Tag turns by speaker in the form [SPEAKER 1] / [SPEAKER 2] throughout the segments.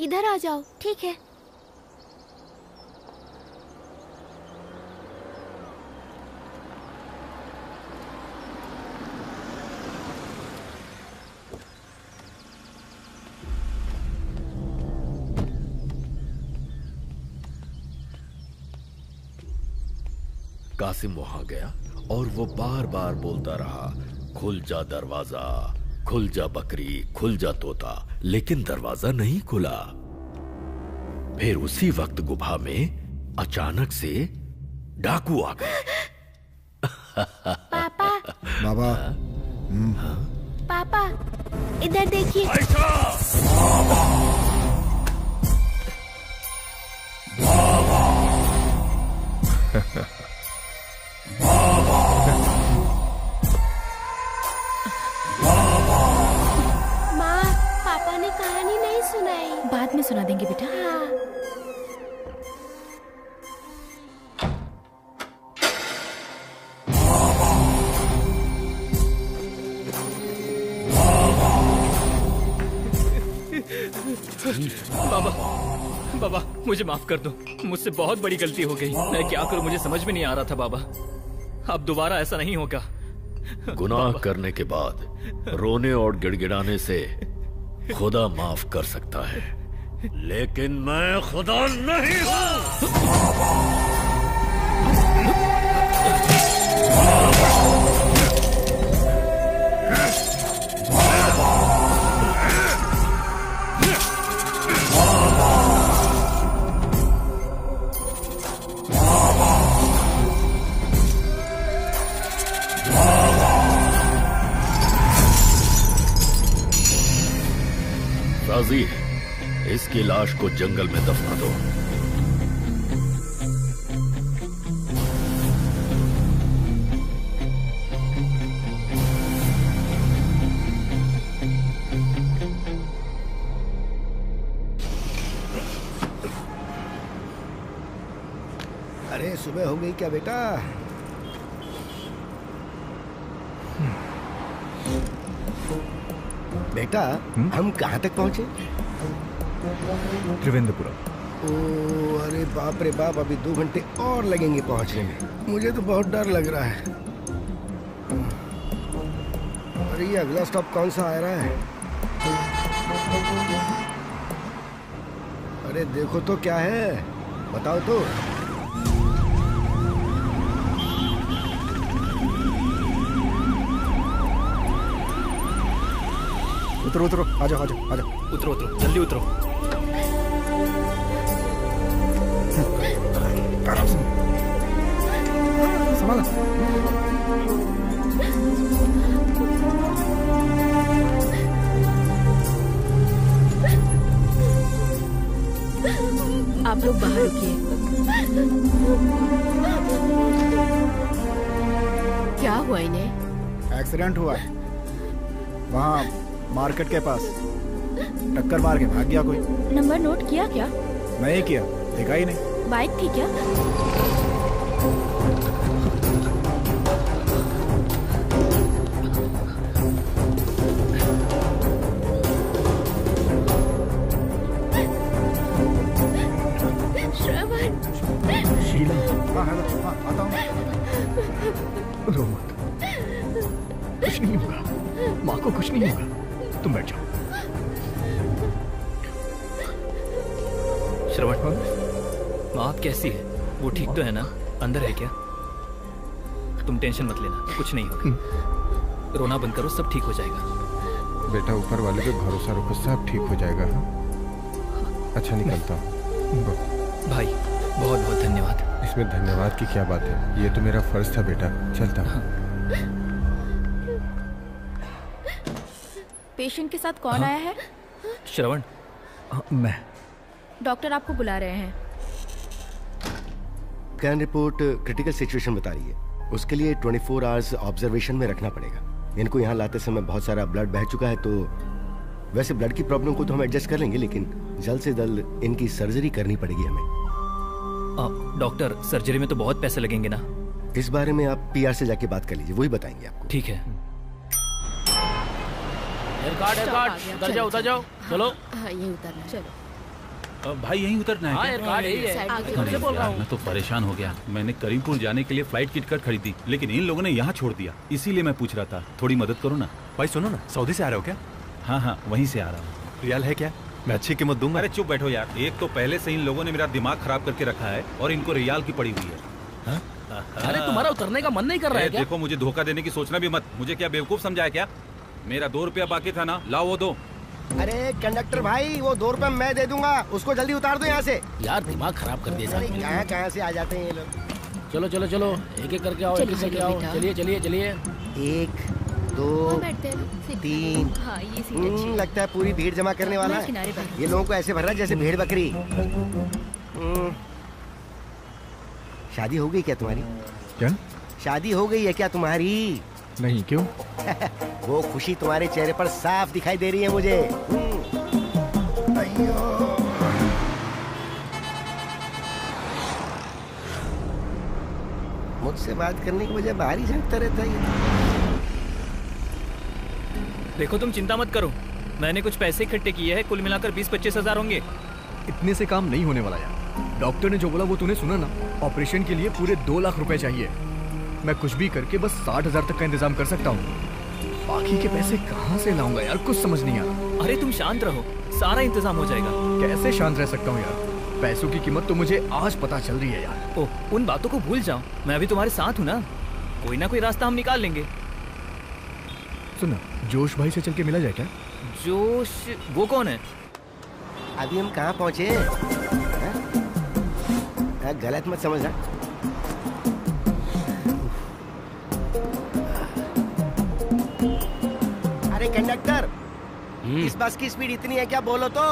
[SPEAKER 1] इधर आ जाओ। ठीक है।
[SPEAKER 2] कासिम वहां गया और वो बार बार बोलता रहा, खुल जा दरवाजा, खुल जा बकरी, खुल जा तोता, लेकिन दरवाजा नहीं खुला। फिर उसी वक्त गुफा में अचानक से डाकू आ गए।
[SPEAKER 1] पापा।
[SPEAKER 3] बाबा।
[SPEAKER 1] पापा इधर देखिए। माँ, पापा ने कहानी नहीं सुनाई।
[SPEAKER 4] बाद में सुना देंगे बेटा।
[SPEAKER 1] हाँ।
[SPEAKER 5] बाबा, बाबा मुझे माफ कर दो, मुझसे बहुत बड़ी गलती हो गई। मैं क्या करूं मुझे समझ में नहीं आ रहा था बाबा। अब दोबारा ऐसा नहीं होगा।
[SPEAKER 2] गुनाह करने के बाद रोने और गिड़गिड़ाने से खुदा माफ कर सकता है, लेकिन मैं खुदा नहीं हूं। राजी, इसकी लाश को जंगल में दफना दो।
[SPEAKER 3] अरे सुबह हो गई क्या बेटा? बेटा हम कहाँ तक पहुँचे?
[SPEAKER 6] त्रिवेंद्रपुरम।
[SPEAKER 3] ओ अरे बाप रे बाप, अभी 2 घंटे और लगेंगे पहुँचने में। मुझे तो बहुत डर लग रहा है। अरे ये अगला स्टॉप कौन सा आ रहा है? अरे देखो तो क्या है, बताओ तो। उतरो उतरो, आजाओ आजाओ आजाओ।
[SPEAKER 5] उतरो उतरो, जल्दी उतरो।
[SPEAKER 3] आराम से संभालो।
[SPEAKER 4] आप लोग बाहर रुकिए। क्या हुआ इन्हें?
[SPEAKER 3] एक्सीडेंट हुआ है वहाँ मार्केट के पास। टक्कर मार के भाग गया कोई।
[SPEAKER 4] नंबर नोट किया क्या?
[SPEAKER 3] नहीं किया, देखा ही नहीं।
[SPEAKER 4] बाइक थी क्या?
[SPEAKER 1] श्रवण।
[SPEAKER 6] शीला।
[SPEAKER 3] हाँ हेलो, हाँ आता हूँ।
[SPEAKER 6] रो मत, कुछ नहीं होगा, माँ को कुछ नहीं होगा, तुम बैठ जाओ।
[SPEAKER 5] श्रवण, माँ आप कैसी है? वो ठीक तो है ना? अंदर है क्या? तुम टेंशन मत लेना, कुछ नहीं होगा। रोना बंद करो, सब ठीक हो जाएगा।
[SPEAKER 7] बेटा ऊपर वाले पे भरोसा रखो, सब ठीक हो जाएगा। हाँ अच्छा निकलता हूँ।
[SPEAKER 5] भाई बहुत बहुत धन्यवाद।
[SPEAKER 7] इसमें धन्यवाद की क्या बात है, ये तो मेरा फर्ज था बेटा, चलता हूँ।
[SPEAKER 4] पेशेंट के साथ कौन आया है?
[SPEAKER 5] श्रवण।
[SPEAKER 6] मैं।
[SPEAKER 4] डॉक्टर आपको बुला रहे हैं।
[SPEAKER 3] स्कैन रिपोर्ट क्रिटिकल सिचुएशन बता रही है। उसके लिए 24 आवर्स ऑब्जर्वेशन में रखना पड़ेगा। इनको यहाँ लाते समय बहुत सारा ब्लड बह चुका है, तो वैसे ब्लड की प्रॉब्लम को तो हम एडजस्ट कर लेंगे, लेकिन जल्द से जल्द इनकी सर्जरी करनी पड़ेगी हमें।
[SPEAKER 5] डॉक्टर सर्जरी में तो बहुत पैसे लगेंगे ना?
[SPEAKER 3] इस बारे में आप पीआर से जाके बात कर लीजिए, वही बताएंगे आपको।
[SPEAKER 5] ठीक है।
[SPEAKER 8] उतर जाओ, उतर जाओ, चलो।
[SPEAKER 4] हाँ ये उतरना। चलो
[SPEAKER 8] भाई यहीं उतरना है
[SPEAKER 9] हाँ
[SPEAKER 8] क्या?
[SPEAKER 9] यार, कार्ड यही है।
[SPEAKER 1] आगे
[SPEAKER 9] तुमसे बोल रहा
[SPEAKER 8] यार,
[SPEAKER 9] हूँ।
[SPEAKER 8] मैं तो परेशान हो गया। मैंने करीमपुर जाने के लिए फ्लाइट टिकट खरीदी, लेकिन इन लोगों ने यहाँ छोड़ दिया। इसीलिए मैं पूछ रहा था, थोड़ी मदद करो ना।
[SPEAKER 10] भाई सुनो ना, सऊदी से आ रहे हो क्या?
[SPEAKER 8] हाँ हाँ, वहीं से आ रहा हूँ।
[SPEAKER 10] रियाल है क्या? मैं अच्छी कीमत दूंगा।
[SPEAKER 8] अरे चुप बैठो यार, एक तो पहले से इन लोगों ने मेरा दिमाग खराब करके रखा है और इनको रियाल की पड़ी हुई है।
[SPEAKER 9] अरे तुम्हारा उतरने का मन नहीं कर रहा है क्या?
[SPEAKER 8] देखो, मुझे धोखा देने की सोचना भी मत। मुझे क्या बेवकूफ समझा है क्या? मेरा 2 रुपया बाकी था ना, लाओ वो दो।
[SPEAKER 3] अरे कंडक्टर भाई, वो 2 रुपए मैं दे दूंगा, उसको जल्दी उतार दो यहाँ से।
[SPEAKER 9] यार दिमाग खराब कर दिया
[SPEAKER 3] अरे
[SPEAKER 9] साहब।
[SPEAKER 3] कहाँ कहाँ से आ जाते हैं ये लोग।
[SPEAKER 9] चलो चलो चलो, एक एक करके आओ, एक एक करके आओ। चलिए चलिए चलिए।
[SPEAKER 3] 1 2
[SPEAKER 1] बैठते हैं
[SPEAKER 3] 3।
[SPEAKER 4] हाँ ये सीट अच्छी है।
[SPEAKER 3] लगता है पूरी भीड़ जमा करने वाला
[SPEAKER 4] मैं किनारे
[SPEAKER 3] है।
[SPEAKER 4] बैठ।
[SPEAKER 3] ये लोगों को ऐसे भर रहा है जैसे भेड़ बकरी। शादी हो गई क्या तुम्हारी?
[SPEAKER 7] क्या?
[SPEAKER 3] शादी हो गई है क्या तुम्हारी?
[SPEAKER 7] नहीं, क्यों?
[SPEAKER 3] वो खुशी तुम्हारे चेहरे पर साफ दिखाई दे रही है मुझे। अയ്यो। मुझसे बात करने की वजह बाहर ही झांकता रहता है ये।
[SPEAKER 5] देखो तुम चिंता मत करो, मैंने कुछ पैसे इकट्ठे किए हैं, कुल मिलाकर 20-25 हजार होंगे।
[SPEAKER 6] इतने से काम नहीं होने वाला यार। डॉक्टर ने जो बोला वो तूने सुना ना? ऑपरेशन के लिए पूरे 2 लाख रुपए चाहिए। मैं कुछ भी करके बस 60,000 तक का इंतजाम कर सकता हूँ। बाकी के पैसे कहाँ से लाऊंगा यार, कुछ समझ नहीं आ रहा।
[SPEAKER 5] अरे तुम शांत रहो, सारा इंतजाम हो जाएगा।
[SPEAKER 6] कैसे शांत रह सकता हूँ यार? पैसों की कीमत तो मुझे आज पता चल रही है यार।
[SPEAKER 5] ओह, उन बातों को भूल जाओ, मैं अभी तुम्हारे साथ हूँ ना। कोई ना कोई रास्ता हम निकाल लेंगे।
[SPEAKER 6] सुन, जोश भाई से चल के मिला जाए क्या?
[SPEAKER 5] जोश? वो कौन है?
[SPEAKER 3] अभी हम कहाँ पहुँचे? गलत मत समझना। अरे कंडक्टर, इस बस की स्पीड इतनी है क्या? बोलो तो।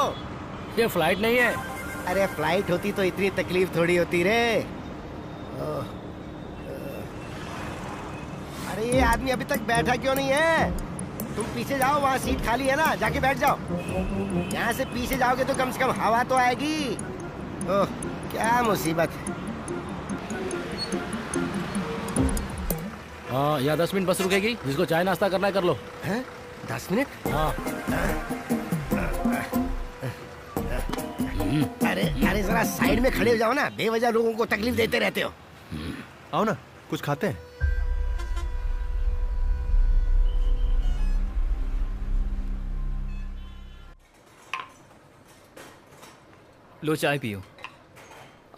[SPEAKER 9] ये फ्लाइट नहीं है।
[SPEAKER 3] अरे फ्लाइट होती तो इतनी तकलीफ थोड़ी होती रे। अरे ये आदमी अभी तक बैठा क्यों नहीं है? तुम पीछे जाओ, वहाँ सीट खाली है ना, जाके बैठ जाओ। यहाँ से पीछे जाओगे तो कम से कम हवा तो आएगी। ओह, क्या मुसीबत है।
[SPEAKER 9] हाँ, यहाँ 10 मिनट बस रुकेगी, जिसको चाय नाश्ता करना है कर लो।
[SPEAKER 3] हैं? 10 मिनट?
[SPEAKER 9] हाँ।
[SPEAKER 3] अरे अरे जरा साइड में खड़े हो जाओ ना, बेवजह लोगों को तकलीफ देते रहते हो।
[SPEAKER 10] आओ ना, कुछ खाते हैं।
[SPEAKER 5] लो चाय पियो।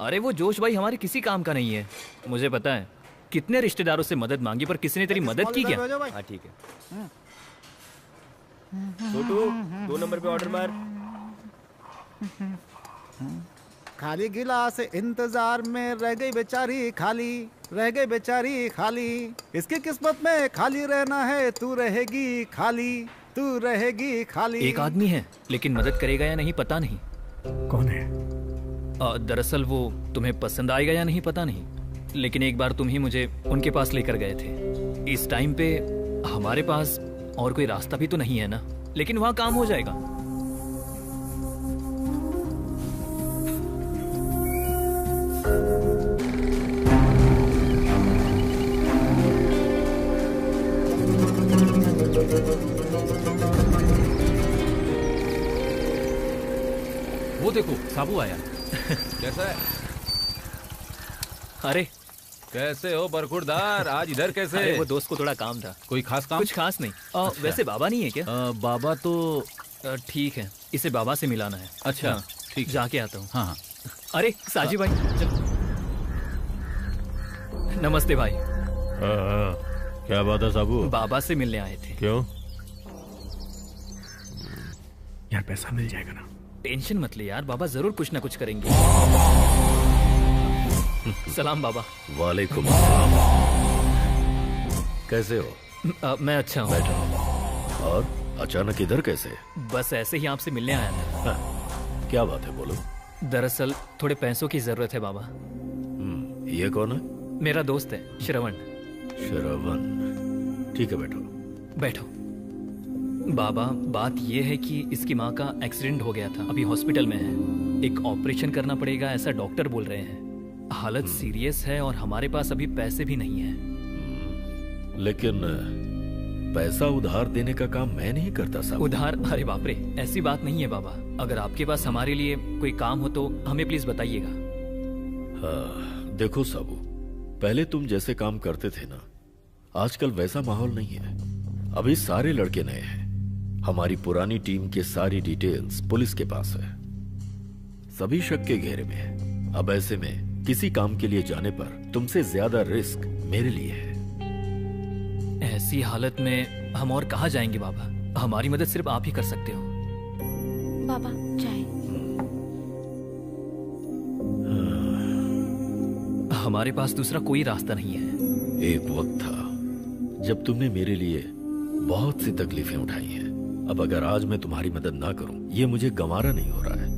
[SPEAKER 5] अरे वो जोश भाई हमारे किसी काम का नहीं है, मुझे पता है। कितने रिश्तेदारों से मदद मांगी पर किसी ने तेरी मदद की क्या?
[SPEAKER 3] हाँ ठीक है। छोटू, 2 नंबर पे ऑर्डर मार।
[SPEAKER 11] खाली गिलास इंतजार में रह गई बेचारी खाली, रह गई बेचारी खाली। इसकी किस्मत में खाली रहना है, तू रहेगी खाली, तू रहेगी खाली।
[SPEAKER 5] एक आदमी है, लेकिन मदद करेगा या नहीं पता नहीं।
[SPEAKER 6] कौन है?
[SPEAKER 5] दरअसल वो तुम्हें पसंद आएगा या नहीं पता नहीं, लेकिन एक बार तुम ही मुझे उनके पास लेकर गए थे। इस टाइम पे हमारे पास और कोई रास्ता भी तो नहीं है ना, लेकिन वहाँ काम हो जाएगा।
[SPEAKER 8] वो देखो, साबू आया। कैसा है?
[SPEAKER 5] अरे
[SPEAKER 8] कैसे हो बरखुरदार? आज इधर कैसे?
[SPEAKER 5] अरे वो दोस्त को थोड़ा काम था।
[SPEAKER 8] कोई खास काम?
[SPEAKER 5] कुछ खास नहीं। वैसे बाबा नहीं है क्या?
[SPEAKER 8] बाबा तो
[SPEAKER 5] ठीक है, इसे बाबा से मिलाना है।
[SPEAKER 8] अच्छा,
[SPEAKER 5] हाँ,
[SPEAKER 8] ठीक,
[SPEAKER 5] जाके आता हूँ।
[SPEAKER 8] हाँ हाँ।
[SPEAKER 5] अरे साजी भाई, चल। नमस्ते भाई।
[SPEAKER 2] क्या बात है साबू?
[SPEAKER 5] बाबा से मिलने आए थे।
[SPEAKER 2] क्यों?
[SPEAKER 6] यार पैसा मिल जाएगा ना?
[SPEAKER 5] टेंशन मत ले यार, बाबा जरूर कुछ ना कुछ करेंगे। सलाम बाबा।
[SPEAKER 2] वालेकुम अस्सलाम। कैसे हो?
[SPEAKER 5] मैं अच्छा हूँ।
[SPEAKER 2] बैठो। और अचानक इधर कैसे?
[SPEAKER 5] बस ऐसे ही आपसे मिलने आया था।
[SPEAKER 2] हाँ, क्या बात है, बोलो।
[SPEAKER 5] दरअसल थोड़े पैसों की जरूरत है बाबा।
[SPEAKER 2] ये कौन है?
[SPEAKER 5] मेरा दोस्त है, श्रवण।
[SPEAKER 2] श्रवण? ठीक है, बैठो।
[SPEAKER 5] बैठो। बाबा, बात यह है कि इसकी माँ का एक्सीडेंट हो गया था, अभी हॉस्पिटल में है। एक ऑपरेशन करना पड़ेगा ऐसा डॉक्टर बोल रहे हैं। हालत सीरियस है और हमारे पास अभी पैसे भी नहीं है।
[SPEAKER 2] लेकिन पैसा उधार देने का काम मैं नहीं करता साबू।
[SPEAKER 5] उधार? अरे बाप रे, ऐसी बात नहीं है बाबा। अगर आपके पास हमारे लिए कोई काम हो तो हमें प्लीज बताइएगा।
[SPEAKER 2] हाँ, देखो साबू, पहले तुम जैसे काम करते थे ना, आजकल वैसा माहौल नहीं है। अभी सारे लड़के नए हैं। हमारी पुरानी टीम के सारी डिटेल्स पुलिस के पास है। सभी शक के घेरे में है। अब ऐसे में किसी काम के लिए जाने पर तुमसे ज्यादा रिस्क मेरे लिए है।
[SPEAKER 5] ऐसी हालत में हम और कहाँ जाएंगे बाबा? हमारी मदद सिर्फ आप ही कर सकते हो।
[SPEAKER 1] बाबा चाय।
[SPEAKER 5] हमारे पास दूसरा कोई रास्ता नहीं है।
[SPEAKER 2] एक वक्त था जब तुमने मेरे लिए बहुत सी तकलीफें उठाई हैं। अब अगर आज मैं तुम्हारी मदद ना करूं, ये मुझे गंवारा नहीं हो रहा है।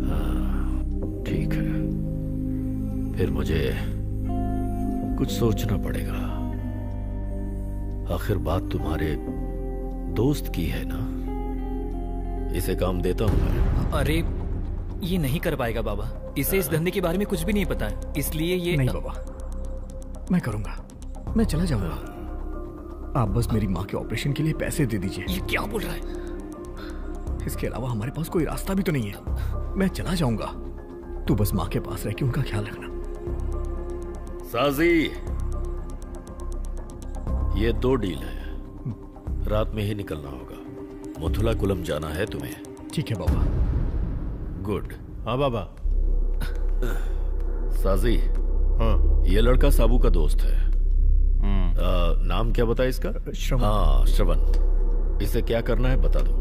[SPEAKER 2] हाँ, ठीक है, फिर मुझे कुछ सोचना पड़ेगा। आखिर बात तुम्हारे दोस्त की है ना। इसे काम देता हूं मैं।
[SPEAKER 5] अरे ये नहीं कर पाएगा बाबा। इसे इस धंधे के बारे में कुछ भी नहीं पता है, इसलिए ये
[SPEAKER 6] नहीं बाबा, मैं करूंगा। मैं चला जाऊंगा। आप बस मेरी माँ के ऑपरेशन के लिए पैसे दे दीजिए।
[SPEAKER 5] ये क्या बोल रहा है?
[SPEAKER 6] इसके अलावा हमारे पास कोई रास्ता भी तो नहीं है। मैं चला जाऊंगा। तू बस माँ के पास रह के उनका ख्याल रखना।
[SPEAKER 2] साजी, ये 2 डील है। रात में ही निकलना होगा। मथुरा कुलम जाना है तुम्हें।
[SPEAKER 6] ठीक है बाबा।
[SPEAKER 2] गुड।
[SPEAKER 10] हाँ बाबा।
[SPEAKER 2] साजी,
[SPEAKER 10] हाँ,
[SPEAKER 2] ये लड़का साबू का दोस्त है। नाम क्या बताया इसका?
[SPEAKER 6] श्रवण।
[SPEAKER 2] हाँ, श्रवण। इसे क्या करना है बता दो।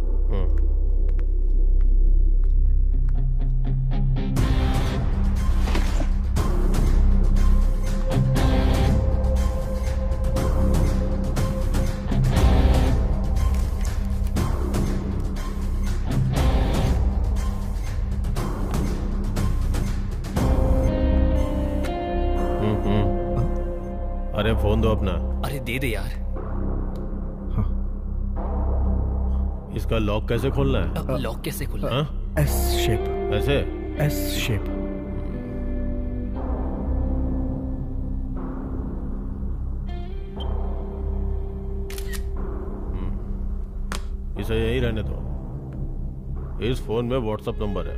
[SPEAKER 10] अरे फोन दो अपना।
[SPEAKER 5] अरे दे दे यार।
[SPEAKER 10] इसका लॉक कैसे खोलना है?
[SPEAKER 5] लॉक कैसे खोलना है?
[SPEAKER 6] S shape.
[SPEAKER 10] ऐसे?
[SPEAKER 6] S shape.
[SPEAKER 10] इसे यही रहने दो। इस फोन में व्हाट्सएप नंबर है,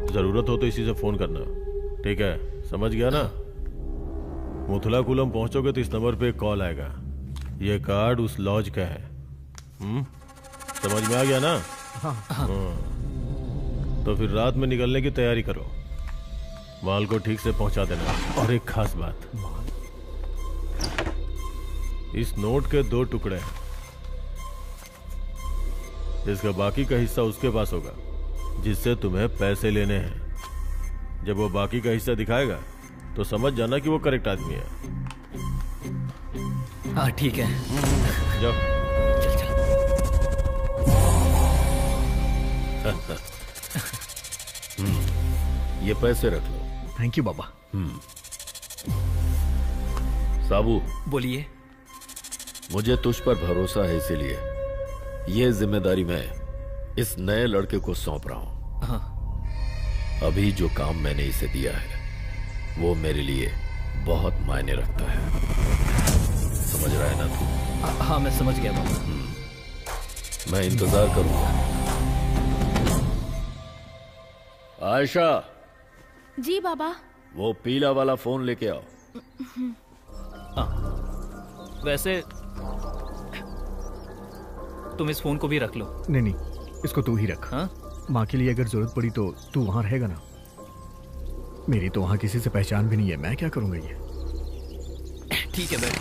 [SPEAKER 10] जरूरत हो तो इसी से फोन करना। ठीक है, समझ गया ना? मुथुला कुलम पहुंचोगे तो इस नंबर पे एक कॉल आएगा। ये कार्ड उस लॉज का है। समझ में आ गया ना?
[SPEAKER 6] हाँ।
[SPEAKER 10] तो फिर रात में निकलने की तैयारी करो। माल को ठीक से पहुंचा देना। और एक खास बात, इस नोट के 2 टुकड़े हैं। इसका बाकी का हिस्सा उसके पास होगा जिससे तुम्हें पैसे लेने हैं। जब वो बाकी का हिस्सा दिखाएगा तो समझ जाना कि वो करेक्ट आदमी है।
[SPEAKER 5] हाँ ठीक है,
[SPEAKER 10] जाओ।
[SPEAKER 5] चल चल।
[SPEAKER 2] ये पैसे रख लो।
[SPEAKER 6] थैंक यू बाबा।
[SPEAKER 2] साबू,
[SPEAKER 5] बोलिए।
[SPEAKER 2] मुझे तुझ पर भरोसा है, इसीलिए ये जिम्मेदारी मैं इस नए लड़के को सौंप रहा हूं।
[SPEAKER 5] हाँ।
[SPEAKER 2] अभी जो काम मैंने इसे दिया है वो मेरे लिए बहुत मायने रखता है। समझ रहा है ना तू?
[SPEAKER 5] हाँ मैं समझ गया बाबा।
[SPEAKER 2] मैं इंतजार करूंगा। आयशा।
[SPEAKER 4] जी बाबा।
[SPEAKER 2] वो पीला वाला फोन लेके आओ।
[SPEAKER 5] वैसे तुम इस फोन को भी रख लो।
[SPEAKER 6] नहीं नहीं, इसको तू ही रख।
[SPEAKER 5] हाँ?
[SPEAKER 6] माँ के लिए अगर जरूरत पड़ी तो तू वहां रहेगा ना? मेरी तो वहां किसी से पहचान भी नहीं है, मैं क्या करूंगा ये?
[SPEAKER 5] ठीक है बैठ।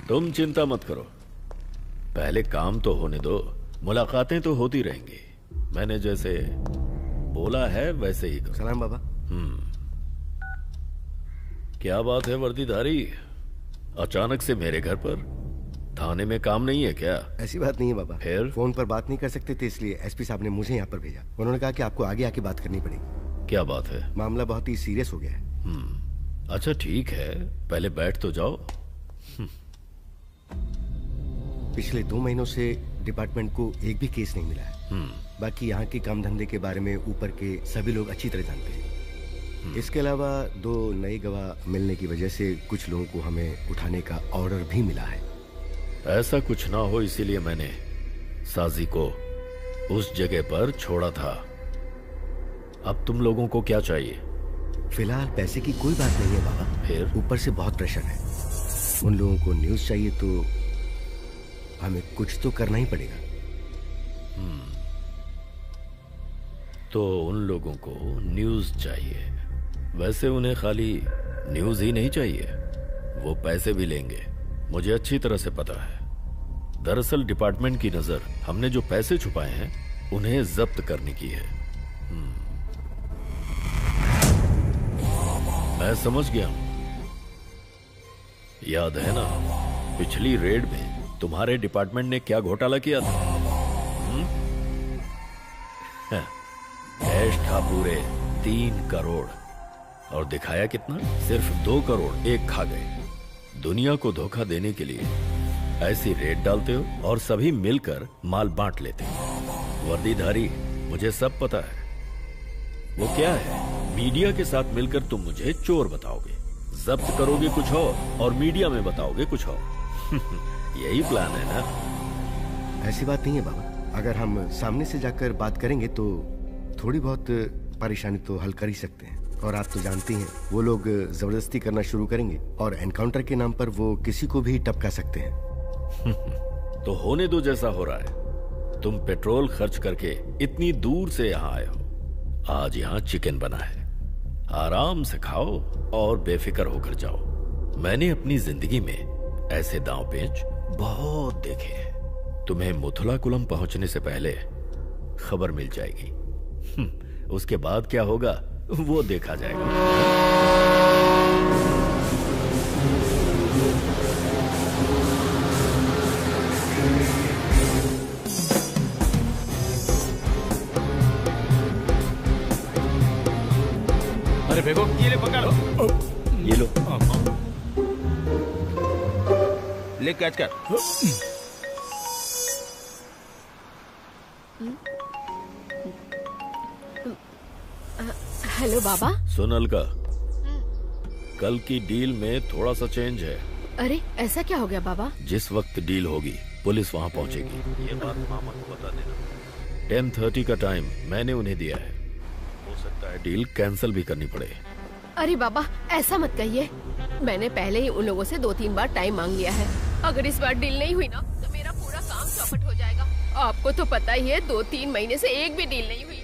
[SPEAKER 2] तुम चिंता मत करो, पहले काम तो होने दो। मुलाकातें तो होती रहेंगी। मैंने जैसे बोला है वैसे ही करो।
[SPEAKER 3] सलाम बाबा।
[SPEAKER 2] क्या बात है वर्दीधारी, अचानक से मेरे घर पर? थाने में काम नहीं है क्या?
[SPEAKER 3] ऐसी बात नहीं है बाबा।
[SPEAKER 2] फिर?
[SPEAKER 3] फोन पर बात नहीं कर सकते थे, इसलिए एसपी साहब ने मुझे यहाँ पर भेजा। उन्होंने कहा कि आपको आगे आके बात करनी पड़ेगी।
[SPEAKER 2] क्या बात है?
[SPEAKER 3] मामला बहुत ही सीरियस हो गया है।
[SPEAKER 2] अच्छा ठीक है, पहले बैठ तो जाओ।
[SPEAKER 3] पिछले 2 महीनों से डिपार्टमेंट को एक भी केस नहीं मिला है। बाकी यहाँ के काम धंधे के बारे में ऊपर के सभी लोग अच्छी तरह जानते हैं। इसके अलावा 2 नए गवाह मिलने की वजह से कुछ लोगों को हमें उठाने का ऑर्डर भी मिला है।
[SPEAKER 2] ऐसा कुछ ना हो इसीलिए मैंने साजी को उस जगह पर छोड़ा था। अब तुम लोगों को क्या चाहिए?
[SPEAKER 3] फिलहाल पैसे की कोई बात नहीं है बाबा,
[SPEAKER 2] फिर
[SPEAKER 3] ऊपर से बहुत प्रेशर है। उन लोगों को न्यूज़ चाहिए तो हमें कुछ तो करना ही पड़ेगा।
[SPEAKER 2] तो उन लोगों को न्यूज़ चाहिए। वैसे उन्हें खाली न्यूज़ ही नहीं चाहिए, वो पैसे भी लेंगे, मुझे अच्छी तरह से पता है। दरअसल डिपार्टमेंट की नजर हमने जो पैसे छुपाए हैं उन्हें जब्त करने की है। मैं समझ गया हूं। याद है ना पिछली रेड में तुम्हारे डिपार्टमेंट ने क्या घोटाला किया था? कैश था पूरे 3 करोड़ और दिखाया कितना? सिर्फ 2 करोड़ एक खा गए। दुनिया को धोखा देने के लिए ऐसी रेड डालते हो और सभी मिलकर माल बांट लेते हो। वर्दीधारी, मुझे सब पता है। वो क्या है? मीडिया के साथ मिलकर तुम मुझे चोर बताओगे, जब्त करोगे कुछ और मीडिया में बताओगे कुछ और। यही प्लान है ना?
[SPEAKER 3] ऐसी बात नहीं है बाबा, अगर हम सामने से जाकर बात करेंगे तो थोड़ी बहुत परेशानी तो हल कर ही सकते हैं। और आप तो जानती हैं वो लोग जबरदस्ती करना शुरू करेंगे और एनकाउंटर के नाम पर वो किसी को भी टपका सकते हैं।
[SPEAKER 2] तो होने दो जैसा हो रहा है। तुम पेट्रोल खर्च करके इतनी दूर से यहाँ आए हो, आज यहाँ चिकन बना है, आराम से खाओ और बेफिक्र होकर जाओ। मैंने अपनी जिंदगी में ऐसे दांव पेच बहुत देखे हैं। तुम्हें मुथुलाकुलम पहुंचने से पहले खबर मिल जाएगी। उसके बाद क्या होगा वो देखा जाएगा।
[SPEAKER 8] अरे फेंको, ये ले पकड़,
[SPEAKER 2] ये लो।
[SPEAKER 8] ले कैच कर।
[SPEAKER 1] हेलो बाबा।
[SPEAKER 2] सुन अलका, कल की डील में थोड़ा सा चेंज है।
[SPEAKER 1] अरे ऐसा क्या हो गया बाबा?
[SPEAKER 2] जिस वक्त डील होगी पुलिस वहां पहुंचेगी, ये बात मामा को बता देना। 10:30 का टाइम मैंने उन्हें दिया है, हो सकता है डील कैंसिल भी करनी पड़े।
[SPEAKER 1] अरे बाबा ऐसा मत कहिए, मैंने पहले ही उन लोगों से 2-3 बार टाइम मांग लिया है। अगर इस बार डील नहीं हुई ना तो मेरा पूरा काम चौपट हो जाएगा। आपको तो पता ही है 2-3 महीने से एक भी डील नहीं हुई।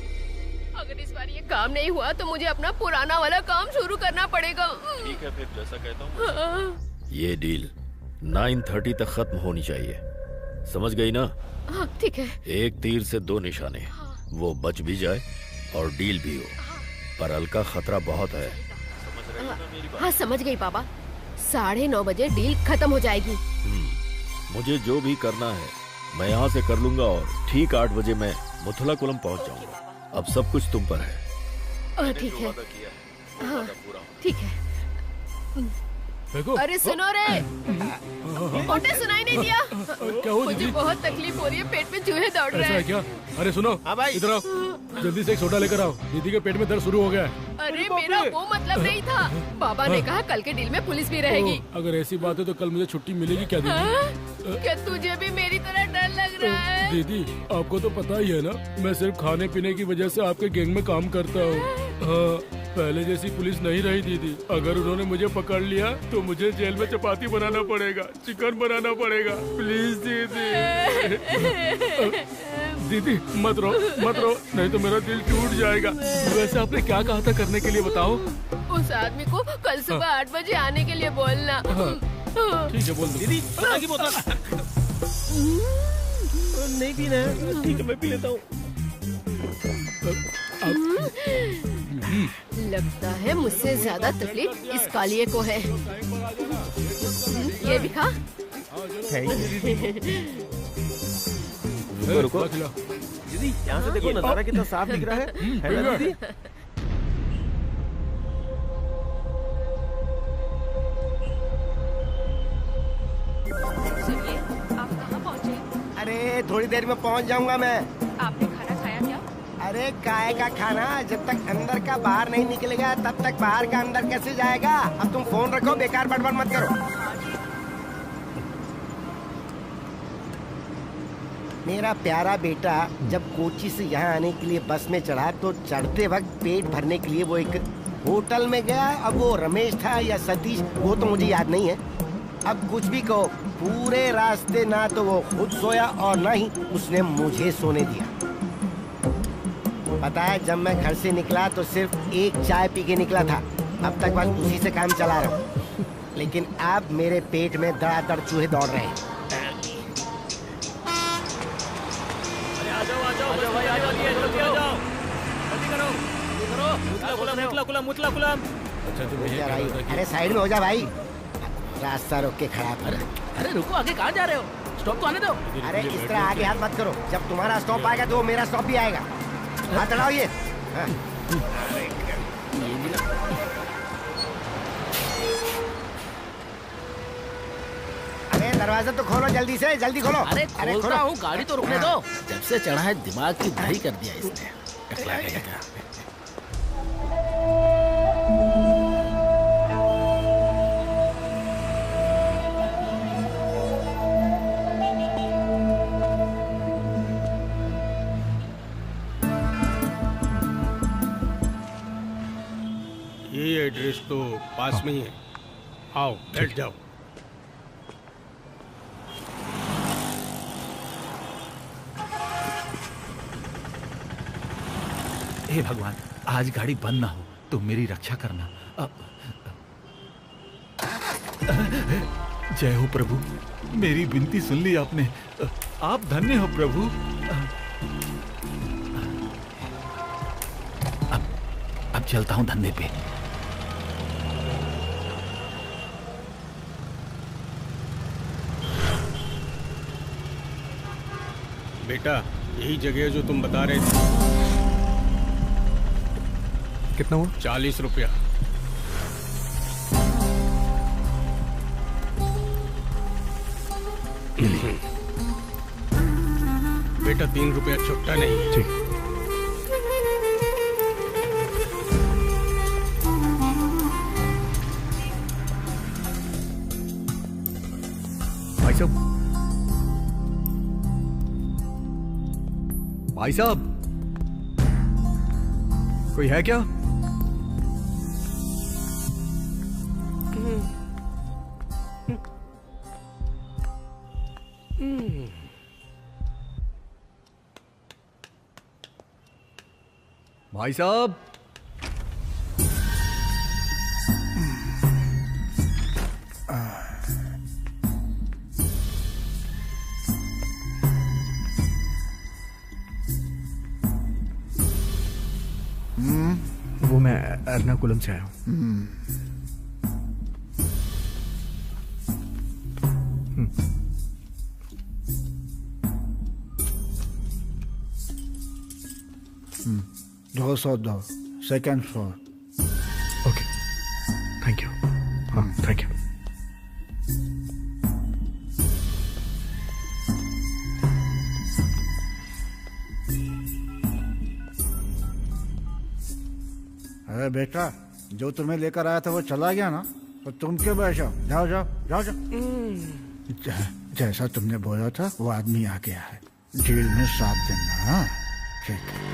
[SPEAKER 1] अगर इस बार ये काम नहीं हुआ तो मुझे अपना पुराना वाला काम शुरू करना पड़ेगा।
[SPEAKER 2] ठीक है, फिर जैसा कहता हूँ। ये डील 9:30 तक खत्म होनी चाहिए, समझ गई ना?
[SPEAKER 1] हाँ ठीक है।
[SPEAKER 2] एक तीर से 2 निशाने, वो बच भी जाए और डील भी हो, पर अलका खतरा बहुत है। समझ रही हो ना मेरी बात?
[SPEAKER 1] हाँ समझ गई बाबा, 9:30 बजे डील खत्म हो जाएगी।
[SPEAKER 2] मुझे जो भी करना है मैं यहाँ से कर लूंगा और ठीक 8 बजे मैं मुथुलाकुलम पहुँच जाऊंगा। अब सब कुछ तुम पर है।
[SPEAKER 1] ठीक है। हाँ ठीक है। अरे सुनो रे, मोटे सुनाई नहीं दिया?
[SPEAKER 12] क्या हुआ?
[SPEAKER 1] मुझे बहुत तकलीफ हो रही है, पेट में चूहे दौड़ रहे हैं।
[SPEAKER 12] क्या? अरे सुनो, इधर आओ, जल्दी से एक सोडा लेकर आओ, दीदी के पेट में दर्द शुरू हो गया है।
[SPEAKER 1] अरे मेरा वो मतलब नहीं था, बाबा ने कहा कल के डील में पुलिस भी रहेगी।
[SPEAKER 12] अगर ऐसी बात है तो कल मुझे छुट्टी मिलेगी क्या दीदी?
[SPEAKER 1] क्या तुझे भी मेरी तरह डर लग रहा है?
[SPEAKER 12] दीदी आपको तो पता ही है ना, मैं सिर्फ खाने पीने की वजह से आपके गैंग में काम करता हूँ। हाँ, पहले जैसी पुलिस नहीं रही दीदी। अगर उन्होंने मुझे पकड़ लिया तो मुझे जेल में चपाती बनाना पड़ेगा, चिकन बनाना पड़ेगा। प्लीज दीदी। दीदी मत रो नहीं तो मेरा दिल टूट जाएगा। वैसे आपने क्या कहा था करने के लिए बताओ?
[SPEAKER 1] उस आदमी को कल सुबह 8 बजे आने के लिए बोलना।
[SPEAKER 12] ठीक है बोल दो।
[SPEAKER 8] दीदी पता की बोतल नहीं पीना है? ठीक है मैं पी लेता हूँ।
[SPEAKER 1] लगता है मुझसे ज्यादा तकलीफ इस कालिए को है। ये भी खा।
[SPEAKER 8] रुको दीदी, यहाँ से देखो नजारा कितना साफ दिख रहा है ना दीदी?
[SPEAKER 3] अरे थोड़ी देर में पहुंच जाऊंगा मैं।
[SPEAKER 1] आपने खाना खाया क्या?
[SPEAKER 3] अरे काय का खाना, जब तक अंदर का बाहर नहीं निकलेगा तब तक बाहर का अंदर कैसे जाएगा। अब तुम फोन रखो, बेकार बड़बड़ मत करो। मेरा प्यारा बेटा जब कोची से यहाँ आने के लिए बस में चढ़ा तो चढ़ते वक्त पेट भरने के लिए वो एक होटल में गया। अब वो रमेश था या सतीश वो तो मुझे याद नहीं है। अब कुछ भी कहो, पूरे रास्ते ना तो वो खुद सोया और ना ही उसने मुझे सोने दिया। पता है जब मैं घर से निकला तो सिर्फ एक चाय पी के निकला था। अब तक बस उसी से काम चला रहा हूँ, लेकिन अब मेरे पेट में दड़ादड़ चूहे दौड़ रहे हैं। अरे साइड में हो जा भाई, रास्ता रोक के खड़ा कर।
[SPEAKER 9] अरे रुको, आगे कहाँ जा रहे हो? स्टॉप तो आने दो।
[SPEAKER 3] अरे इस तरह आगे हाथ मत करो, जब तुम्हारा स्टॉप आएगा तो मेरा स्टॉप भी आएगा। हाथ हटाओ ये। हाँ। अरे दरवाजा तो खोलो जल्दी से, जल्दी खोलो।
[SPEAKER 9] अरे खोलता हूँ, गाड़ी तो रुकने दो। जब से चढ़ा है दिमाग की दही कर दिया इसने। टकला गया क्या?
[SPEAKER 13] ये एड्रेस तो पास में ही है। आओ बैठ जाओ।
[SPEAKER 8] हे भगवान, आज गाड़ी बंद ना हो तो मेरी रक्षा करना। जय हो प्रभु, मेरी विनती सुन ली आपने। आप धन्य हो प्रभु। अब चलता हूं धंधे पे।
[SPEAKER 13] बेटा यही जगह जो तुम बता रहे थे।
[SPEAKER 6] कितना हुआ?
[SPEAKER 13] 40 रुपया। बेटा 3 रुपया छुट्टा नहीं है।
[SPEAKER 6] ठीक। भाई साहब, भाई साहब, कोई है क्या? भाई साहब, वो मैं एर्नाकुलम से आया हूँ।
[SPEAKER 11] दो सौ दो, second floor.
[SPEAKER 6] Okay, thank you. हाँ, थैंक यू।
[SPEAKER 11] अरे बेटा, जो तुम्हें लेकर आया था वो चला गया ना, तो तुम क्यों बैठो? जाओ जाओ जाओ जाओ। जैसा तुमने बोला था वो आदमी आ गया है। जेल में 7 दिन। हाँ ठीक है।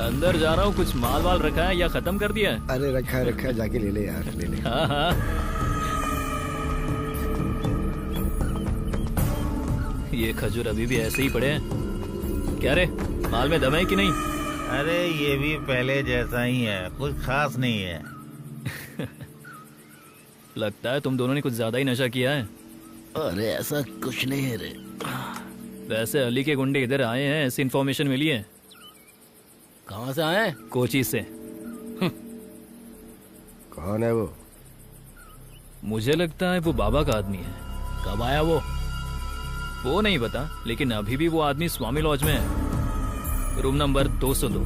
[SPEAKER 5] अंदर जा रहा हूँ, कुछ माल वाल रखा है या खत्म कर दिया है?
[SPEAKER 3] अरे रखा है, जाके ले ले यार, ले ले।
[SPEAKER 5] हाँ हाँ। ये खजूर अभी भी ऐसे ही पड़े हैं। क्या रे, माल में दम है कि नहीं?
[SPEAKER 14] अरे ये भी पहले जैसा ही है, कुछ खास नहीं है।
[SPEAKER 5] लगता है तुम दोनों ने कुछ ज्यादा ही नशा किया है।
[SPEAKER 9] अरे ऐसा कुछ नहीं है रे।
[SPEAKER 5] वैसे अली के गुंडे इधर आए हैं, ऐसी इन्फॉर्मेशन मिली है।
[SPEAKER 9] कहाँ से आए?
[SPEAKER 5] कोची से।
[SPEAKER 3] कौन है वो?
[SPEAKER 5] मुझे लगता है वो बाबा का आदमी है।
[SPEAKER 9] कब आया वो?
[SPEAKER 5] वो नहीं पता, लेकिन अभी भी वो आदमी स्वामी लॉज में है, रूम नंबर 202।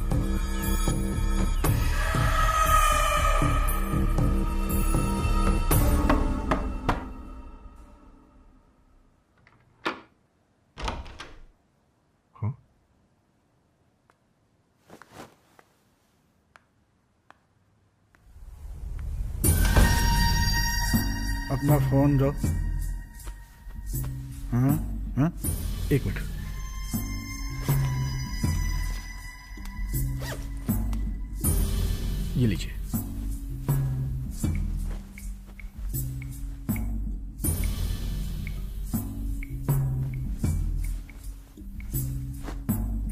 [SPEAKER 11] अपना फोन दो। हाँ हाँ,
[SPEAKER 6] एक मिनट। ये लीजिए।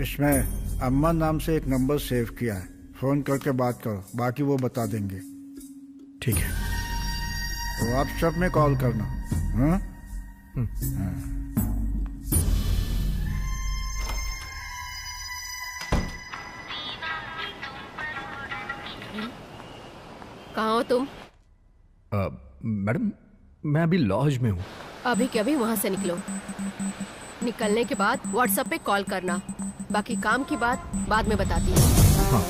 [SPEAKER 11] इसमें अम्मा नाम से एक नंबर सेव किया है, फोन करके बात करो, बाकी वो बता देंगे।
[SPEAKER 6] ठीक है।
[SPEAKER 11] तो व्हाट्सएप में कॉल करना। हाँ?
[SPEAKER 1] कहाँ हो तुम?
[SPEAKER 6] मैडम, मैं अभी लॉज में हूँ।
[SPEAKER 1] अभी के अभी वहाँ से निकलो। निकलने के बाद व्हाट्सएप पे कॉल करना, बाकी काम की बात बाद में बताती हूँ।
[SPEAKER 6] हाँ।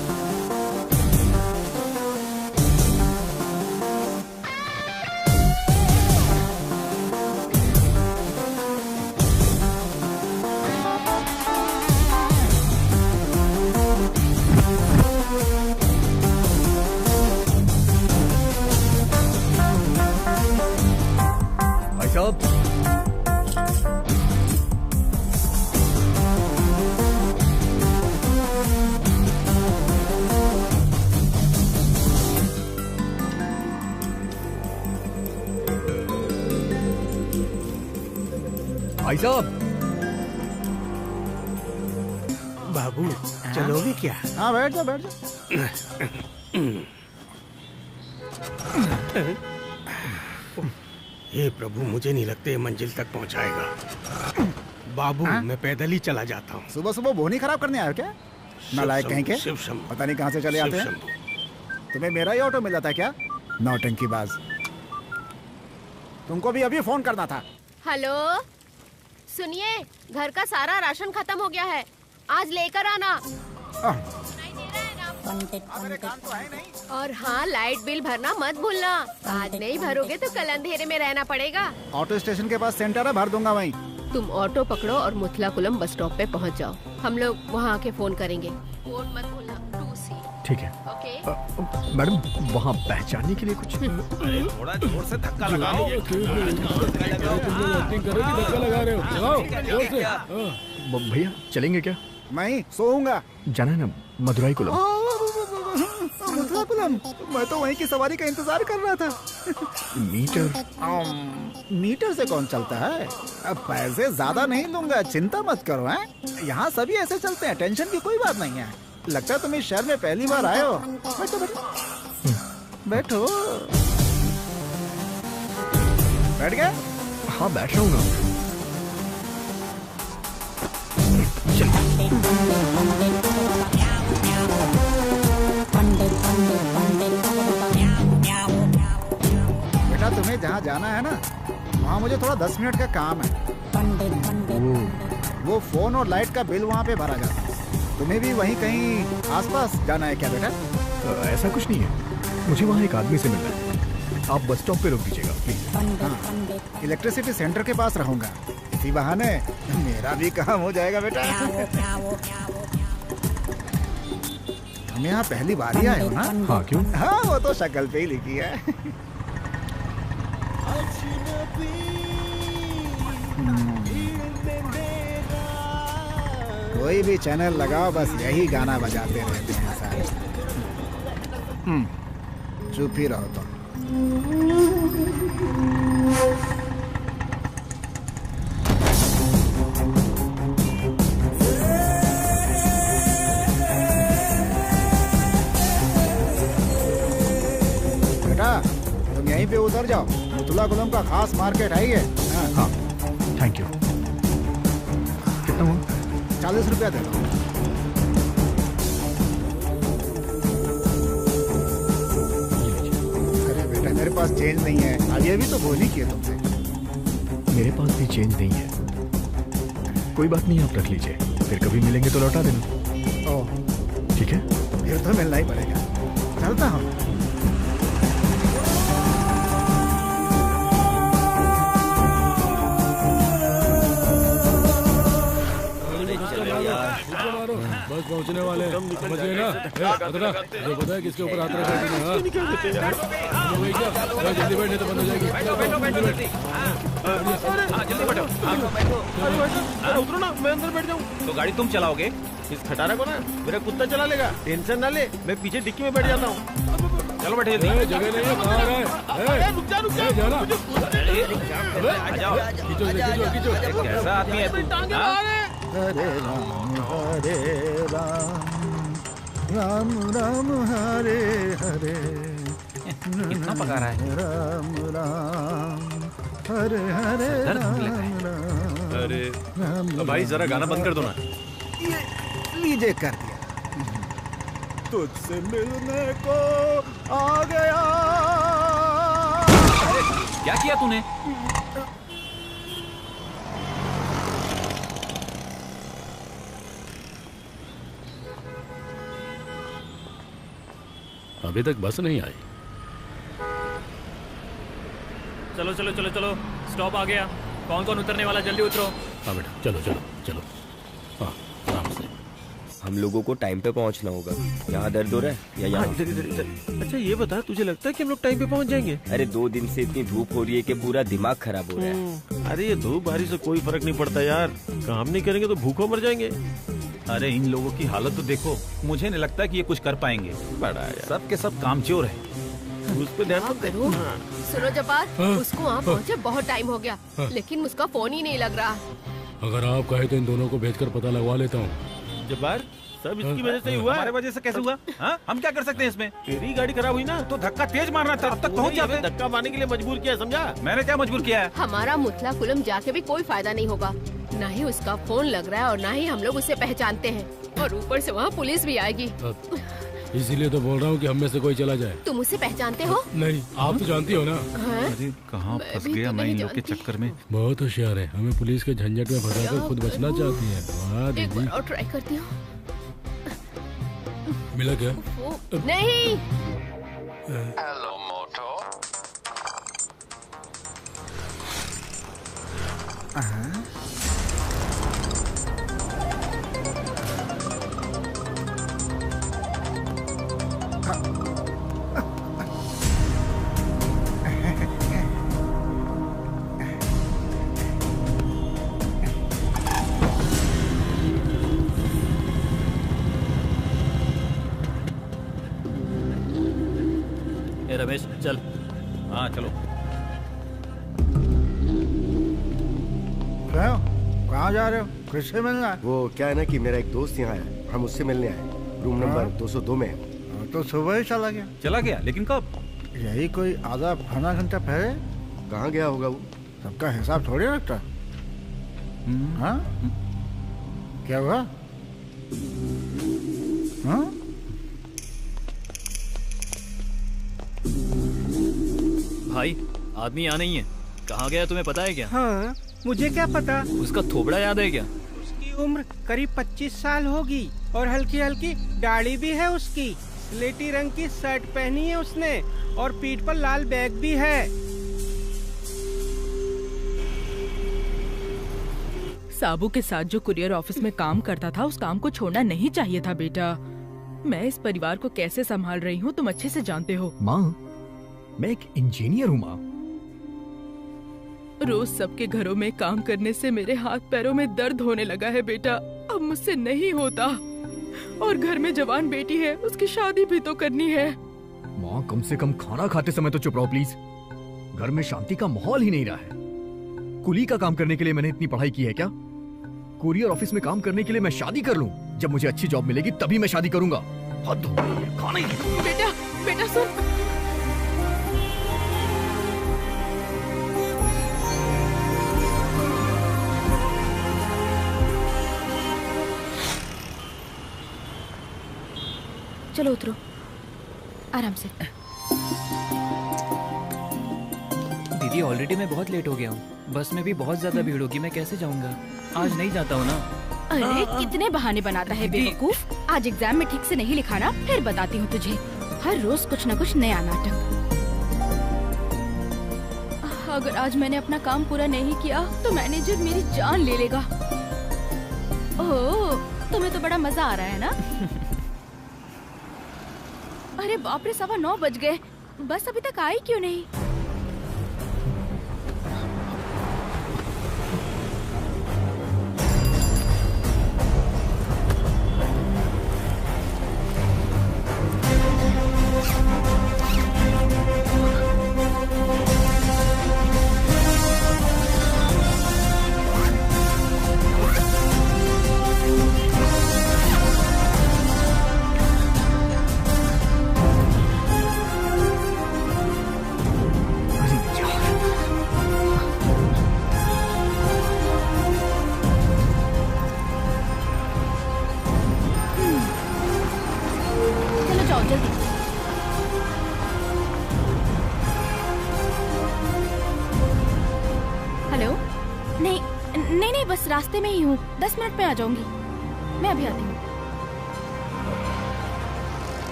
[SPEAKER 6] भाई साहब, भाई साहब।
[SPEAKER 13] बाबू चलोगे क्या?
[SPEAKER 11] हाँ बैठ जाओ, बैठ जाओ।
[SPEAKER 13] हे प्रभु, मुझे नहीं लगता ये मंजिल तक पहुंचाएगा। बाबू मैं पैदल ही चला जाता हूँ।
[SPEAKER 11] सुबह सुबह बोनी खराब करने आए हो क्या? नालायक कहीं के। पता नहीं कहाँ से चले आते हैं। तुम्हें मेरा ही ऑटो मिल जाता है क्या? नौटंकी बाज। तुमको भी अभी फोन करना था।
[SPEAKER 1] हेलो, सुनिए, घर का सारा राशन खत्म हो गया है, आज लेकर आना।
[SPEAKER 11] मेरे काम तो है नहीं।
[SPEAKER 1] और हाँ, लाइट बिल भरना मत भूलना, आज नहीं भरोगे तो कल अंधेरे में रहना पड़ेगा।
[SPEAKER 11] ऑटो स्टेशन के पास सेंटर है, भर दूंगा वहीं।
[SPEAKER 1] तुम ऑटो पकड़ो और मुथलाकुलम बस स्टॉप पे पहुंच जाओ, हम लोग वहाँ आके फोन करेंगे। फोन मत भूलना, 2C।
[SPEAKER 6] ठीक है।
[SPEAKER 1] ओके।
[SPEAKER 6] मैडम, वहाँ पहचानने के लिए कुछ?
[SPEAKER 14] अरे थोड़ा जोर से धक्का लगाओ।
[SPEAKER 12] धक्का लगा रहे हो?
[SPEAKER 6] भैया चलेंगे क्या?
[SPEAKER 11] मैं सोऊंगा।
[SPEAKER 6] जाना है ना मदुराई कुलम।
[SPEAKER 11] मुथलाकुलम, मैं तो वहीं की सवारी का इंतजार कर रहा था। मीटर से कौन चलता है? अब पैसे ज्यादा नहीं लूंगा, चिंता मत करो। हैं? यहाँ सभी ऐसे चलते हैं, टेंशन की कोई बात नहीं है। लगता है तुम इस शहर में पहली बार आए हो। बैठो बैठो बैठो। बैठ गए?
[SPEAKER 6] हाँ बैठ रहा हूँ ना।
[SPEAKER 11] बेटा, तुम्हें जहाँ जाना है ना, वहाँ मुझे थोड़ा 10 मिनट का काम है। वो फोन और लाइट का बिल वहाँ पे भरा जाता है। तुम्हें भी वहीं कहीं आसपास जाना है क्या बेटा?
[SPEAKER 6] ऐसा कुछ नहीं है, मुझे वहाँ एक आदमी से मिलना है। आप बस स्टॉप पे रोक दीजिएगा प्लीज।
[SPEAKER 11] हाँ, इलेक्ट्रिसिटी सेंटर के पास रहूंगा, इसी बहाने मेरा भी काम हो जाएगा बेटा। हम यहाँ पहली बार ही आए हो ना?
[SPEAKER 6] हाँ क्यों?
[SPEAKER 11] हाँ वो तो शक्ल पे ही लिखी है। कोई भी चैनल लगाओ बस यही गाना बजाते रहते हैं सारे। चुप ही रहो तो। बेटा तुम यहीं पे उतर जाओ, मुतला गुलम का खास मार्केट है ये। हाँ
[SPEAKER 6] थैंक यू। कितना हुआ?
[SPEAKER 11] 40 रुपया दे दो। अरे बेटा मेरे पास चेंज नहीं है, अभी अभी तो बोल ही किए तुमसे।
[SPEAKER 6] मेरे पास भी चेंज नहीं है। कोई बात नहीं, आप रख लीजिए, फिर कभी मिलेंगे तो लौटा देना।
[SPEAKER 11] ओह
[SPEAKER 6] ठीक है,
[SPEAKER 11] फिर तो मिलना ही पड़ेगा। चलता हूँ।
[SPEAKER 12] बस पहुंचने वाले हैं, समझ गए ना? अदरा, जो पता है किसके ऊपर हाथ रखा है? जल्दी बैठने तो बंद हो जाएगी।
[SPEAKER 8] जल्दी बैठो।
[SPEAKER 10] उतरो ना, मैं अंदर बैठ जाऊँ।
[SPEAKER 8] तो गाड़ी तुम चलाओगे?
[SPEAKER 10] इस खटारा को ना मेरा कुत्ता चला लेगा, टेंशन ना ले, मैं पीछे डिक्की में बैठ जाता हूँ।
[SPEAKER 8] चलो बैठे जल्दी।
[SPEAKER 12] जगह नहीं है, कहाँ है?
[SPEAKER 10] रुक जा
[SPEAKER 12] जाना।
[SPEAKER 8] कैसा आदमी है तू?
[SPEAKER 11] हरे राम राम राम हरे हरे।
[SPEAKER 8] कितना पका रहा है?
[SPEAKER 11] राम राम हरे हरे राम राम।
[SPEAKER 10] अरे भाई जरा गाना बंद कर दो ना।
[SPEAKER 11] ये लीजिए कर दिया। तुझसे मिलने को आ गया।
[SPEAKER 8] क्या किया तूने?
[SPEAKER 2] अभी तक बस नहीं आई।
[SPEAKER 5] चलो चलो चलो चलो, स्टॉप आ गया। कौन कौन उतरने वाला, जल्दी उतरो।
[SPEAKER 2] हाँ बेटा, चलो चलो चलो। हाँ आराम से।
[SPEAKER 15] हम लोगों को टाइम पे पहुंचना होगा। यहाँ दर्द हो रहा है या यहाँ?
[SPEAKER 10] अच्छा ये बता, तुझे लगता है कि हम लोग टाइम पे पहुंच जाएंगे?
[SPEAKER 15] अरे 2 दिन से इतनी धूप हो रही है कि पूरा दिमाग खराब हो रहा है।
[SPEAKER 10] अरे ये धूप बारिश से कोई फर्क नहीं पड़ता यार, काम नहीं करेंगे तो भूखों मर जाएंगे।
[SPEAKER 8] अरे इन लोगों की हालत तो देखो, मुझे नहीं लगता कि ये कुछ कर पाएंगे।
[SPEAKER 10] बड़ा यार,
[SPEAKER 8] सब के सब कामचोर है।
[SPEAKER 10] उस पे ध्यान मत दो।
[SPEAKER 1] सुनो जब्बार, उसको वहाँ पहुँचे बहुत टाइम हो गया, लेकिन उसका फोन ही नहीं लग रहा।
[SPEAKER 12] अगर आप कहे तो इन दोनों को भेजकर पता लगवा लेता हूँ।
[SPEAKER 10] जब्बार, सब इसकी वजह से ही हुआ।
[SPEAKER 8] हमारे वजह से कैसे हुआ? हाँ? हम क्या कर सकते हैं इसमें?
[SPEAKER 10] तेरी गाड़ी खराब हुई ना,
[SPEAKER 8] तो धक्का तेज मारना था, अब तक पहुंच जाते।
[SPEAKER 10] धक्का मारने के लिए मजबूर किया, समझा?
[SPEAKER 8] मैंने क्या मजबूर किया है?
[SPEAKER 1] हमारा मुतला कुलम जाके भी कोई फायदा नहीं होगा। ना ही उसका फोन लग रहा है और ना ही हम लोग उसे पहचानते हैं, और ऊपर से वहाँ पुलिस भी आएगी।
[SPEAKER 12] इसीलिए तो बोल रहा हूँ कि हम में से कोई चला जाए।
[SPEAKER 1] तुम उसे पहचानते हो?
[SPEAKER 12] नहीं, आप तो जानती हो ना।
[SPEAKER 8] अरे कहाँ फंस गया मैं इन लोग के चक्कर में।
[SPEAKER 12] बहुत होशियार है, हमें पुलिस के झंझट में फंसाकर खुद बचना चाहती है। वाह
[SPEAKER 1] एक बार
[SPEAKER 12] दीदी।
[SPEAKER 1] और ट्राई करती हूँ।
[SPEAKER 12] मिला क्या?
[SPEAKER 1] नहीं।
[SPEAKER 16] हेलो मोटो।
[SPEAKER 5] रमेश चल।
[SPEAKER 8] हाँ चलो।
[SPEAKER 11] कहाँ जा रहे हो? किससे मिलना है?
[SPEAKER 3] वो क्या है ना कि मेरा एक दोस्त यहाँ है, हम उससे मिलने आए। रूम नंबर 202 में है।
[SPEAKER 11] तो सुबह ही चला गया।
[SPEAKER 8] चला गया, लेकिन कब?
[SPEAKER 11] यही कोई आधा घंटा पहले।
[SPEAKER 3] कहाँ गया होगा वो?
[SPEAKER 11] सबका हिसाब थोड़ी रखता। हाँ? क्या हुआ? हाँ?
[SPEAKER 5] भाई आदमी यहाँ नहीं है, कहाँ गया तुम्हें पता है क्या?
[SPEAKER 13] हाँ, मुझे क्या पता।
[SPEAKER 5] उसका थोबड़ा याद है क्या?
[SPEAKER 13] उसकी उम्र करीब 25 साल होगी और हल्की हल्की दाढ़ी भी है उसकी। स्लेटी रंग की शर्ट पहनी है उसने और पीठ पर लाल बैग भी है।
[SPEAKER 17] साबू के साथ जो कुरियर ऑफिस में काम करता था, उस काम को छोड़ना नहीं चाहिए था बेटा। मैं इस परिवार को कैसे संभाल रही हूँ तुम अच्छे से जानते हो।
[SPEAKER 6] माँ, मैं एक इंजीनियर हूँ माँ।
[SPEAKER 17] रोज सबके घरों में काम करने से मेरे हाथ पैरों में दर्द होने लगा है बेटा। अब मुझसे नहीं होता। और घर में जवान बेटी है, उसकी शादी भी तो करनी है।
[SPEAKER 6] माँ कम से कम खाना खाते समय तो चुप रहो प्लीज। घर में शांति का माहौल ही नहीं रहा है। कुली का काम करने के लिए मैंने इतनी पढ़ाई की है क्या? कुरियर ऑफिस में काम करने के लिए मैं शादी कर लूं? जब मुझे अच्छी जॉब मिलेगी तभी मैं शादी करूंगा। हद हो गई है, खाना ही नहीं।
[SPEAKER 17] बेटा बेटा सुन।
[SPEAKER 4] चलो उतरो आराम से।
[SPEAKER 5] दीदी ऑलरेडी मैं बहुत लेट हो गया हूँ। बस में भी बहुत ज्यादा भीड़ होगी, मैं कैसे जाऊंगा? आज नहीं जाता हूँ ना।
[SPEAKER 4] अरे कितने बहाने बनाता है बेवकूफ। आज एग्जाम में ठीक से नहीं लिखा ना, फिर बताती हूँ तुझे। हर रोज कुछ न कुछ नया नाटक। अगर आज मैंने अपना काम पूरा नहीं किया तो मैनेजर मेरी जान ले लेगा। ओह, तुम्हें तो बड़ा मजा आ रहा है ना? अरे बाप रे, 9:15 बज गए। बस अभी तक आई क्यों नहीं? रास्ते में ही हूँ, 10 मिनट में आ जाऊंगी। मैं अभी आती हूँ।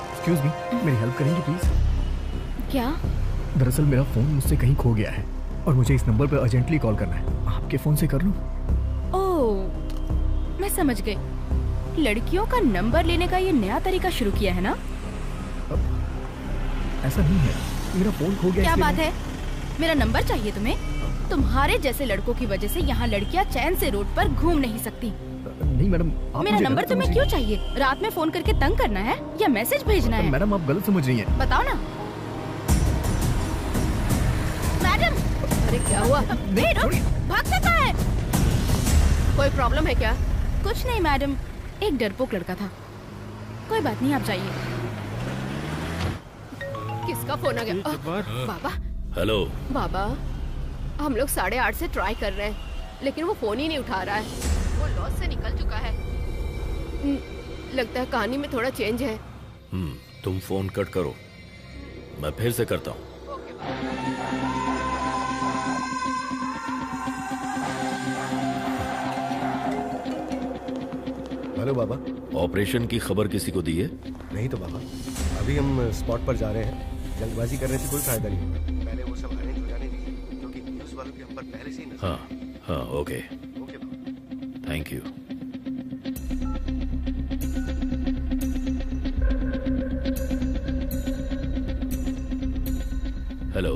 [SPEAKER 6] एक्सक्यूज मी, मेरी हेल्प करेंगी प्लीज?
[SPEAKER 4] क्या?
[SPEAKER 6] दरअसल मेरा फोन मुझसे कहीं खो गया है और मुझे इस नंबर पर अर्जेंटली कॉल करना है। आपके फोन से कर लूं?
[SPEAKER 4] ओह, मैं समझ गई। लड़कियों का नंबर लेने का ये नया तरीका शुरू किया है ना?
[SPEAKER 6] ऐसा नहीं है, मेरा फोन खो गया।
[SPEAKER 4] क्या बात है? मेरा नंबर चाहिए तुम्हें? तुम्हारे जैसे लड़कों की वजह से यहाँ लड़कियाँ चैन से रोड पर घूम नहीं सकती।
[SPEAKER 6] नहीं मैडम,
[SPEAKER 4] मेरा नंबर तुम्हें क्यों चाहिए? रात में फोन करके तंग करना है या मैसेज भेजना है?
[SPEAKER 6] मैडम आप गलत समझ रही हैं।
[SPEAKER 4] बताओ ना। मैडम,
[SPEAKER 1] अरे क्या हुआ?
[SPEAKER 4] भागता कहाँ है?
[SPEAKER 1] कोई प्रॉब्लम है क्या?
[SPEAKER 4] कुछ नहीं मैडम, एक डरपोक लड़का था। कोई बात नहीं, आप जाइए।
[SPEAKER 1] किसका फोन आ गया? बाबा।
[SPEAKER 2] हेलो
[SPEAKER 1] बाबा, हम लोग 8:30 से ट्राई कर रहे हैं, लेकिन वो फोन ही नहीं उठा रहा है। वो लॉस से निकल चुका है। लगता है कहानी में थोड़ा चेंज है।
[SPEAKER 2] तुम फोन कट करो, मैं फिर से करता हूँ।
[SPEAKER 3] हेलो बाबा।
[SPEAKER 2] ऑपरेशन की खबर किसी को दी है?
[SPEAKER 3] नहीं तो बाबा, अभी हम स्पॉट पर जा रहे हैं। जल्दबाजी करने से कोई फायदा नहीं। पहले वो सब अरेंज हो जाने दीजिए, क्योंकि न्यूज़ वालों की हम पर पहले से ही नजर।
[SPEAKER 2] हाँ, ओके थैंक यू। हेलो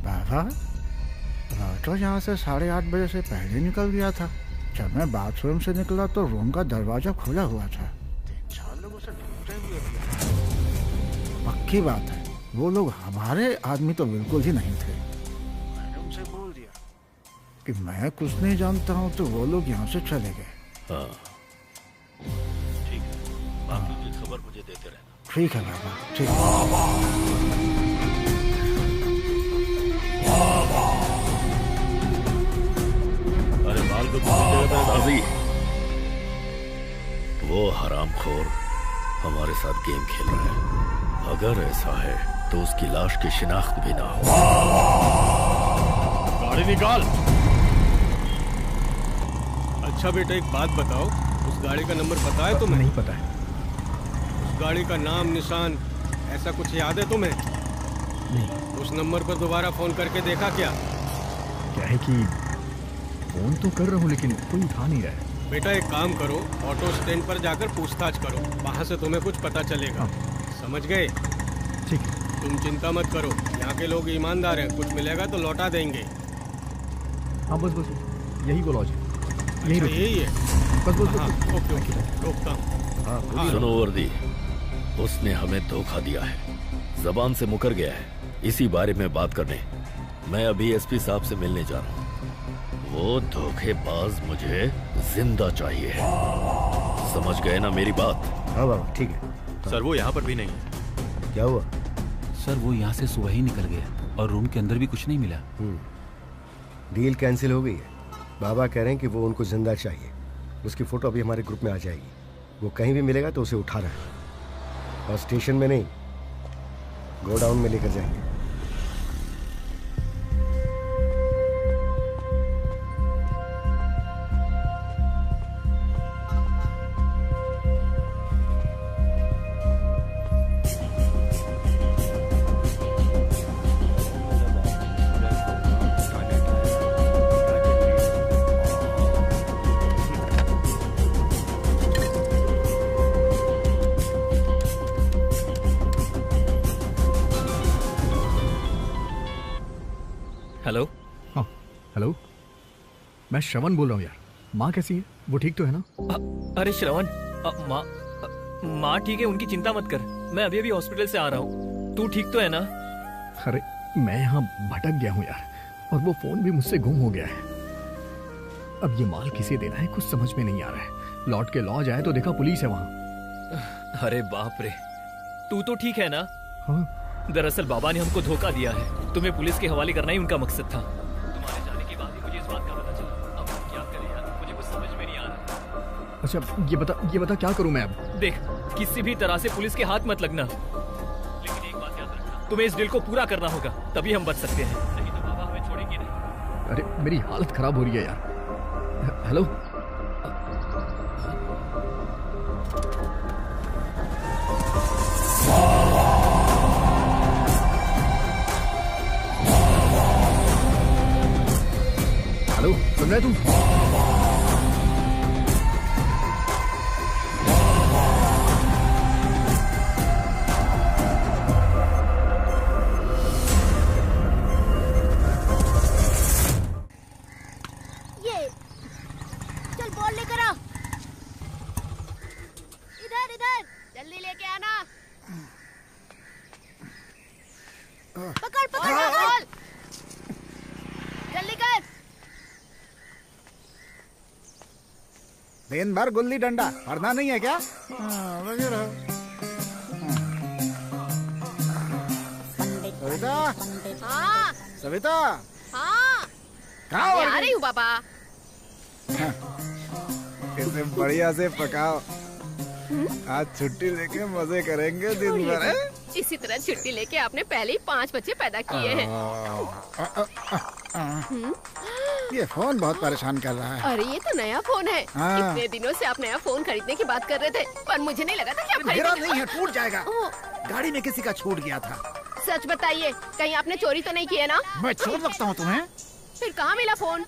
[SPEAKER 11] बाबा, राठौर यहाँ से 8:30 बजे से पहले निकल गया था। जब मैं बाथरूम से निकला तो रूम का दरवाजा खुला हुआ था। 3-4 लोगों से ढूंढते हुए पक्की बात है, वो लोग हमारे आदमी तो बिल्कुल ही नहीं थे। मैंने उनसे बोल दिया कि मैं कुछ नहीं जानता हूँ, तो वो लोग यहाँ से चले गए।
[SPEAKER 2] हाँ ठीक है, बाकी की खबर मुझे देते रहना।
[SPEAKER 11] ठीक है बाबा, ठीक है।
[SPEAKER 10] अरे माल को
[SPEAKER 2] अभी वो हरामखोर हमारे साथ गेम खेल रहा है। अगर ऐसा है तो उसकी लाश की शिनाख्त भी ना हो।
[SPEAKER 10] गाड़ी निकाल।
[SPEAKER 18] अच्छा बेटा, एक बात बताओ, उस गाड़ी का नंबर पता है तुम्हें?
[SPEAKER 6] नहीं पता है।
[SPEAKER 18] उस गाड़ी का नाम, निशान, ऐसा कुछ याद है तुम्हें?
[SPEAKER 6] नहीं।
[SPEAKER 18] उस नंबर पर दोबारा फोन करके देखा क्या?
[SPEAKER 6] क्या है कि फोन तो कर रहा हूँ लेकिन कोई उठा नहीं रहा है।
[SPEAKER 18] बेटा एक काम करो, ऑटो स्टैंड पर जाकर पूछताछ करो, वहाँ से तुम्हें कुछ पता चलेगा। समझ गए?
[SPEAKER 6] ठीक है।
[SPEAKER 18] तुम चिंता मत करो, यहाँ के लोग ईमानदार हैं, कुछ मिलेगा तो लौटा देंगे।
[SPEAKER 6] हाँ बस यही वो लॉजिक।
[SPEAKER 18] अच्छा, यही है।
[SPEAKER 6] बस बस
[SPEAKER 18] ओके रोकता हूँ।
[SPEAKER 2] सुनो वर्दी, उसने हमें धोखा दिया है, जबान से मुकर गया है। इसी बारे में बात करने मैं अभी एसपी साहब से मिलने जा रहा हूँ। वो धोखेबाज मुझे जिंदा चाहिए, समझ गए ना मेरी बात?
[SPEAKER 3] हाँ बाबा ठीक है।
[SPEAKER 8] सर वो यहाँ पर भी नहीं है।
[SPEAKER 3] क्या हुआ?
[SPEAKER 8] सर वो यहाँ से सुबह ही निकल गया और रूम के अंदर भी कुछ नहीं मिला।
[SPEAKER 3] डील कैंसिल हो गई है। बाबा कह रहे हैं कि वो उनको जिंदा चाहिए। उसकी फोटो अभी हमारे ग्रुप में आ जाएगी। वो कहीं भी मिलेगा तो उसे उठाना है और स्टेशन में नहीं, गोडाउन में लेकर जाएंगे।
[SPEAKER 6] हेलो। हाँ हेलो, मैं श्रवण बोल रहा हूँ यार। माँ कैसी है? वो ठीक तो है ना?
[SPEAKER 5] अरे श्रवण, माँ ठीक है, उनकी चिंता मत कर। मैं अभी अभी हॉस्पिटल से आ रहा हूँ। तू ठीक तो है ना?
[SPEAKER 6] अरे मैं यहाँ भटक गया हूँ यार, और वो फोन भी मुझसे गुम हो गया है। अब ये माल किसे देना है कुछ समझ में नहीं आ रहा है। लौट के लॉज आए तो देखा पुलिस है वहाँ।
[SPEAKER 5] अरे बाप रे, तू तो ठीक है ना?
[SPEAKER 6] हाँ।
[SPEAKER 5] दरअसल बाबा ने हमको धोखा दिया है। तुम्हें पुलिस के हवाले करना ही उनका मकसद था। तुम्हारे जाने के बाद ही मुझे इस बात का पता चला। अब हम क्या करें यार, मुझे कुछ समझ में नहीं आ रहा।
[SPEAKER 6] अच्छा ये बता क्या करूं मैं अब?
[SPEAKER 5] देख, किसी भी तरह से पुलिस के हाथ मत लगना, लेकिन एक बात याद रखना, तुम्हें इस डील को पूरा करना होगा, तभी हम बच सकते हैं, नहीं तो बाबा हमें छोड़ेंगे नहीं।
[SPEAKER 6] अरे मेरी हालत खराब हो रही है यार। हेलो। हेलो, सुन रहे तुम?
[SPEAKER 19] ये चल बॉल लेकर आ। इधर इधर जल्दी लेके आना। पकड़ पकड़ बॉल, जल्दी कर।
[SPEAKER 11] दिन भर गुल्ली डंडा पढ़ना नहीं है क्या? लगे रहो। सविता,
[SPEAKER 1] हाँ
[SPEAKER 11] सविता,
[SPEAKER 1] हाँ,
[SPEAKER 11] कहाँ
[SPEAKER 1] मैं आ रही हूँ बाबा।
[SPEAKER 11] इसे बढ़िया से पकाओ। आज छुट्टी लेके मजे करेंगे दिन भर।
[SPEAKER 1] इसी तरह छुट्टी लेके आपने पहले ही 5 बच्चे पैदा किए हैं।
[SPEAKER 11] ये फोन बहुत परेशान कर रहा है।
[SPEAKER 1] अरे ये तो नया फोन है।
[SPEAKER 11] हाँ।
[SPEAKER 1] इतने दिनों से आप नया फोन खरीदने की बात कर रहे थे, पर मुझे नहीं लगा था कि आप
[SPEAKER 11] मेरा
[SPEAKER 1] खरीदेंगे।
[SPEAKER 11] नहीं है, टूट जाएगा। गाड़ी में किसी का छूट गया था।
[SPEAKER 1] सच बताइए, कहीं आपने चोरी तो नहीं की है ना?
[SPEAKER 11] मैं छोड़ सकता हूँ तुम्हें?
[SPEAKER 1] फिर कहाँ मिला फोन?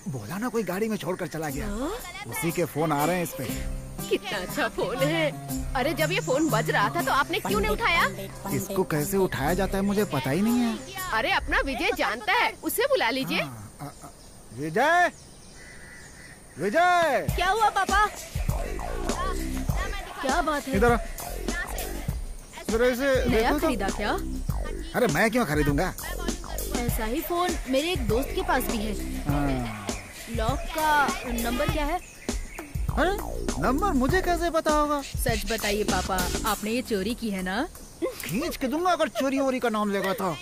[SPEAKER 11] बोला ना कोई गाड़ी में छोड़कर चला गया। उसी के फोन आ रहे हैं इस पे।
[SPEAKER 1] कितना अच्छा फोन है। अरे जब ये फोन बज रहा था तो आपने क्यों नहीं उठाया?
[SPEAKER 11] इसको कैसे उठाया जाता है मुझे पता ही नहीं है।
[SPEAKER 1] अरे अपना विजय जानता है, उसे बुला लीजिए।
[SPEAKER 11] विजय, विजय,
[SPEAKER 19] क्या हुआ पापा? क्या बात है?
[SPEAKER 11] इधर आ। जरा इसे
[SPEAKER 4] नया
[SPEAKER 11] देखो तो।
[SPEAKER 4] खरीदा क्या?
[SPEAKER 11] अरे मैं क्यों खरीदूंगा?
[SPEAKER 19] ऐसा ही फोन मेरे एक दोस्त के पास भी है। लॉक का नंबर क्या है?
[SPEAKER 11] अरे नंबर मुझे कैसे पता होगा?
[SPEAKER 4] सच बताइए पापा, आपने ये चोरी की है ना?
[SPEAKER 11] खींच के दूंगा अगर चोरी वोरी का नाम लेगा तो।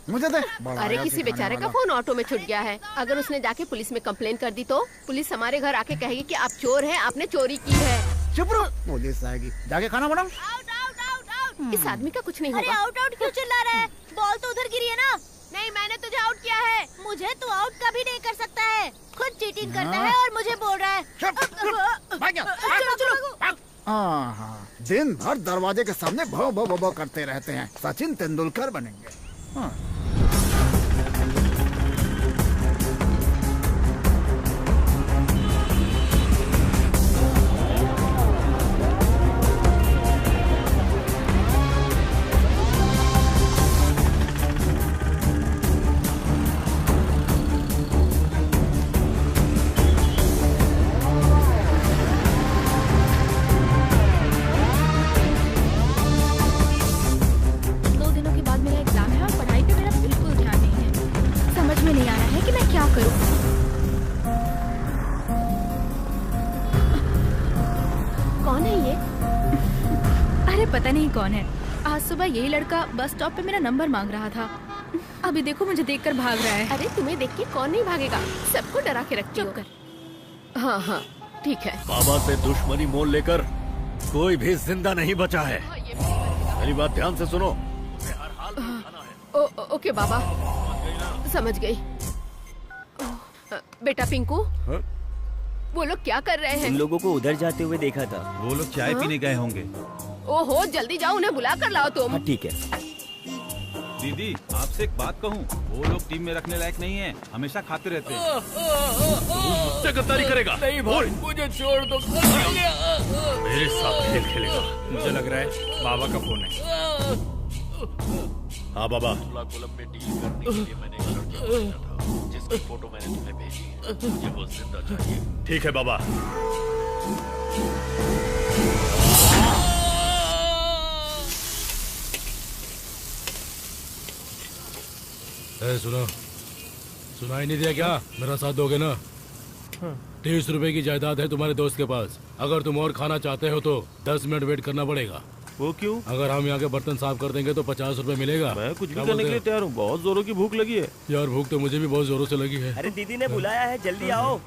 [SPEAKER 11] मुझे दे।
[SPEAKER 1] अरे किसी बेचारे का फोन ऑटो में छूट गया है। अगर उसने जाके पुलिस में कंप्लेन कर दी तो पुलिस हमारे घर आके कहेगी कि आप चोर हैं, आपने चोरी की है।
[SPEAKER 11] चुप रहो, पुलिस आएगी। जाके खाना बनाओ।
[SPEAKER 1] इस आदमी का कुछ नहीं
[SPEAKER 19] अरे
[SPEAKER 1] होगा।
[SPEAKER 19] आउट आउट क्यों चिल्ला रहा है? बॉल तो उधर गिरी है ना।
[SPEAKER 1] नहीं, मैंने तुझे आउट किया है।
[SPEAKER 19] मुझे तो आउट कभी नहीं कर सकता है। खुद चीटिंग करता है और मुझे बोल रहा है। चलो चलो।
[SPEAKER 11] हाँ, दिन भर दरवाजे के सामने भौ भौ भौ भौ करते रहते हैं। सचिन तेंदुलकर बनेंगे। हाँ।
[SPEAKER 4] पता नहीं कौन है। आज सुबह यही लड़का बस स्टॉप पे मेरा नंबर मांग रहा था। अभी देखो मुझे देखकर भाग रहा है।
[SPEAKER 1] अरे तुम्हें देख के कौन नहीं भागेगा, सबको डरा के रखती हो। हाँ हाँ ठीक है।
[SPEAKER 2] बाबा से दुश्मनी मोल लेकर कोई भी जिंदा नहीं बचा है। मेरी बात ध्यान से सुनो।
[SPEAKER 1] ओके बाबा, समझ गई। बेटा पिंकू, वो लोग क्या कर रहे हैं?
[SPEAKER 15] तुम लोगों को उधर जाते हुए देखा था।
[SPEAKER 8] वो लोग चाय पीने गए होंगे।
[SPEAKER 1] ओहो, जल्दी जाओ, उन्हें बुला कर लाओ तुम।
[SPEAKER 15] ठीक है।
[SPEAKER 8] दीदी आपसे एक बात कहूँ, वो लोग टीम में रखने लायक नहीं है, हमेशा खाते रहते हैं।
[SPEAKER 2] मुझसे गद्दारी करेगा?
[SPEAKER 12] नहीं भाई, मुझे छोड़ दो।
[SPEAKER 2] मेरे साथ खेल खेलेगा?
[SPEAKER 5] मुझे लग रहा है बाबा का फोन है।
[SPEAKER 2] हाँ बाबा, क्लब में डील करने के लिए मैंने एक लड़के को भेजा था, जिसकी फोटो मैंने तुम्हें भेजी है। मुझे वो जिंदा चाहिए। ठीक है बाबा।
[SPEAKER 12] सुनाई नहीं दिया क्या? मेरा साथ दोगे ना? 30 रुपए की जायदाद है तुम्हारे दोस्त के पास। अगर तुम और खाना चाहते हो तो 10 मिनट वेट करना पड़ेगा।
[SPEAKER 10] वो क्यों?
[SPEAKER 12] अगर हम यहाँ के बर्तन साफ कर देंगे तो 50 रुपए मिलेगा।
[SPEAKER 10] मैं कुछ भी करने के लिए तैयार हूँ। बहुत जोरों की भूख लगी है
[SPEAKER 12] यार। भूख तो मुझे भी बहुत जोरों से लगी है।
[SPEAKER 15] अरे दीदी ने बुलाया है, जल्दी आओ।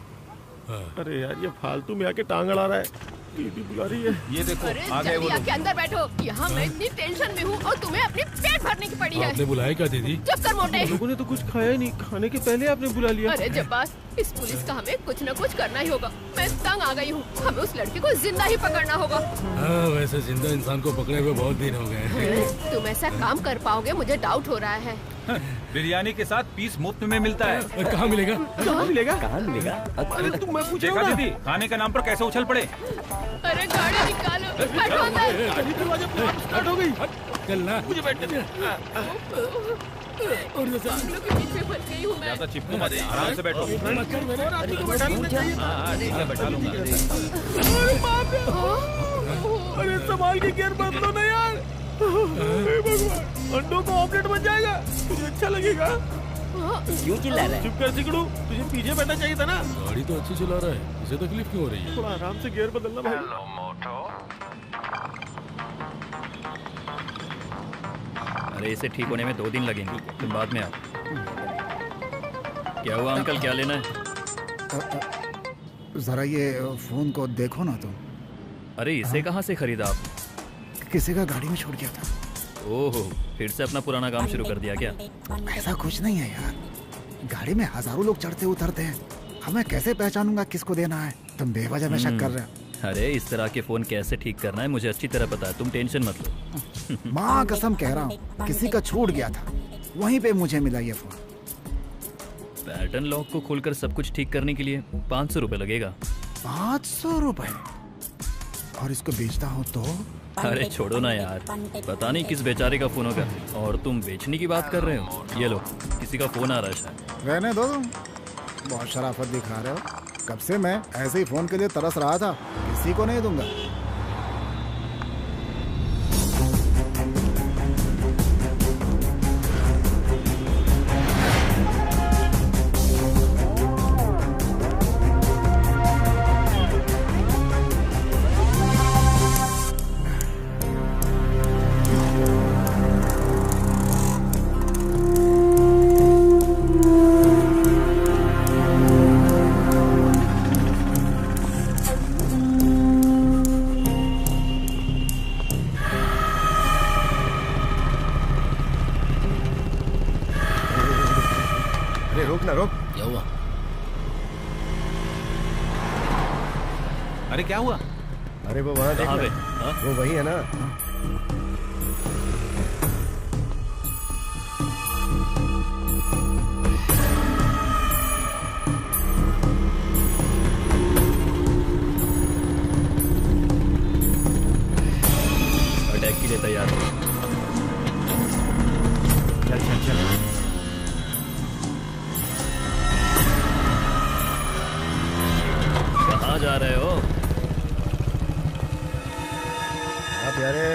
[SPEAKER 10] अरे यार, ये फालतू में आके टांग अड़ा रहा है। दीदी बुला रही है।
[SPEAKER 8] ये देखो
[SPEAKER 1] अरे
[SPEAKER 8] आ गए वो लोग।
[SPEAKER 1] आके अंदर बैठो। यहाँ मैं इतनी टेंशन में हूँ और तुम्हें अपनी पेट भरने की पड़ी है।
[SPEAKER 12] आपने बुलाया क्या दीदी?
[SPEAKER 1] चुप कर मोटे।
[SPEAKER 10] लोगों ने तो कुछ खाया ही नहीं, खाने के पहले आपने बुला लिया।
[SPEAKER 1] अरे जब्बार, इस पुलिस का हमें कुछ न कुछ करना ही होगा। मैं तंग आ गई हूँ, हमें उस लड़के को जिंदा ही पकड़ना होगा।
[SPEAKER 12] हाँ, वैसे जिंदा इंसान को पकड़े हुए बहुत दिन हो गए।
[SPEAKER 1] तुम ऐसा काम कर पाओगे, मुझे डाउट हो रहा है।
[SPEAKER 8] बिरयानी के साथ पीस मुफ्त में मिलता है।
[SPEAKER 12] कहाँ मिलेगा?
[SPEAKER 10] कहाँ मिलेगा?
[SPEAKER 15] कहाँ मिलेगा?
[SPEAKER 10] अरे तुम मैं पूछ
[SPEAKER 8] देखा दीदी, खाने का नाम पर कैसे उछल पड़े।
[SPEAKER 1] अरे गाड़ी निकालो, बैठो अंदर।
[SPEAKER 10] गाड़ी दरवाजे पर स्टार्ट हो गई।
[SPEAKER 12] चलना,
[SPEAKER 10] मुझे बैठने दे।
[SPEAKER 1] पागलों के पीछे फंस गई हूँ मैं।
[SPEAKER 8] ज्यादा चिपको मत, आराम से बैठो।
[SPEAKER 10] हाँ,
[SPEAKER 8] ठीक है, बैठा लूंगा।
[SPEAKER 10] अरे संभाल के गियर बदलो ना यार। अंडों का ऑमलेट बन जाएगा, तुझे अच्छा लगेगा।
[SPEAKER 15] क्यों चिल्ला रहा है?
[SPEAKER 10] चुप कर सिकड़ू, तुझे पीछे बैठना चाहिए था ना।
[SPEAKER 12] गाड़ी तो अच्छी चला रहा है, इसे तकलीफ क्यों हो रही है?
[SPEAKER 10] थोड़ा आराम से गियर बदलना भाई।
[SPEAKER 5] अरे इसे ठीक होने में 2 दिन लगेंगे, तुम बाद में आओ। क्या हुआ अंकल, क्या लेना है?
[SPEAKER 11] जरा ये फोन को देखो ना तुम।
[SPEAKER 5] अरे इसे कहाँ से खरीदा आप?
[SPEAKER 11] किसी का गाड़ी में छोड़ गया था।
[SPEAKER 5] ओहो, फिर से अपना पुराना काम शुरू कर दिया क्या?
[SPEAKER 11] ऐसा कुछ नहीं है यार, गाड़ी में हजारों लोग चढ़ते उतरते हैं, हमें कैसे पहचानूंगा किसको देना है? तुम बेवजह में शक कर रहे हो।
[SPEAKER 5] अरे इस तरह के फोन कैसे ठीक करना है मुझे अच्छी तरह पता है, तुम टेंशन मत लो।
[SPEAKER 11] माँ कसम कह रहा हूँ, किसी का छूट गया था, वहीं पे मुझे मिला ये फोन।
[SPEAKER 5] पैटर्न लॉक को खोलकर सब कुछ ठीक करने के लिए 500 रुपए लगेगा।
[SPEAKER 11] 500 रुपए? और इसको बेचता हूँ तो?
[SPEAKER 5] अरे छोड़ो ना यार, पता नहीं किस बेचारे का फोन होगा और तुम बेचने की बात कर रहे हो। ये लो, किसी का फोन आ रहा है शायद।
[SPEAKER 11] रहने दो तुम, बहुत शराफत दिखा रहे हो। कब से मैं ऐसे ही फोन के लिए तरस रहा था, किसी को नहीं दूंगा।
[SPEAKER 8] अरे क्या हुआ?
[SPEAKER 3] अरे वो वहाँ
[SPEAKER 5] कहाँ पे?
[SPEAKER 3] वो वही है ना।
[SPEAKER 5] अटैक के लिए तैयार हो।
[SPEAKER 8] चल चल चल।
[SPEAKER 5] कहाँ जा रहे हो?
[SPEAKER 3] हाँ प्यारे।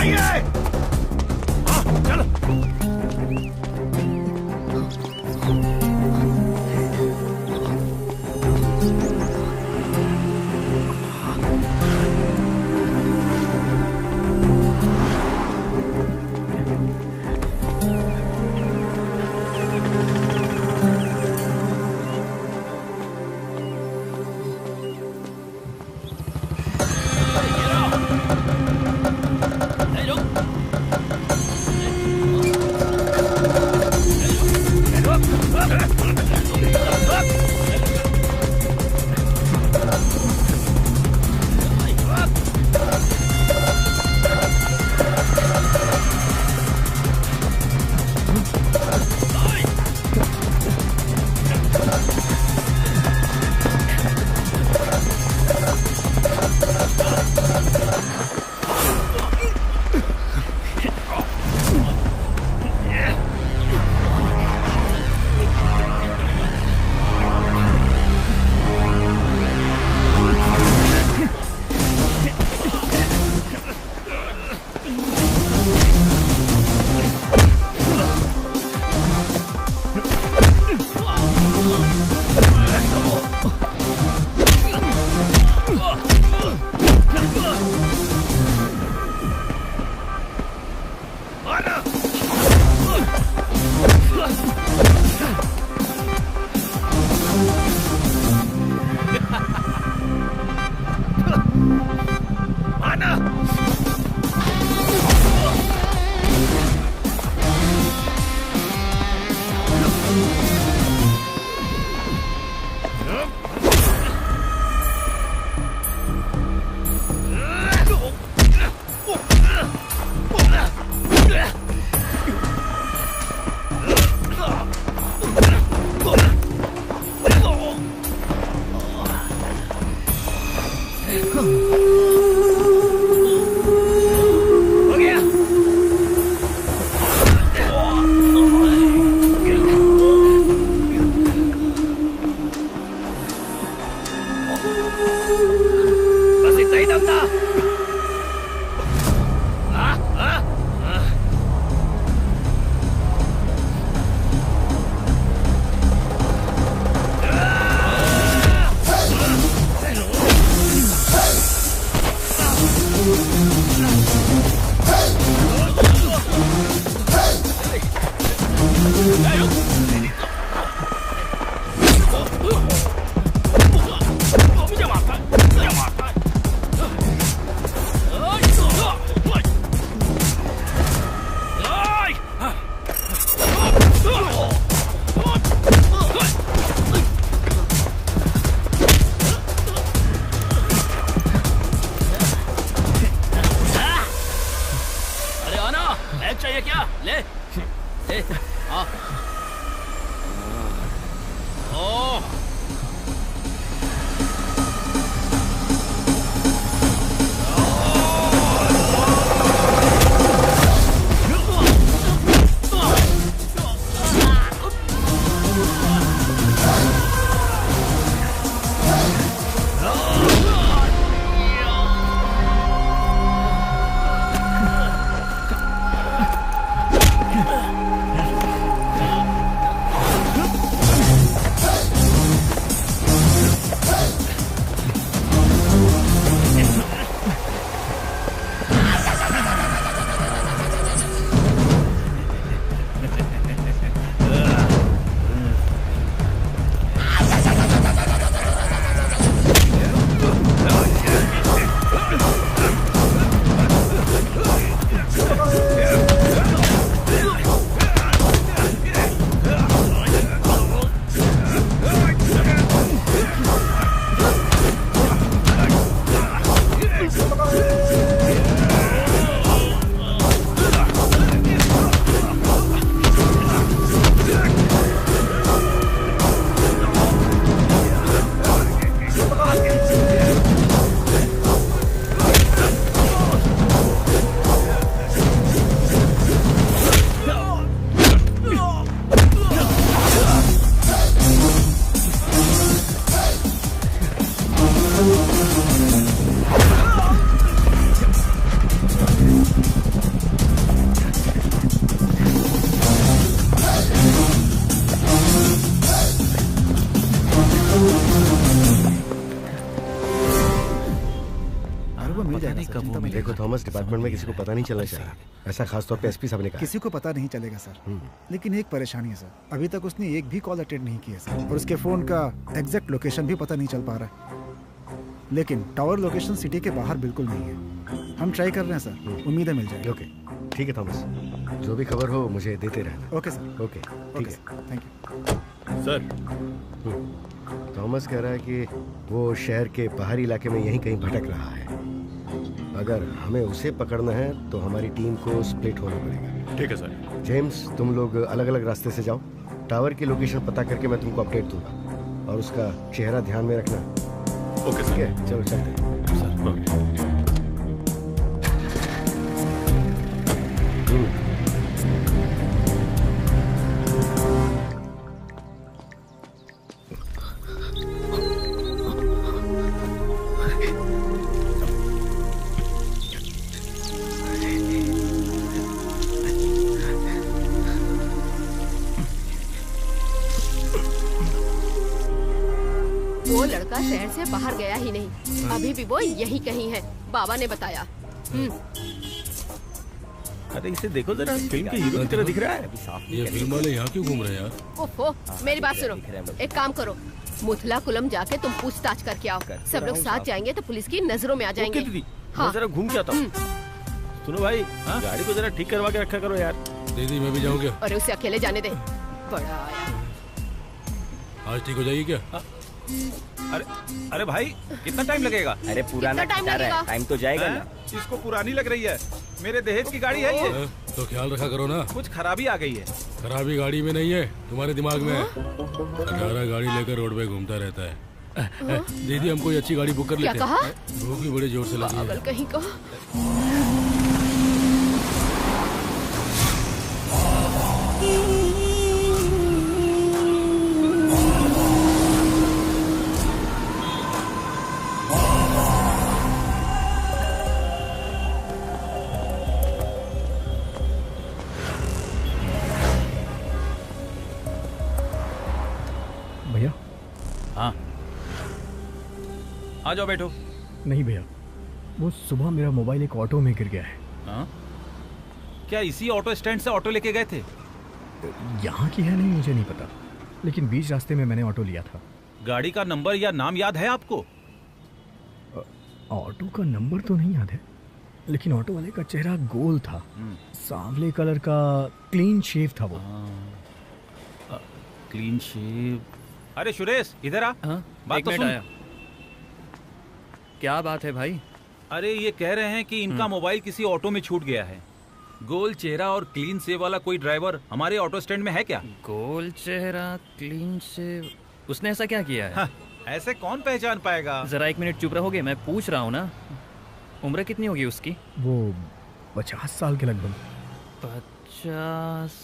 [SPEAKER 2] चाहिए। चलो। बस इतना ही दम था।
[SPEAKER 9] चाहिए क्या? ले ले हाँ ओह
[SPEAKER 3] थॉमस, डिपार्टमेंट में किसी को पता नहीं चलना चाहिए। ऐसा खास तौर पे एसपी साहब ने कहा।
[SPEAKER 11] किसी को पता नहीं चलेगा सर, लेकिन एक परेशानी है सर, अभी तक उसने एक भी कॉल अटेंड नहीं किया सर, और उसके फोन का एग्जैक्ट लोकेशन भी पता नहीं चल पा रहा है। लेकिन टावर लोकेशन सिटी के बाहर बिल्कुल नहीं है। हम ट्राई कर रहे हैं सर, उम्मीद है मिल जाएगी।
[SPEAKER 3] ओके ठीक है थॉमस, जो भी खबर हो मुझे देते रहना।
[SPEAKER 11] Okay sir.
[SPEAKER 3] ओके ठीक है,
[SPEAKER 11] थैंक यू
[SPEAKER 10] सर।
[SPEAKER 3] थॉमस कह रहा है कि वो शहर के बाहरी इलाके में यहीं कहीं भटक रहा है। अगर हमें उसे पकड़ना है तो हमारी टीम को स्प्लिट होना पड़ेगा।
[SPEAKER 10] ठीक है सर।
[SPEAKER 3] जेम्स, तुम लोग अलग अलग रास्ते से जाओ, टावर की लोकेशन पता करके मैं तुमको अपडेट दूंगा, और उसका चेहरा ध्यान में रखना।
[SPEAKER 10] ओके
[SPEAKER 3] ठीक है, चलो चलते हैं सर।
[SPEAKER 1] वो लड़का शहर से बाहर गया ही नहीं, अभी भी वो यही कहीं है, बाबा ने बताया।
[SPEAKER 10] अरे इसे देखो जरा, फिल्म के हीरो की तरह दिख रहा है।
[SPEAKER 12] ये फिल्म वाले यहाँ क्यों घूम रहे हैं यार?
[SPEAKER 1] ओहो, मेरी बात सुनो, एक काम करो, मुथला कुलम जाके तुम पूछताछ करके आओ। सब लोग साथ जाएंगे तो पुलिस की नजरों में आ जाएंगे।
[SPEAKER 10] मैं जरा घूम के आता हूँ। सुनो भाई, गाड़ी को जरा ठीक करवा के रखा करो यार।
[SPEAKER 12] दीदी मैं भी जाऊँगा।
[SPEAKER 1] अरे उसे अकेले जाने दे, बड़ा आया।
[SPEAKER 12] आज ठीक हो जाएगी क्या?
[SPEAKER 8] अरे भाई, कितना टाइम लगेगा?
[SPEAKER 15] अरे पुराना कार है, टाइम तो जाएगा ना।
[SPEAKER 8] इसको पुरानी लग रही है, मेरे दहेज की गाड़ी है ये।
[SPEAKER 12] तो ख्याल रखा करो ना।
[SPEAKER 8] कुछ खराबी आ गई है।
[SPEAKER 12] खराबी गाड़ी में नहीं है, तुम्हारे दिमाग में है। 18 गाड़ी लेकर रोड पे घूमता रहता है। दीदी हम कोई अच्छी गाड़ी बुक कर लेते हैं। भूख भी बड़े जोर से लगी है।
[SPEAKER 1] कहीं का
[SPEAKER 6] भैया।
[SPEAKER 8] हाँ आ जाओ, बैठो।
[SPEAKER 6] नहीं भैया, वो सुबह मेरा मोबाइल एक ऑटो में गिर गया है।
[SPEAKER 8] हाँ? क्या इसी ऑटो स्टैंड से ऑटो लेके गए थे?
[SPEAKER 6] यहाँ की है नहीं मुझे नहीं पता, लेकिन बीच रास्ते में मैंने ऑटो लिया था।
[SPEAKER 8] गाड़ी का नंबर या नाम याद है आपको?
[SPEAKER 6] ऑटो का नंबर तो नहीं याद है, लेकिन ऑटो वाले का चेहरा गोल था, सांवले कलर का, क्लीन शेव था वो।
[SPEAKER 8] Clean shave. अरे सुरेश, इधर आ। बात तो सुन।
[SPEAKER 5] क्या बात है भाई?
[SPEAKER 8] अरे ये कह रहे हैं कि इनका मोबाइल किसी ऑटो में छूट गया है। गोल चेहरा और क्लीन शेव वाला कोई ड्राइवर हमारे ऑटो स्टैंड में है क्या?
[SPEAKER 5] गोल चेहरा, क्लीन शेव, उसने ऐसा क्या किया है?
[SPEAKER 8] हाँ, ऐसे कौन पहचान पाएगा?
[SPEAKER 5] जरा 1 मिनट चुप रहोगे, मैं पूछ रहा हूँ ना। उम्र कितनी होगी उसकी?
[SPEAKER 6] वो 50 साल के लगभग।
[SPEAKER 5] 50।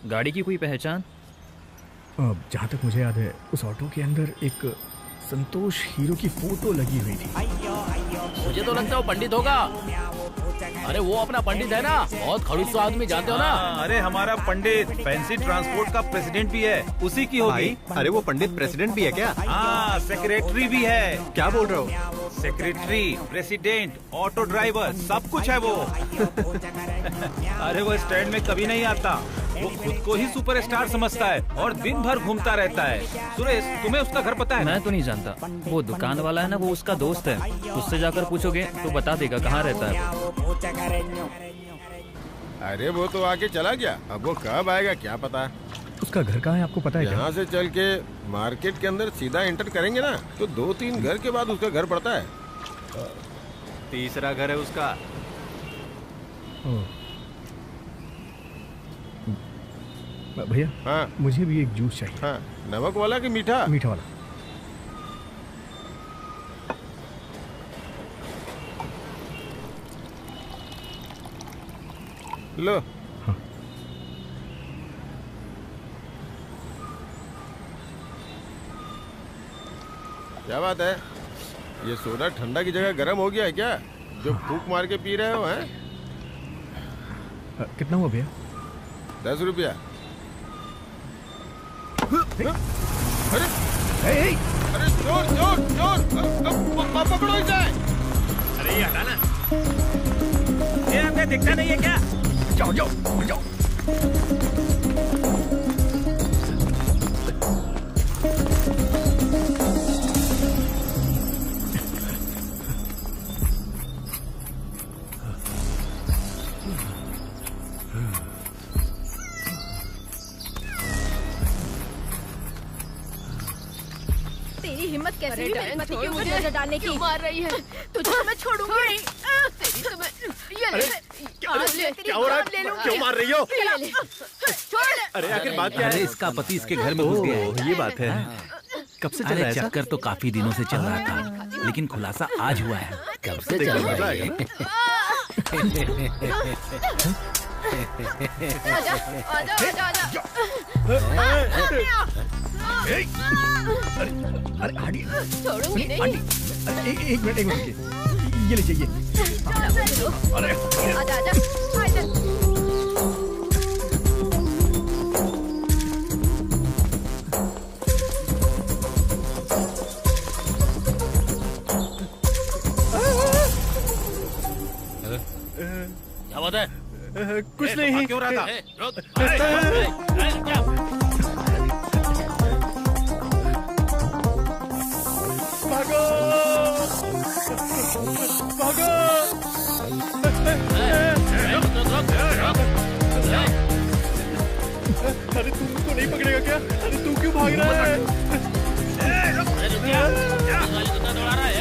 [SPEAKER 5] गाड़ी की कोई पहचान?
[SPEAKER 6] जहाँ तक मुझे याद है उस ऑटो के अंदर एक संतोष हीरो की फोटो लगी हुई थी।
[SPEAKER 9] मुझे तो लगता है वो पंडित होगा। अरे वो अपना पंडित है ना, बहुत खड़ूस आदमी, जानते हो ना?
[SPEAKER 8] अरे हमारा पंडित फैंसी ट्रांसपोर्ट का प्रेसिडेंट भी है, उसी की होगी।
[SPEAKER 20] अरे वो पंडित प्रेसिडेंट भी है क्या?
[SPEAKER 8] हाँ, सेक्रेटरी भी है।
[SPEAKER 20] क्या बोल रहे हो?
[SPEAKER 8] सेक्रेटरी, प्रेसिडेंट, ऑटो ड्राइवर, सब कुछ है वो। अरे वो स्टैंड में कभी नहीं आता, वो खुद को ही सुपरस्टार समझता है और दिन भर घूमता रहता है। सुरेश, तुम्हें उसका घर पता है?
[SPEAKER 5] मैं तो नहीं जानता। वो दुकान वाला है ना, वो उसका दोस्त है, उससे जाकर पूछोगे तो बता देगा कहाँ रहता है।
[SPEAKER 10] अरे वो तो आके चला गया, अब वो कब आएगा क्या पता।
[SPEAKER 6] उसका घर कहाँ है आपको पता है क्या?
[SPEAKER 10] यहाँ से चल के मार्केट के अंदर सीधा एंटर करेंगे ना, तो 2-3 घर के बाद उसका घर पड़ता है।
[SPEAKER 20] तीसरा घर है उसका।
[SPEAKER 6] भैया,
[SPEAKER 10] हाँ
[SPEAKER 6] मुझे भी एक जूस चाहिए।
[SPEAKER 10] हाँ, नमक वाला कि मीठा?
[SPEAKER 6] मीठा वाला।
[SPEAKER 10] लो।
[SPEAKER 6] हाँ।
[SPEAKER 10] क्या बात है, ये सोडा ठंडा की जगह गर्म हो गया है क्या, जो फूंक मार के पी रहे हो? हैं?
[SPEAKER 6] कितना हुआ भैया?
[SPEAKER 10] 10 रुपया।
[SPEAKER 6] अरे
[SPEAKER 10] अरे चोर चोर चोर, पकड़ो इसे।
[SPEAKER 20] अरे ये हटा ना।
[SPEAKER 8] है, दिखता नहीं है क्या?
[SPEAKER 6] जाओ जाओ जाओ।
[SPEAKER 4] तेरी हिम्मत कैसे हुई मेरे पति के ऊपर
[SPEAKER 1] मुझे
[SPEAKER 4] नजर डालने की?
[SPEAKER 1] क्यों मार रही है? तुझे तो मैं छोड़ूंगी। तेरी तो मैं ये ले।
[SPEAKER 10] क्या हो रहा है? क्यों मार रही हो?
[SPEAKER 1] छोड़।
[SPEAKER 10] अरे आखिर बात क्या है?
[SPEAKER 8] अरे इसका पति इसके घर में घुस गया है।
[SPEAKER 10] ये बात है। कब से चल रहा है?
[SPEAKER 8] चक्कर तो काफी दिनों से चल रहा था, लेकिन खुलासा आज हुआ है।
[SPEAKER 2] कब से चल रहा है?
[SPEAKER 1] आजा आजा आजा आजा।
[SPEAKER 6] अरे हटिए।
[SPEAKER 1] छोड़ूंगी नहीं।
[SPEAKER 6] एक मिनट ये लीजिए ये।
[SPEAKER 1] अरे आजा आजा आजा।
[SPEAKER 9] क्या बात है?
[SPEAKER 10] कुछ नहीं।
[SPEAKER 8] क्यों रहा था?
[SPEAKER 10] भागो भागो। अरे तुमको नहीं पकड़ेगा क्या? अरे तू क्यों भाग रहा है? अरे रुक जा।
[SPEAKER 9] दौड़ा रहा है।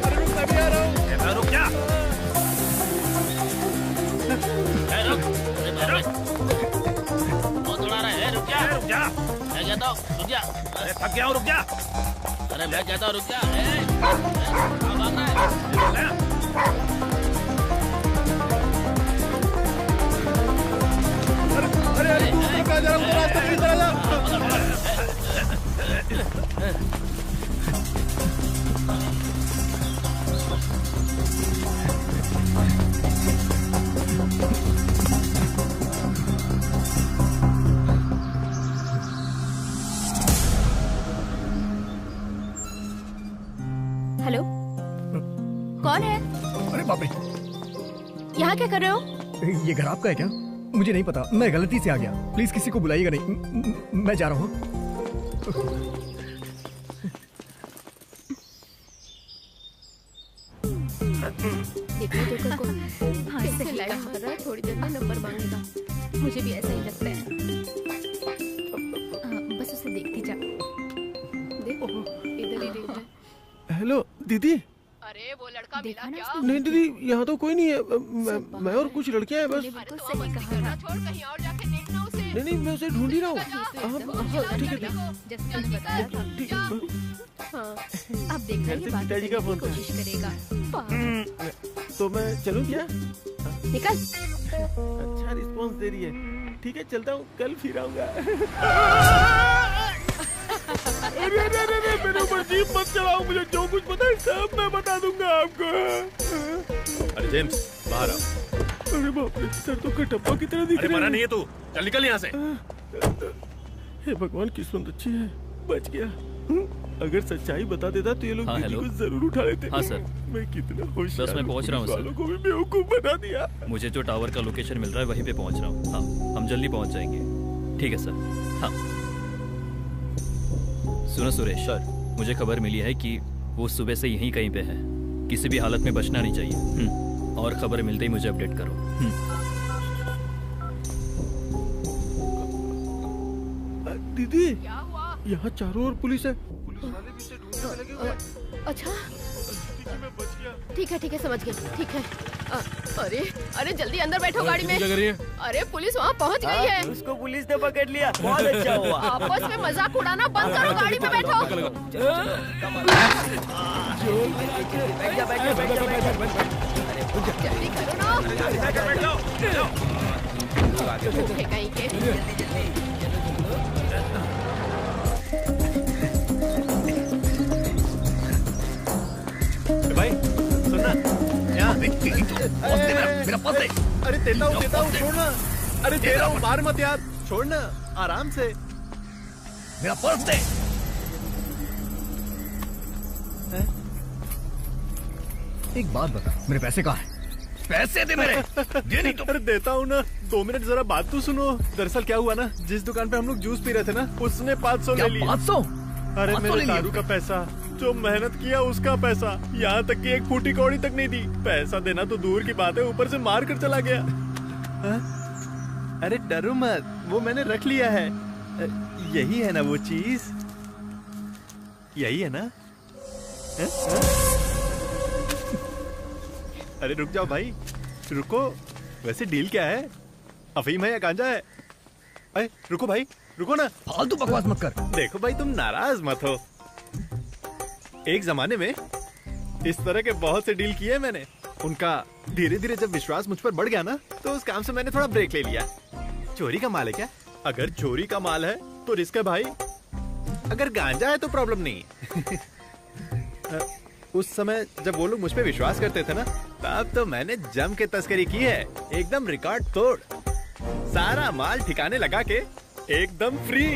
[SPEAKER 10] अरे रुक, मैं भी आ रहा हूँ।
[SPEAKER 8] रुक जा।
[SPEAKER 9] बहुत दौड़ा रहा है। रुक जा।
[SPEAKER 8] रुक जा।
[SPEAKER 9] मैं कहता हूँ रुक जा।
[SPEAKER 8] अरे थक गया हूँ, रुक जा।
[SPEAKER 9] अरे मैं कहता हूँ रुक जा। भाग रहा है।
[SPEAKER 10] अरे अरे तू कहाँ जा रहा है? रास्ते में इधर आ जा।
[SPEAKER 4] हेलो, कौन है?
[SPEAKER 6] अरे बाप रे,
[SPEAKER 4] यहाँ क्या कर रहे हो?
[SPEAKER 6] ये घर आपका है क्या? मुझे नहीं पता, मैं गलती से आ गया। प्लीज किसी को बुलाइएगा नहीं, मैं जा रहा हूँ।
[SPEAKER 1] देखो देखो हाँ इससे लाइन मार रहा है, थोड़ी देर में नंबर मांगेगा। मुझे भी ऐसा ही लगता है। बस उसे देखती जा। देखो इधर ही देख रहा है।
[SPEAKER 10] हेलो दीदी।
[SPEAKER 1] अरे वो लड़का मिला क्या?
[SPEAKER 10] नहीं दीदी, यहाँ तो कोई नहीं है। मैं और कुछ लड़कियाँ हैं बस।
[SPEAKER 1] सही कहा। छोड़ कहीं और जाके देखना उसे।
[SPEAKER 10] नहीं मैं उसे ढूंढ ही रहा हूँ। ठीक है
[SPEAKER 1] जैसे मैंने बताया था।
[SPEAKER 10] ठीक है।
[SPEAKER 1] हाँ अब देखना ये बात
[SPEAKER 10] पिताजी का फोन
[SPEAKER 1] कोशिश करेगा।
[SPEAKER 10] तो मैं चलूँ क्या?
[SPEAKER 1] निकल।
[SPEAKER 10] अच्छा रिस्पॉन्स दे रही है। ठीक है चलता हूँ, कल फिर आऊंगा। अरे अरे अरे मेरे ऊपर जीप मत चलाओ, मुझे जो कुछ पता है सब मैं बता दूंगा आपको।
[SPEAKER 8] अरे जेम्स बाहर आ।
[SPEAKER 10] अरे बाप रे, सर तो कटप्पा की तरह दिख रहा है।
[SPEAKER 8] अरे मरा नहीं है तू, चल निकल यहाँ से।
[SPEAKER 10] हे भगवान किस्मत अच्छी है, बच गया। अगर सच्चाई बता देता तो ये लोग
[SPEAKER 5] हाँ,
[SPEAKER 10] दीदी
[SPEAKER 5] हेलो।
[SPEAKER 10] को जरूर उठा लेते।
[SPEAKER 5] हाँ सर।
[SPEAKER 10] मैं कितना होशियार
[SPEAKER 5] बस मैं पहुंच रहा हूँ
[SPEAKER 10] वालों
[SPEAKER 5] सर।
[SPEAKER 10] को भी बेवकूफ बना दिया।
[SPEAKER 5] मुझे जो टावर का लोकेशन मिल रहा है वहीं पे पहुंच रहा हूँ। हाँ हम जल्दी पहुंच जाएंगे। ठीक है सर। हाँ सुनो सुरेश सर, मुझे खबर मिली है कि वो सुबह से यहीं कहीं पे है। किसी भी हालत में बचना नहीं चाहिए। और खबर मिलते ही मुझे अपडेट करो।
[SPEAKER 10] दीदी यहाँ चारों ओर पुलिस है। पुलिस वाले भी इसे ढूंढने में लगे हुए हैं।
[SPEAKER 1] अच्छा
[SPEAKER 10] मैं बच गया।
[SPEAKER 1] ठीक है समझ गए। ठीक है अरे अरे जल्दी अंदर बैठो गाड़ी में।
[SPEAKER 12] क्या कर रही है?
[SPEAKER 1] अरे पुलिस वहाँ पहुँच गई है।
[SPEAKER 15] उसको पुलिस ने पकड़ लिया, बहुत अच्छा हुआ।
[SPEAKER 1] आपस में मजाक उड़ाना बंद करो, गाड़ी में बैठो। जल्दी करो ना। भूखे कहीं के।
[SPEAKER 10] भाई सुनना, मेरा पर्स दे। अरे देता हूँ छोड़ना। अरे दे रहा हूँ, मार मत यार, छोड़ना आराम से।
[SPEAKER 6] मेरा पर्स दे। एक बात बता, मेरे पैसे कहाँ हैं? पैसे दे मेरे। दे नहीं तो।
[SPEAKER 20] अरे देता हूँ ना, 2 मिनट जरा बात तो सुनो। दरअसल क्या हुआ ना, जिस दुकान पे हम लोग जूस पी रहे थे ना, उसने 500 ले लिया।
[SPEAKER 6] 500?
[SPEAKER 20] अरे मेरे दारू का पैसा, जो मेहनत किया उसका पैसा, यहाँ तक कि एक फूटी कौड़ी तक नहीं दी। पैसा देना तो दूर की बात है, ऊपर से मार कर चला गया। अरे डरो मत, वो मैंने रख लिया है। यही है ना वो चीज, यही है ना? अरे रुक जाओ भाई, रुको। वैसे डील क्या है? अफीम है या गांजा है? अरे रुको भाई, रुको ना।
[SPEAKER 6] फालतू बकवास मत कर।
[SPEAKER 20] देखो भाई, तुम नाराज मत हो। एक जमाने में इस तरह के बहुत से डील किए मैंने। उनका धीरे धीरे जब विश्वास मुझ पर बढ़ गया ना, तो उस काम से मैंने थोड़ा ब्रेक ले लिया। चोरी का माल है क्या? अगर चोरी का माल है तो रिस्क है भाई। अगर गांजा है तो प्रॉब्लम नहीं। उस समय जब वो लोग मुझ पे विश्वास करते थे ना, तब तो मैंने जम के तस्करी की है, एकदम रिकॉर्ड तोड़। सारा माल ठिकाने लगा के एकदम फ्री।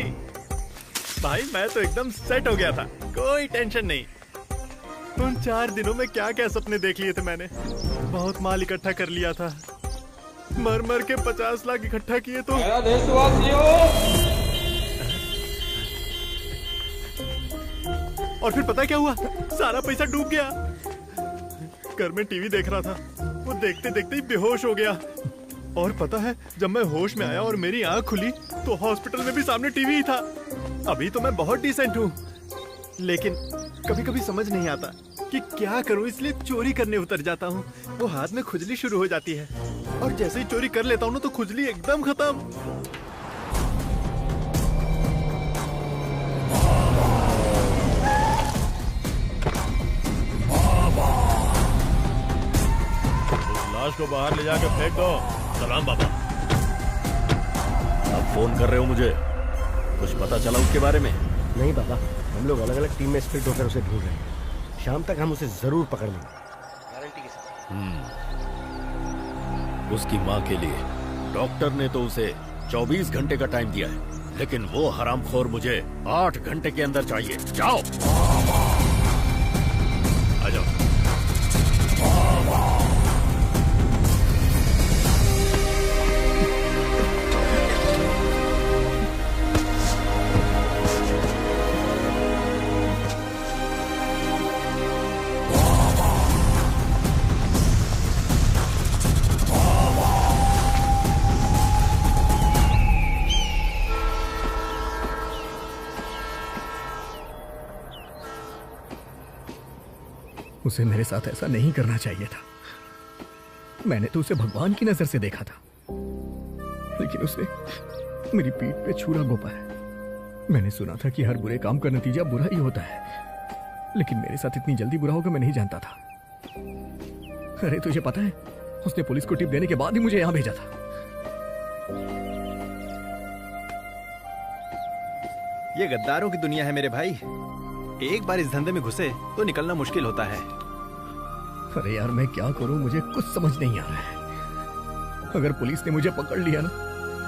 [SPEAKER 20] भाई मैं तो एकदम सेट हो गया था, कोई टेंशन नहीं। उन 4 दिनों में क्या क्या सपने देख लिए थे मैंने। बहुत माल इकट्ठा कर लिया था, मर मर के 50 लाख इकट्ठा किए तो। और फिर पता क्या हुआ, सारा पैसा डूब गया। घर में टीवी देख रहा था, वो देखते देखते ही बेहोश हो गया। और पता है, जब मैं होश में आया और मेरी आंख खुली तो हॉस्पिटल में भी सामने टीवी ही था। अभी तो मैं बहुत डिसेंट हूँ, लेकिन कभी कभी समझ नहीं आता कि क्या करूँ, इसलिए चोरी करने उतर जाता हूँ। वो हाथ में खुजली शुरू हो जाती है, और जैसे ही चोरी कर लेता हूँ ना, तो खुजली एकदम खत्म।
[SPEAKER 10] लाश को बाहर ले जाकर फेंक दो। सलाम बाबा।
[SPEAKER 2] अब फोन कर रहे हो मुझे, कुछ पता चला उसके बारे में?
[SPEAKER 3] नहीं बाबा, हम लोग अलग अलग टीम में स्प्लिट होकर उसे ढूंढ रहे हैं। शाम तक हम उसे जरूर पकड़ लेंगे, गारंटी के साथ।
[SPEAKER 2] उसकी माँ के लिए डॉक्टर ने तो उसे 24 घंटे का टाइम दिया है, लेकिन वो हरामखोर मुझे 8 घंटे के अंदर चाहिए। जाओ, आ जाओ।
[SPEAKER 6] उसे मेरे साथ ऐसा नहीं करना चाहिए था। मैंने तो उसे भगवान की नजर से देखा था, लेकिन उसने मेरी पीठ पे छुरा घोंपा है। मैंने सुना था कि हर बुरे काम का नतीजा बुरा ही होता है, लेकिन मेरे साथ इतनी जल्दी बुरा होगा मैं नहीं जानता था। अरे तुझे पता है, उसने पुलिस को टिप देने के बाद ही मुझे यहां भेजा था।
[SPEAKER 20] ये गद्दारों की दुनिया है मेरे भाई। एक बार इस धंधे में घुसे तो निकलना मुश्किल होता है।
[SPEAKER 6] अरे यार, मैं क्या करूं, मुझे कुछ समझ नहीं आ रहा है। अगर पुलिस ने मुझे पकड़ लिया ना,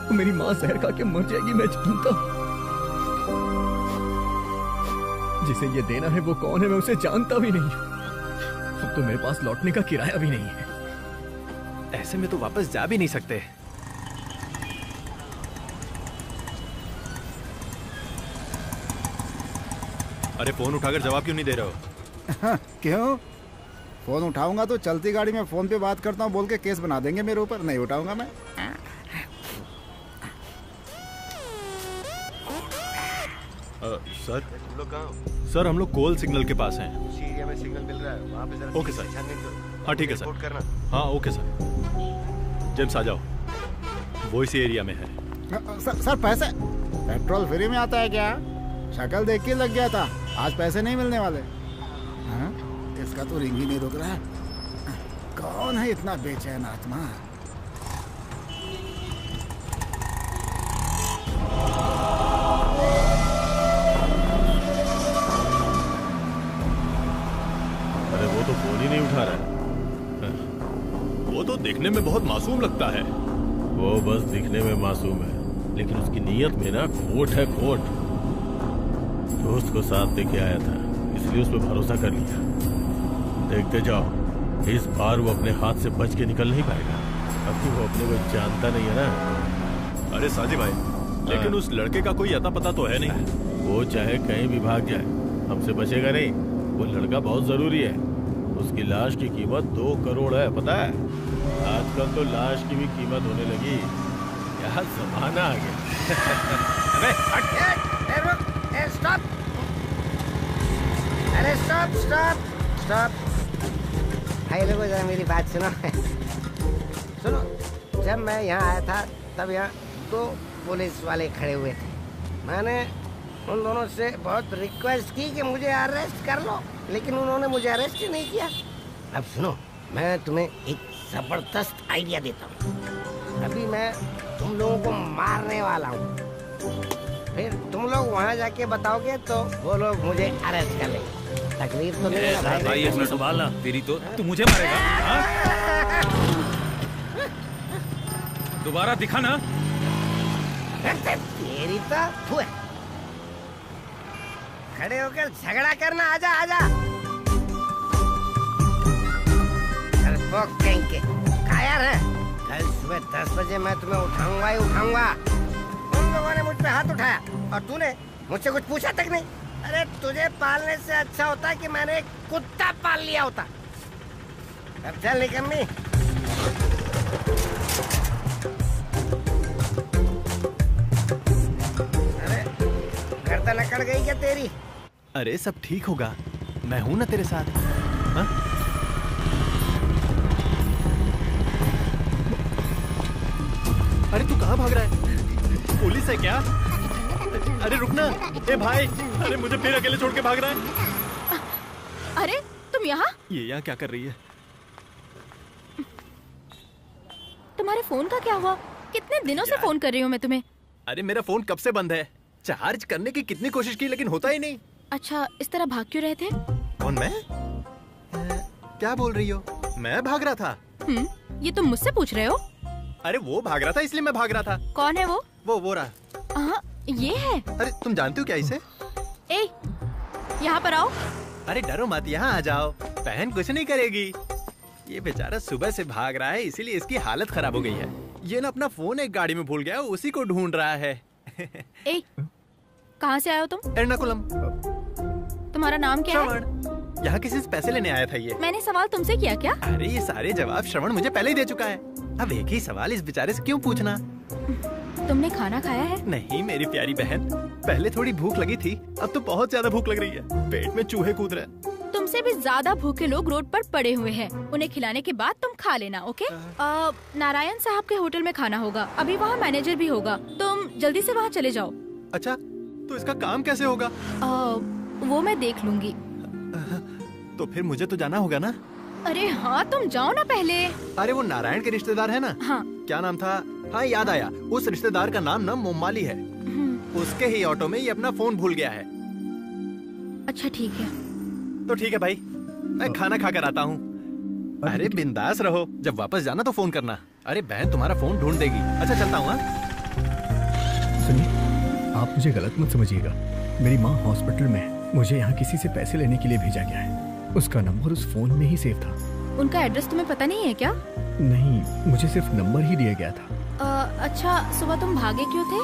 [SPEAKER 6] तो मेरी माँ जहर खा के मर जाएगी, मैं जानता हूं। जिसे ये देना है वो कौन है, मैं उसे जानता भी नहीं। अब तो मेरे पास लौटने का किराया भी नहीं है।
[SPEAKER 20] ऐसे में तो वापस जा भी नहीं सकते। अरे फोन उठाकर जवाब क्यों नहीं दे रहे हो?
[SPEAKER 11] क्यों? फोन उठाऊंगा तो चलती गाड़ी में फोन पे बात करता हूँ बोल के केस बना देंगे मेरे ऊपर। नहीं उठाऊंगा मैं।
[SPEAKER 20] सर, सर हम लोग कोल सिग्नल के पास हैं।
[SPEAKER 3] उसी एरिया में सिग्नल मिल रहा है, वहाँ पे जरा
[SPEAKER 20] ओके सर।
[SPEAKER 3] छानबीन करो।
[SPEAKER 20] हाँ ठीक है सर।
[SPEAKER 3] रिपोर्ट करना।
[SPEAKER 20] हाँ ओके सर। जेम्स आ जाओ, वो इसी एरिया में है।
[SPEAKER 11] सर पैसे पेट्रोल फ्री में आता है क्या? शक्ल देख के लग गया था, आज पैसे नहीं मिलने वाले। हाँ? इसका तो रिंग ही नहीं रुक रहा है। कौन है इतना बेचैन आत्मा?
[SPEAKER 10] अरे वो तो फोन ही नहीं उठा रहा है।
[SPEAKER 20] वो तो देखने में बहुत मासूम लगता है।
[SPEAKER 10] वो बस दिखने में मासूम है, लेकिन उसकी नीयत में ना खोट है, खोट। दोस्त को साथ लेके आया था, इसलिए उस पर भरोसा कर लिया। देखते जाओ, इस बार वो अपने हाथ से बच के निकल नहीं पाएगा। अभी वो अपने को जानता नहीं है ना।
[SPEAKER 20] अरे साजी भाई, लेकिन उस लड़के का कोई अता पता तो है नहीं।
[SPEAKER 10] वो चाहे कहीं भी भाग जाए, हमसे बचेगा नहीं। वो लड़का बहुत जरूरी है। उसकी लाश की कीमत 2 करोड़ है, पता है? आजकल तो लाश की भी कीमत होने लगी। क्या जमाना आ गया।
[SPEAKER 21] स्टॉप! अरे स्टॉप स्टॉप स्टॉप! भाई लोगों जरा मेरी बात सुनो। सुनो, जब मैं यहाँ आया था तब यहाँ 2 पुलिस वाले खड़े हुए थे। मैंने उन दोनों से बहुत रिक्वेस्ट की कि मुझे अरेस्ट कर लो, लेकिन उन्होंने मुझे अरेस्ट ही नहीं किया। अब सुनो, मैं तुम्हें एक जबरदस्त आइडिया देता हूँ। अभी मैं तुम लोगों को मारने वाला हूँ, फिर तुम लोग वहाँ जाके बताओगे तो वो लोग मुझे अरेस्ट कर लेंगे। तकलीफ तो नहीं है
[SPEAKER 8] भाई, इसमें संभालना। तेरी तो तू मुझे मारेगा। दोबारा दिखा ना।
[SPEAKER 21] तेरी तो है। खड़े होकर झगड़ा करना। आजा आजा। कहीं के कायर है। कल सुबह 10 बजे मैं तुम्हें उठाऊंगा ही उठाऊंगा। उन लोगों ने मुझ पे हाथ उठाया और तूने मुझसे कुछ पूछा तक नहीं। अरे तुझे पालने से अच्छा होता कि मैंने एक कुत्ता पाल लिया होता। अब चल निकम्मी। अरे गर्दन अकड़ गई क्या तेरी?
[SPEAKER 20] अरे सब ठीक होगा, मैं हूं ना तेरे साथ। हा? अरे तू कहाँ भाग रहा है? पुलिस है क्या? अरे रुकना। ए भाई, अरे मुझे फिर अकेले छोड़ के भाग रहा है।
[SPEAKER 4] अरे तुम यहाँ?
[SPEAKER 20] ये यहाँ क्या कर रही है?
[SPEAKER 4] तुम्हारे फोन का क्या हुआ? कितने दिनों से फोन कर रही हूँ मैं तुम्हें।
[SPEAKER 20] अरे मेरा फोन कब से बंद है। चार्ज करने की कितनी कोशिश की लेकिन होता ही नहीं।
[SPEAKER 4] अच्छा, इस तरह भाग क्यों रहे थे?
[SPEAKER 20] कौन, मैं? क्या बोल रही हो? मैं भाग रहा था।
[SPEAKER 4] ये तुम मुझसे पूछ रहे हो?
[SPEAKER 20] अरे वो भाग रहा था इसलिए मैं भाग रहा था।
[SPEAKER 4] कौन है वो?
[SPEAKER 20] वो रहा।
[SPEAKER 4] हाँ, ये है।
[SPEAKER 20] अरे तुम जानते हो क्या इसे?
[SPEAKER 4] ए, यहाँ पर आओ।
[SPEAKER 20] अरे डरो मत, यहाँ आ जाओ। बहन कुछ नहीं करेगी। ये बेचारा सुबह से भाग रहा है इसीलिए इसकी हालत खराब हो गई है। ये ना अपना फोन एक गाड़ी में भूल गया, उसी को ढूंढ रहा है।
[SPEAKER 4] ए, कहाँ से आए हो तुम?
[SPEAKER 20] एर्नाकुलम।
[SPEAKER 4] तुम्हारा नाम क्या है?
[SPEAKER 20] यहाँ किसी से पैसे लेने आया था ये।
[SPEAKER 4] मैंने सवाल तुमसे किया क्या?
[SPEAKER 20] अरे ये सारे जवाब श्रवण मुझे पहले ही दे चुका है। अब एक ही सवाल इस बेचारे से क्यों पूछना?
[SPEAKER 4] तुमने खाना खाया है?
[SPEAKER 20] नहीं मेरी प्यारी बहन, पहले थोड़ी भूख लगी थी, अब तो बहुत ज्यादा भूख लग रही है। पेट में चूहे कूद रहे।
[SPEAKER 4] तुमसे भी ज्यादा भूखे लोग रोड पर पड़े हुए हैं। उन्हें खिलाने के बाद तुम खा लेना, ओके? नारायण साहब के होटल में खाना होगा। अभी वहाँ मैनेजर भी होगा। तुम जल्दी से वहाँ चले जाओ।
[SPEAKER 20] अच्छा, तो इसका काम कैसे होगा?
[SPEAKER 4] वो मैं देख लूंगी।
[SPEAKER 20] तो फिर मुझे तो जाना होगा ना?
[SPEAKER 4] अरे हाँ, तुम जाओ ना पहले।
[SPEAKER 20] अरे वो नारायण के रिश्तेदार है ना?
[SPEAKER 4] हाँ।
[SPEAKER 20] क्या नाम था? हाँ याद आया, उस रिश्तेदार का नाम ना मोमाली है। उसके ही ऑटो में ये अपना फोन भूल गया है।
[SPEAKER 4] अच्छा ठीक है।
[SPEAKER 20] तो ठीक है भाई, मैं खाना खा कर आता हूँ। अरे बिंदास रहो, जब वापस जाना तो फोन करना। अरे बहन तुम्हारा फोन ढूंढ देगी। अच्छा चलता हूँ।
[SPEAKER 6] सुनिए, आप मुझे गलत मत समझिएगा। मेरी माँ हॉस्पिटल में है। मुझे यहाँ किसी से पैसे लेने के लिए भेजा गया है। उसका नंबर उस फोन में ही सेव था।
[SPEAKER 4] उनका एड्रेस तुम्हें पता नहीं है क्या?
[SPEAKER 6] नहीं, मुझे सिर्फ नंबर ही दिया गया था।
[SPEAKER 4] अच्छा, सुबह तुम भागे क्यों थे?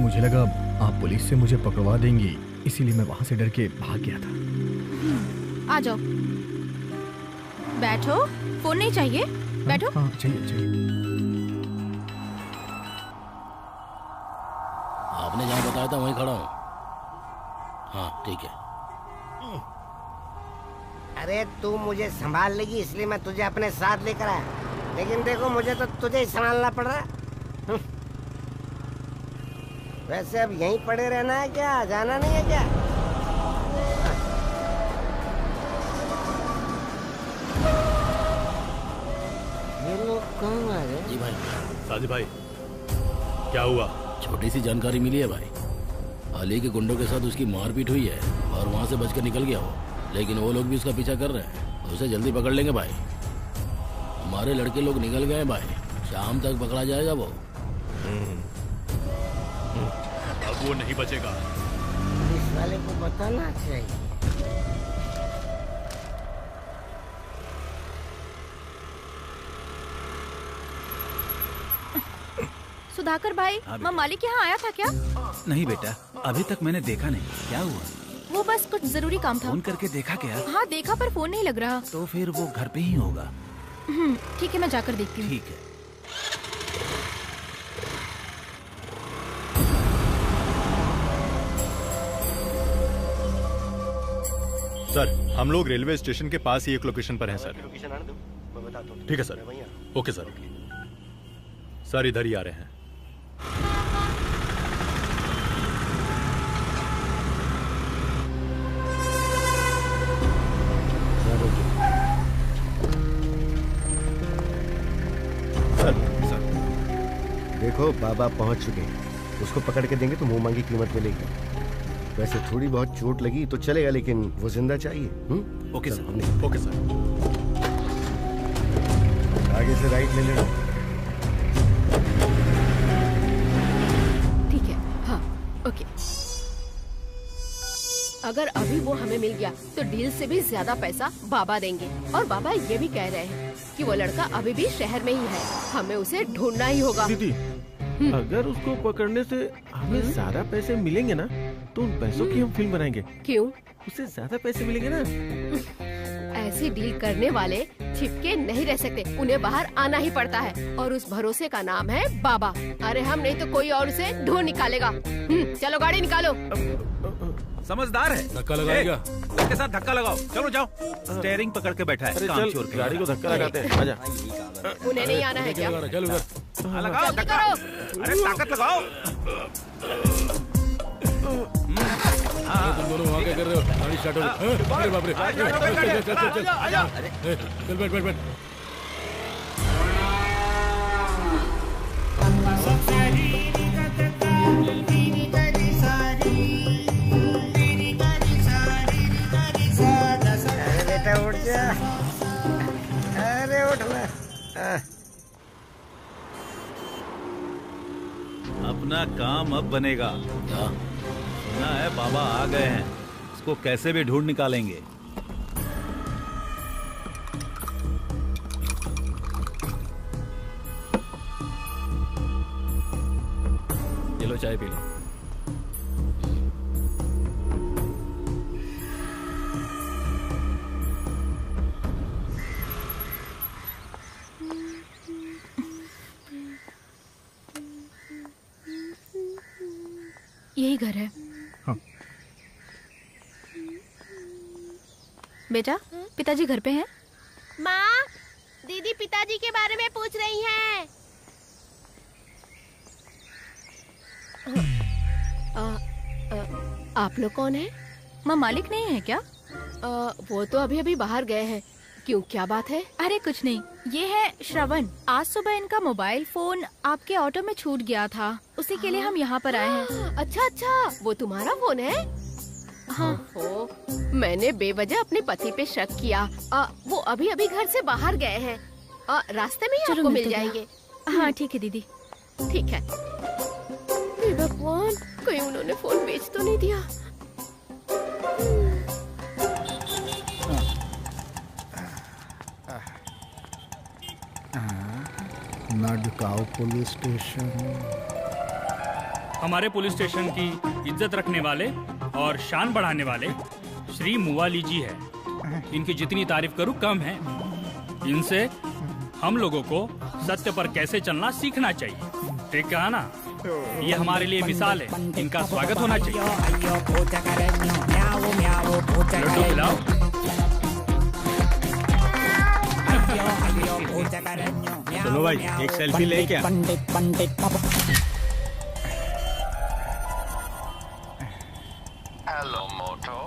[SPEAKER 6] मुझे लगा आप पुलिस से मुझे पकड़वा देंगी, इसीलिए मैं वहाँ से डर के भाग गया था।
[SPEAKER 4] आ जाओ, बैठो। फोन नहीं चाहिए? बैठो।
[SPEAKER 6] हाँ चाहिए।
[SPEAKER 9] आपने जहाँ बताया था वहीं खड़ा हूँ। हाँ ठीक है।
[SPEAKER 21] अरे तू मुझे संभाल लेगी इसलिए मैं तुझे अपने साथ लेकर आया, लेकिन देखो मुझे तो तुझे ही संभालना पड़ रहा है। वैसे अब यहीं पड़े रहना है क्या? जाना नहीं है क्या? ये लोग कौन आ गए?
[SPEAKER 9] जी भाई।
[SPEAKER 10] साजी भाई, क्या हुआ?
[SPEAKER 9] छोटी सी जानकारी मिली है भाई। अली के गुंडों के साथ उसकी मारपीट हुई है और वहाँ से बचकर निकल गया वो, लेकिन वो लोग भी उसका पीछा कर रहे हैं। उसे जल्दी पकड़ लेंगे भाई। हमारे लड़के लोग निकल गए भाई, शाम तक पकड़ा जाएगा वो।
[SPEAKER 20] अब वो नहीं बचेगा।
[SPEAKER 21] पुलिस वाले को बताना चाहिए।
[SPEAKER 4] सुधाकर भाई, माँ मालिक यहाँ आया था क्या?
[SPEAKER 8] नहीं बेटा, अभी तक मैंने देखा नहीं। क्या हुआ?
[SPEAKER 4] वो बस कुछ जरूरी काम था।
[SPEAKER 8] फोन करके देखा क्या?
[SPEAKER 4] हाँ देखा, पर फोन नहीं लग रहा।
[SPEAKER 8] तो फिर वो घर पे ही होगा।
[SPEAKER 4] ठीक है, मैं जाकर देखती हूँ।
[SPEAKER 8] ठीक है।
[SPEAKER 20] सर, हम लोग रेलवे स्टेशन के पास ही एक लोकेशन पर हैं सर। ठीक है सर। Okay sir. सर इधर ही आ रहे हैं।
[SPEAKER 3] सर देखो, बाबा पहुंच चुके हैं। उसको पकड़ के देंगे तो मुंह मांगी कीमत मिलेगी। वैसे थोड़ी बहुत चोट लगी तो चलेगा, लेकिन वो जिंदा चाहिए।
[SPEAKER 8] Okay sir.
[SPEAKER 20] Okay sir.
[SPEAKER 3] आगे से राइट ले लेना।
[SPEAKER 1] ठीक है। हाँ ओके। अगर अभी वो हमें मिल गया तो डील से भी ज्यादा पैसा बाबा देंगे। और बाबा ये भी कह रहे हैं कि वो लड़का अभी भी शहर में ही है, हमें उसे ढूंढना ही होगा।
[SPEAKER 10] दीदी, अगर उसको पकड़ने से हमें ज्यादा पैसे मिलेंगे ना, तो उन पैसों की हम फिल्म बनाएंगे।
[SPEAKER 1] क्यों?
[SPEAKER 10] उससे ज्यादा पैसे मिलेंगे ना।
[SPEAKER 1] ऐसी डील करने वाले छिपके नहीं रह सकते, उन्हें बाहर आना ही पड़ता है। और उस भरोसे का नाम है बाबा। अरे हम नहीं तो कोई और उसे ढूंढ निकालेगा। चलो गाड़ी निकालो।
[SPEAKER 8] समझदार है।
[SPEAKER 12] धक्का लगाएगा?
[SPEAKER 8] उसके साथ धक्का लगाओ। चलो जाओ। स्टेयरिंग पकड़ के बैठा है।
[SPEAKER 10] अरे
[SPEAKER 8] काम
[SPEAKER 10] चल,
[SPEAKER 8] चोर के।
[SPEAKER 10] गाड़ी को धक्का लगाते हैं। आजा।
[SPEAKER 1] उन्हें नहीं आना है क्या?
[SPEAKER 8] हाँ, लगाओ धक्का। अरे ताकत लगाओ।
[SPEAKER 12] तुम दोनों वहाँ क्या कर रहे हो? गाड़ी स्टार्ट हो गई। अरे बाप रे, चल बैठ बैठ बैठ।
[SPEAKER 21] अरे बेटा उठ जा। अरे उठ ना।
[SPEAKER 8] अपना काम अब बनेगा। सुना है बाबा आ गए हैं, इसको कैसे भी ढूंढ निकालेंगे।
[SPEAKER 5] ये लो चाय पी लो।
[SPEAKER 4] यही घर है।
[SPEAKER 11] हाँ।
[SPEAKER 4] बेटा, पिताजी घर पे हैं?
[SPEAKER 19] माँ, दीदी पिताजी के बारे में पूछ रही हैं।
[SPEAKER 1] आप लोग कौन हैं?
[SPEAKER 4] माँ मालिक नहीं है क्या?
[SPEAKER 1] वो तो अभी अभी बाहर गए हैं। क्यों, क्या बात है?
[SPEAKER 4] अरे कुछ नहीं, ये है श्रवण। आज सुबह इनका मोबाइल फोन आपके ऑटो में छूट गया था, उसी के लिए हम यहाँ पर आए हैं।
[SPEAKER 1] अच्छा अच्छा, वो तुम्हारा फोन है?
[SPEAKER 4] हाँ।
[SPEAKER 1] मैंने बेवजह अपने पति पे शक किया। वो अभी अभी घर से बाहर गए हैं। रास्ते में ही आपको मिल जाएंगे।
[SPEAKER 4] हाँ ठीक है दीदी।
[SPEAKER 1] ठीक है। भगवान, कहीं उन्होंने फोन बेच तो नहीं दिया।
[SPEAKER 11] नडगांव पुलिस स्टेशन।
[SPEAKER 7] हमारे पुलिस स्टेशन की इज्जत रखने वाले और शान बढ़ाने वाले श्री मुवाली जी है। इनकी जितनी तारीफ करूं कम है। इनसे हम लोगों को सत्य पर कैसे चलना सीखना चाहिए। ठीक कहा ना? ये हमारे लिए मिसाल है। इनका स्वागत होना चाहिए। लड्डू खिलाओ।
[SPEAKER 18] चलो भाई, एक सेल्फी ले क्या?
[SPEAKER 16] हेलो मोटो।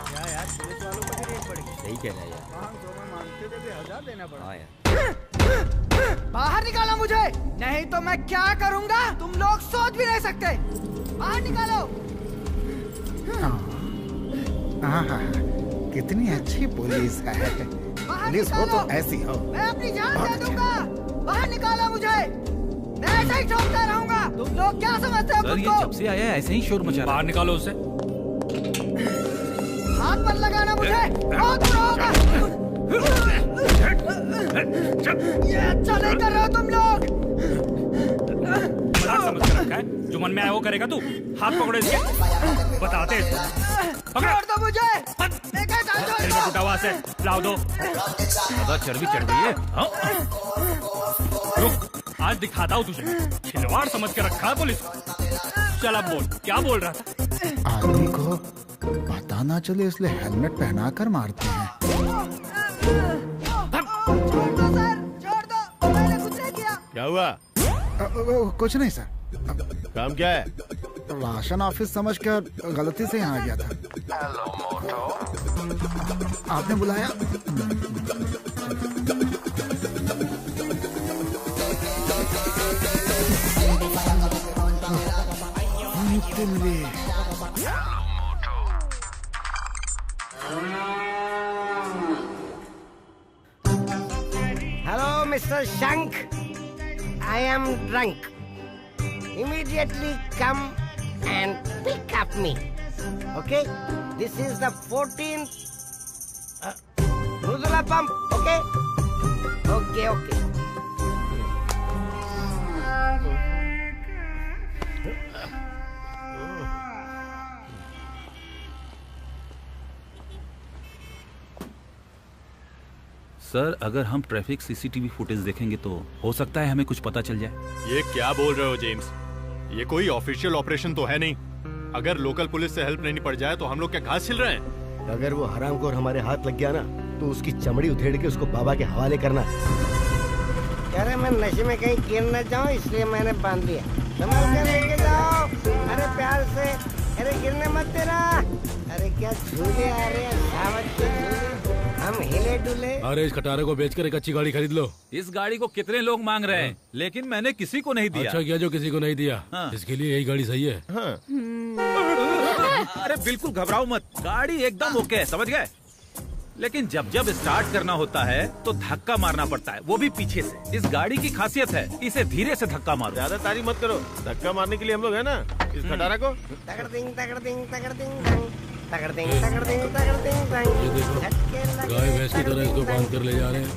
[SPEAKER 11] क्या यार, पुलिस वालों को भी रेट पड़ी।
[SPEAKER 15] सही कह रहा है यार।
[SPEAKER 11] 500 में मांगते थे, 1000 देना पड़ा।
[SPEAKER 15] हाँ यार।
[SPEAKER 22] बाहर निकालो मुझे, नहीं तो मैं क्या करूंगा तुम लोग सोच भी नहीं सकते। बाहर निकालो।
[SPEAKER 11] हाँ, कितनी अच्छी पुलिस है। पुलिस हो तो ऐसी हो।
[SPEAKER 22] मैं अपनी जान दे दूंगा। बाहर निकालो मुझे, मैं ऐसे ही ठोकता रहूंगा। तुम लोग क्या समझते हो
[SPEAKER 8] सर,
[SPEAKER 22] खुद
[SPEAKER 8] ये
[SPEAKER 22] को?
[SPEAKER 8] जब से आया है ऐसे ही शोर मचा रहा है।
[SPEAKER 7] बाहर निकालो उसे।
[SPEAKER 22] हाथ मत लगाना मुझे, बहुत बुरा होगा। ये अच्छा नहीं कर रहे हो तुम लोग।
[SPEAKER 7] मजाक समझ कर रखा है, जो मन में आया वो करेगा तू। हाथ पकड़ो इसके, बताते
[SPEAKER 22] छोड़ दो मुझे।
[SPEAKER 7] उठावा से लाओ दो। ज्यादा चर्बी चढ़ गई है। रुक, आज दिखाता हूँ तुझे। खिलवाड़ समझ के रखा है पुलिस। चल अब बोल, क्या बोल रहा था?
[SPEAKER 11] आदमी को पता ना चले इसलिए हेलमेट पहना कर मारते हैं।
[SPEAKER 10] क्या हुआ?
[SPEAKER 11] कुछ नहीं सर।
[SPEAKER 10] काम क्या है?
[SPEAKER 11] राशन ऑफिस समझकर गलती से यहाँ आ गया था। आपने बुलाया? मिली।
[SPEAKER 21] Hello, Mr. Shank. I am drunk. Immediately come and pick up me. Okay? This is the 14th Ruzula pump. Okay? Okay.
[SPEAKER 8] Sir, अगर हम ट्रैफिक सीसीटीवी फुटेज देखेंगे तो हो सकता है हमें कुछ पता चल जाए।
[SPEAKER 20] ये क्या बोल रहे हो जेम्स? ये कोई ऑफिशियल ऑपरेशन तो है नहीं। अगर लोकल पुलिस से हेल्प नहीं पड़ जाए तो हम लोग क्या घास छिल रहे हैं?
[SPEAKER 3] अगर वो हरामखोर हमारे हाथ लग गया ना तो उसकी चमड़ी उधेड़ के उसको बाबा के हवाले करना।
[SPEAKER 21] अरे मैं नशे में कहीं गिर न जाऊं इसलिए मैंने बांध लिया। संभाल कर लेके जाओ। अरे प्यार से। अरे गिरने मत देना। अरे क्या झूले आ रहे हैं, सावत के झूले। हम हिले डुले।
[SPEAKER 12] अरे इस खटारे को बेचकर एक अच्छी गाड़ी खरीद लो।
[SPEAKER 8] इस गाड़ी को कितने लोग मांग रहे हैं, लेकिन मैंने किसी को नहीं दिया।
[SPEAKER 12] अच्छा किया जो किसी को नहीं दिया।
[SPEAKER 8] हाँ।
[SPEAKER 12] इसके लिए यही गाड़ी सही है।
[SPEAKER 8] हाँ। अरे बिल्कुल घबराओ मत, गाड़ी एकदम ओके है, समझ गए? लेकिन जब स्टार्ट करना होता है तो धक्का मारना पड़ता है, वो भी पीछे से। इस गाड़ी की खासियत है, इसे धीरे से धक्का मारो।
[SPEAKER 10] ज्यादा तारीफ मत करो, धक्का मारने के लिए हम लोग है ना। इस खटारा को
[SPEAKER 21] तगड़ दिंग तगड़ दिंग तगड़ दिंग तगड़ दिंग तगड़ दिंग तगड़ दिंग।
[SPEAKER 12] ये देखो, गाय भैंस की तरह इसको बांध कर ले जा रहे हैं।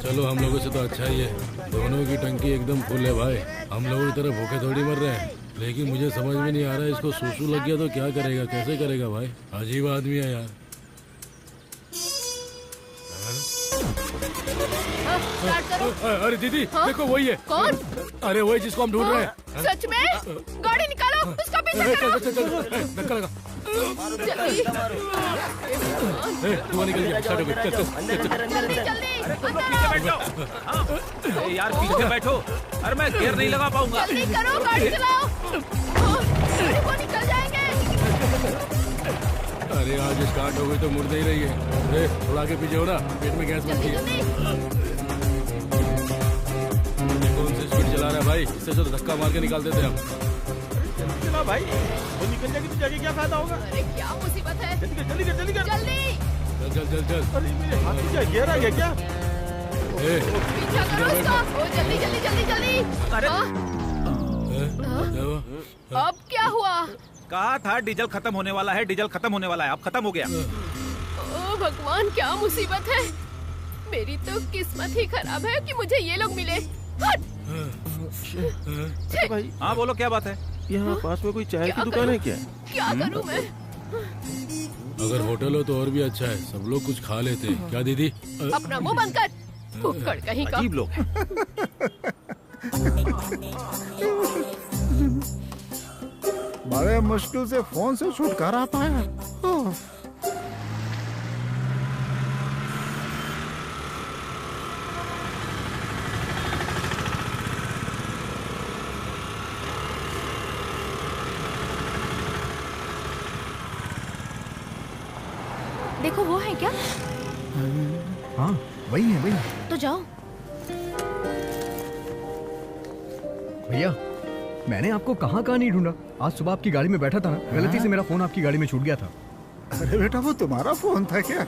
[SPEAKER 12] चलो हम लोगों से तो अच्छा ही है, दोनों की टंकी एकदम फुल है भाई। हम लोगों की तरह भूखे थोड़ी मर रहे हैं। लेकिन मुझे समझ में नहीं आ रहा है, इसको सूसू लग गया तो क्या करेगा, कैसे करेगा भाई? अजीब आदमी है यार। अरे दीदी देखो वही है।
[SPEAKER 1] कौन?
[SPEAKER 12] अरे वही जिसको हम ढूंढ रहे हैं।
[SPEAKER 1] सच में? गाड़ी निकालो, उसका पीछा करो।
[SPEAKER 12] धक्का लगा।
[SPEAKER 1] जल्दी।
[SPEAKER 12] धुआं निकल गया। स्टार्ट हो गई।
[SPEAKER 8] जल्दी यार पीछे बैठो। अरे मैं गियर नहीं लगा पाऊंगा।
[SPEAKER 1] जल्दी करो, गाड़ी चलाओ। अरे वो निकल जाएंगे।
[SPEAKER 12] अरे आज स्टार्ट हो गई तो मुड़ नहीं रही है। अरे थोड़ा आगे पीछे हो ना, पेट में गैस बनती है। कौन सी स्पीड चला रहा है भाई? इससे तो धक्का मार के निकाल देते हम।
[SPEAKER 10] चला भाई, वो निकल जाएगी तो जाके क्या फायदा होगा?
[SPEAKER 1] अरे क्या मुसीबत है?
[SPEAKER 10] जल्दी कर।
[SPEAKER 12] चल।
[SPEAKER 10] अरे मेरे हाथ में क्या गियर आ गया क्या?
[SPEAKER 1] पीछा करो उसका। ओ जल्दी।
[SPEAKER 8] अरे
[SPEAKER 1] अब क्या हुआ?
[SPEAKER 8] कहा था डीजल खत्म होने वाला है, डीजल खत्म होने वाला है, अब खत्म हो गया।
[SPEAKER 1] ओ भगवान, क्या मुसीबत है। मेरी तो किस्मत ही खराब है कि मुझे ये लोग मिले। हट।
[SPEAKER 10] भाई
[SPEAKER 8] हाँ बोलो, क्या बात है?
[SPEAKER 10] यहाँ पास में कोई चाय की दुकान है क्या?
[SPEAKER 1] क्या करूँ मैं?
[SPEAKER 12] अगर होटल हो तो और भी अच्छा है, सब लोग कुछ खा लेते हैं। क्या दीदी?
[SPEAKER 1] अपना मुंह बंद कर, भुक्कड़ कहीं का।
[SPEAKER 8] अजीब लोग हैं।
[SPEAKER 11] बड़े मुश्किल से फोन से छुटकारा पाया।
[SPEAKER 4] देखो वो है क्या?
[SPEAKER 11] हाँ वही है।
[SPEAKER 4] तो जाओ।
[SPEAKER 6] भैया मैंने आपको कहाँ नहीं ढूंढा। आज सुबह आपकी गाड़ी में बैठा था ना, गलती से मेरा फोन आपकी गाड़ी में छूट गया था।
[SPEAKER 11] अरे बेटा वो तुम्हारा फोन था क्या?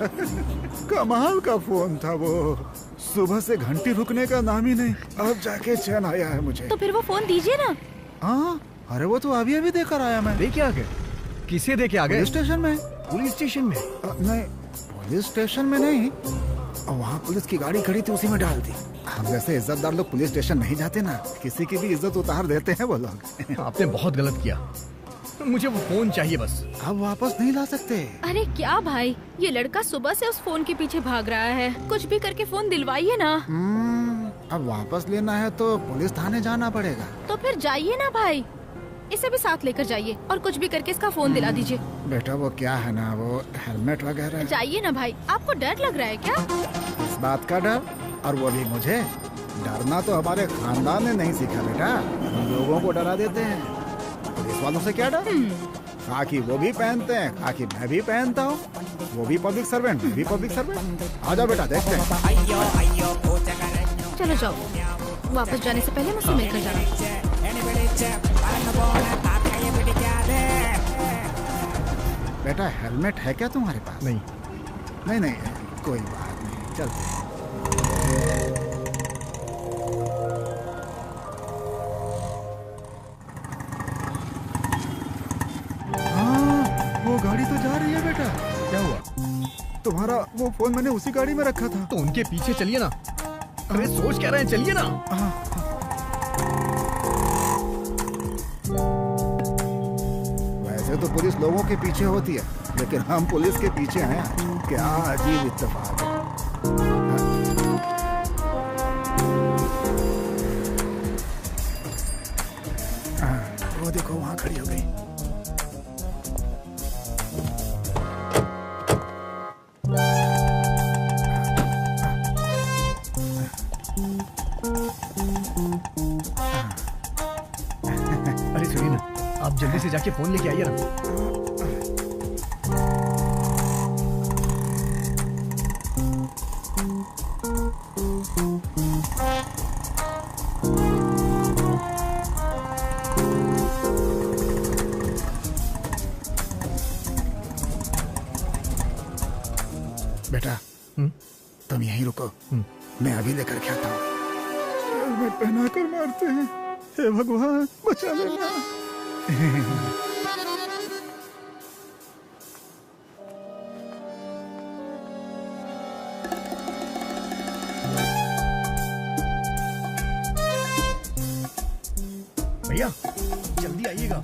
[SPEAKER 11] कमाल का फोन था वो। सुबह से घंटी रुकने का नाम ही नहीं, अब जाके चैन आया है मुझे।
[SPEAKER 4] तो फिर वो फोन दीजिए ना।
[SPEAKER 11] हाँ अरे वो तो अभी देकर आया मैं।
[SPEAKER 6] देखे आ गए? किसे देके आ गए?
[SPEAKER 11] पुलिस स्टेशन में।
[SPEAKER 6] पुलिस स्टेशन में?
[SPEAKER 11] नहीं पुलिस स्टेशन में नहीं, वहाँ पुलिस की गाड़ी खड़ी थी, उसी में डाल दी। हम जैसे इज्जतदार लोग पुलिस स्टेशन नहीं जाते ना, किसी की भी इज्जत उतार देते हैं वो लोग।
[SPEAKER 6] आपने बहुत गलत किया, मुझे वो फोन चाहिए बस।
[SPEAKER 11] अब वापस नहीं ला सकते।
[SPEAKER 4] अरे क्या भाई, ये लड़का सुबह से उस फोन के पीछे भाग रहा है, कुछ भी करके फोन दिलवाइए ना।
[SPEAKER 11] अब वापस लेना है तो पुलिस थाने जाना पड़ेगा।
[SPEAKER 4] तो फिर जाइए ना भाई, इसे भी साथ लेकर जाइए और कुछ भी करके इसका फोन दिला दीजिए।
[SPEAKER 11] बेटा वो क्या है ना, वो हेलमेट वगैरह।
[SPEAKER 4] जाइए ना भाई, आपको डर लग रहा है क्या?
[SPEAKER 11] इस बात का डर, और वो भी मुझे? डरना तो हमारे खानदान ने नहीं सीखा बेटा, हम लोगों को डरा देते हैं। पुलिस वालों से क्या डर? खाकी वो भी पहनते हैं, खाकी मैं भी पहनता हूँ, वो भी पब्लिक सर्वेंट, मैं भी पब्लिक सर्वेंट। आ जाओ बेटा, देखते हैं।
[SPEAKER 4] चलो जाओ, वापस जाने से पहले मुझसे मिलकर जाना।
[SPEAKER 11] बेटा हेलमेट है क्या तुम्हारे पास?
[SPEAKER 6] नहीं।
[SPEAKER 11] नहीं, कोई बात नहीं, चलते हैं। वो गाड़ी तो जा रही है बेटा।
[SPEAKER 6] क्या हुआ?
[SPEAKER 11] तुम्हारा वो फोन मैंने उसी गाड़ी में रखा था।
[SPEAKER 6] तो उनके पीछे चलिए ना। अरे सोच क्या रहे हैं, चलिए ना।
[SPEAKER 11] वैसे तो पुलिस लोगों के पीछे होती है, लेकिन हम पुलिस के पीछे हैं। क्या अजीब इत्तेफाक है। वो देखो वहाँ खड़ी हो गई।
[SPEAKER 6] अरे सुनिए ना, आप जल्दी से जाके फोन लेके आइए ना।
[SPEAKER 11] बेटा तुम यहीं रुको, मैं अभी लेकर के आता हूँ। हेलमेट पहना कर मारते हैं, हे भगवान बचा लेना।
[SPEAKER 6] भैया जल्दी आइएगा।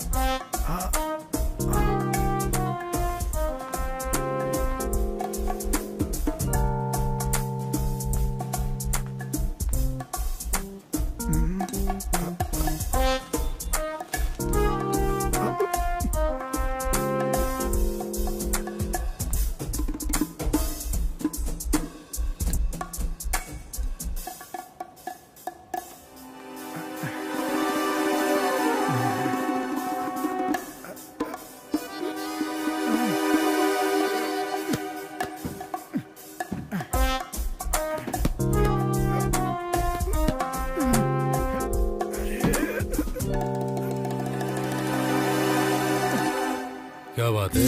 [SPEAKER 12] क्या बात है?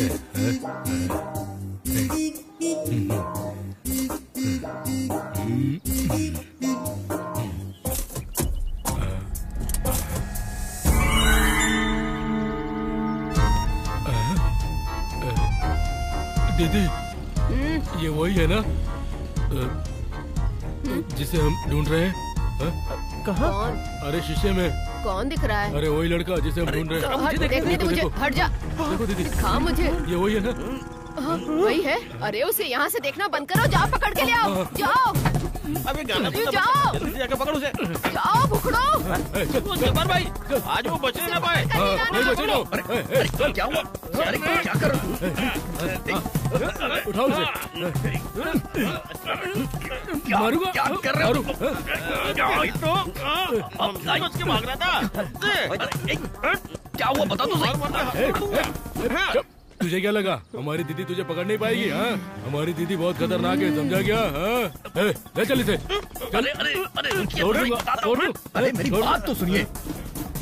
[SPEAKER 12] दीदी ये वही है ना जिसे हम ढूंढ रहे हैं?
[SPEAKER 1] कहाँ?
[SPEAKER 12] अरे शीशे में।
[SPEAKER 1] कौन दिख रहा है?
[SPEAKER 12] अरे वही लड़का जिसे हम ढूंढ रहे हैं।
[SPEAKER 1] हट, देखने दे मुझे, हट जा।
[SPEAKER 12] देखो दीदी,
[SPEAKER 1] दिखा मुझे।
[SPEAKER 12] ये वही है ना?
[SPEAKER 1] हाँ, वही है। अरे उसे यहाँ से देखना बंद करो, जाओ पकड़ के ले आओ, जाओ।
[SPEAKER 8] अबे गाना
[SPEAKER 1] जाओ,
[SPEAKER 8] जल्दी जाके पकड़ उसे।
[SPEAKER 1] जाओ भुखड़ो।
[SPEAKER 8] जब्बार भाई आज वो बचने ना पाए।
[SPEAKER 12] नहीं बचे ना।
[SPEAKER 6] अरे क्या हुआ? अरे क्या कर रहे हो?
[SPEAKER 12] उठाओ उसे। मारूंगा।
[SPEAKER 6] क्या कर रहे हो?
[SPEAKER 8] बच के भाग रहा था।
[SPEAKER 6] क्या हुआ बता तो सही।
[SPEAKER 12] तुझे क्या लगा हमारी दीदी तुझे पकड़ नहीं पाएगी? हाँ, हमारी दीदी बहुत खतरनाक है, समझा क्या? हाँ, ले चल इसे।
[SPEAKER 6] अरे अरे अरे
[SPEAKER 12] छोड़ दूंगा, छोड़ दूं।
[SPEAKER 6] अरे मेरी बात तो सुनिए,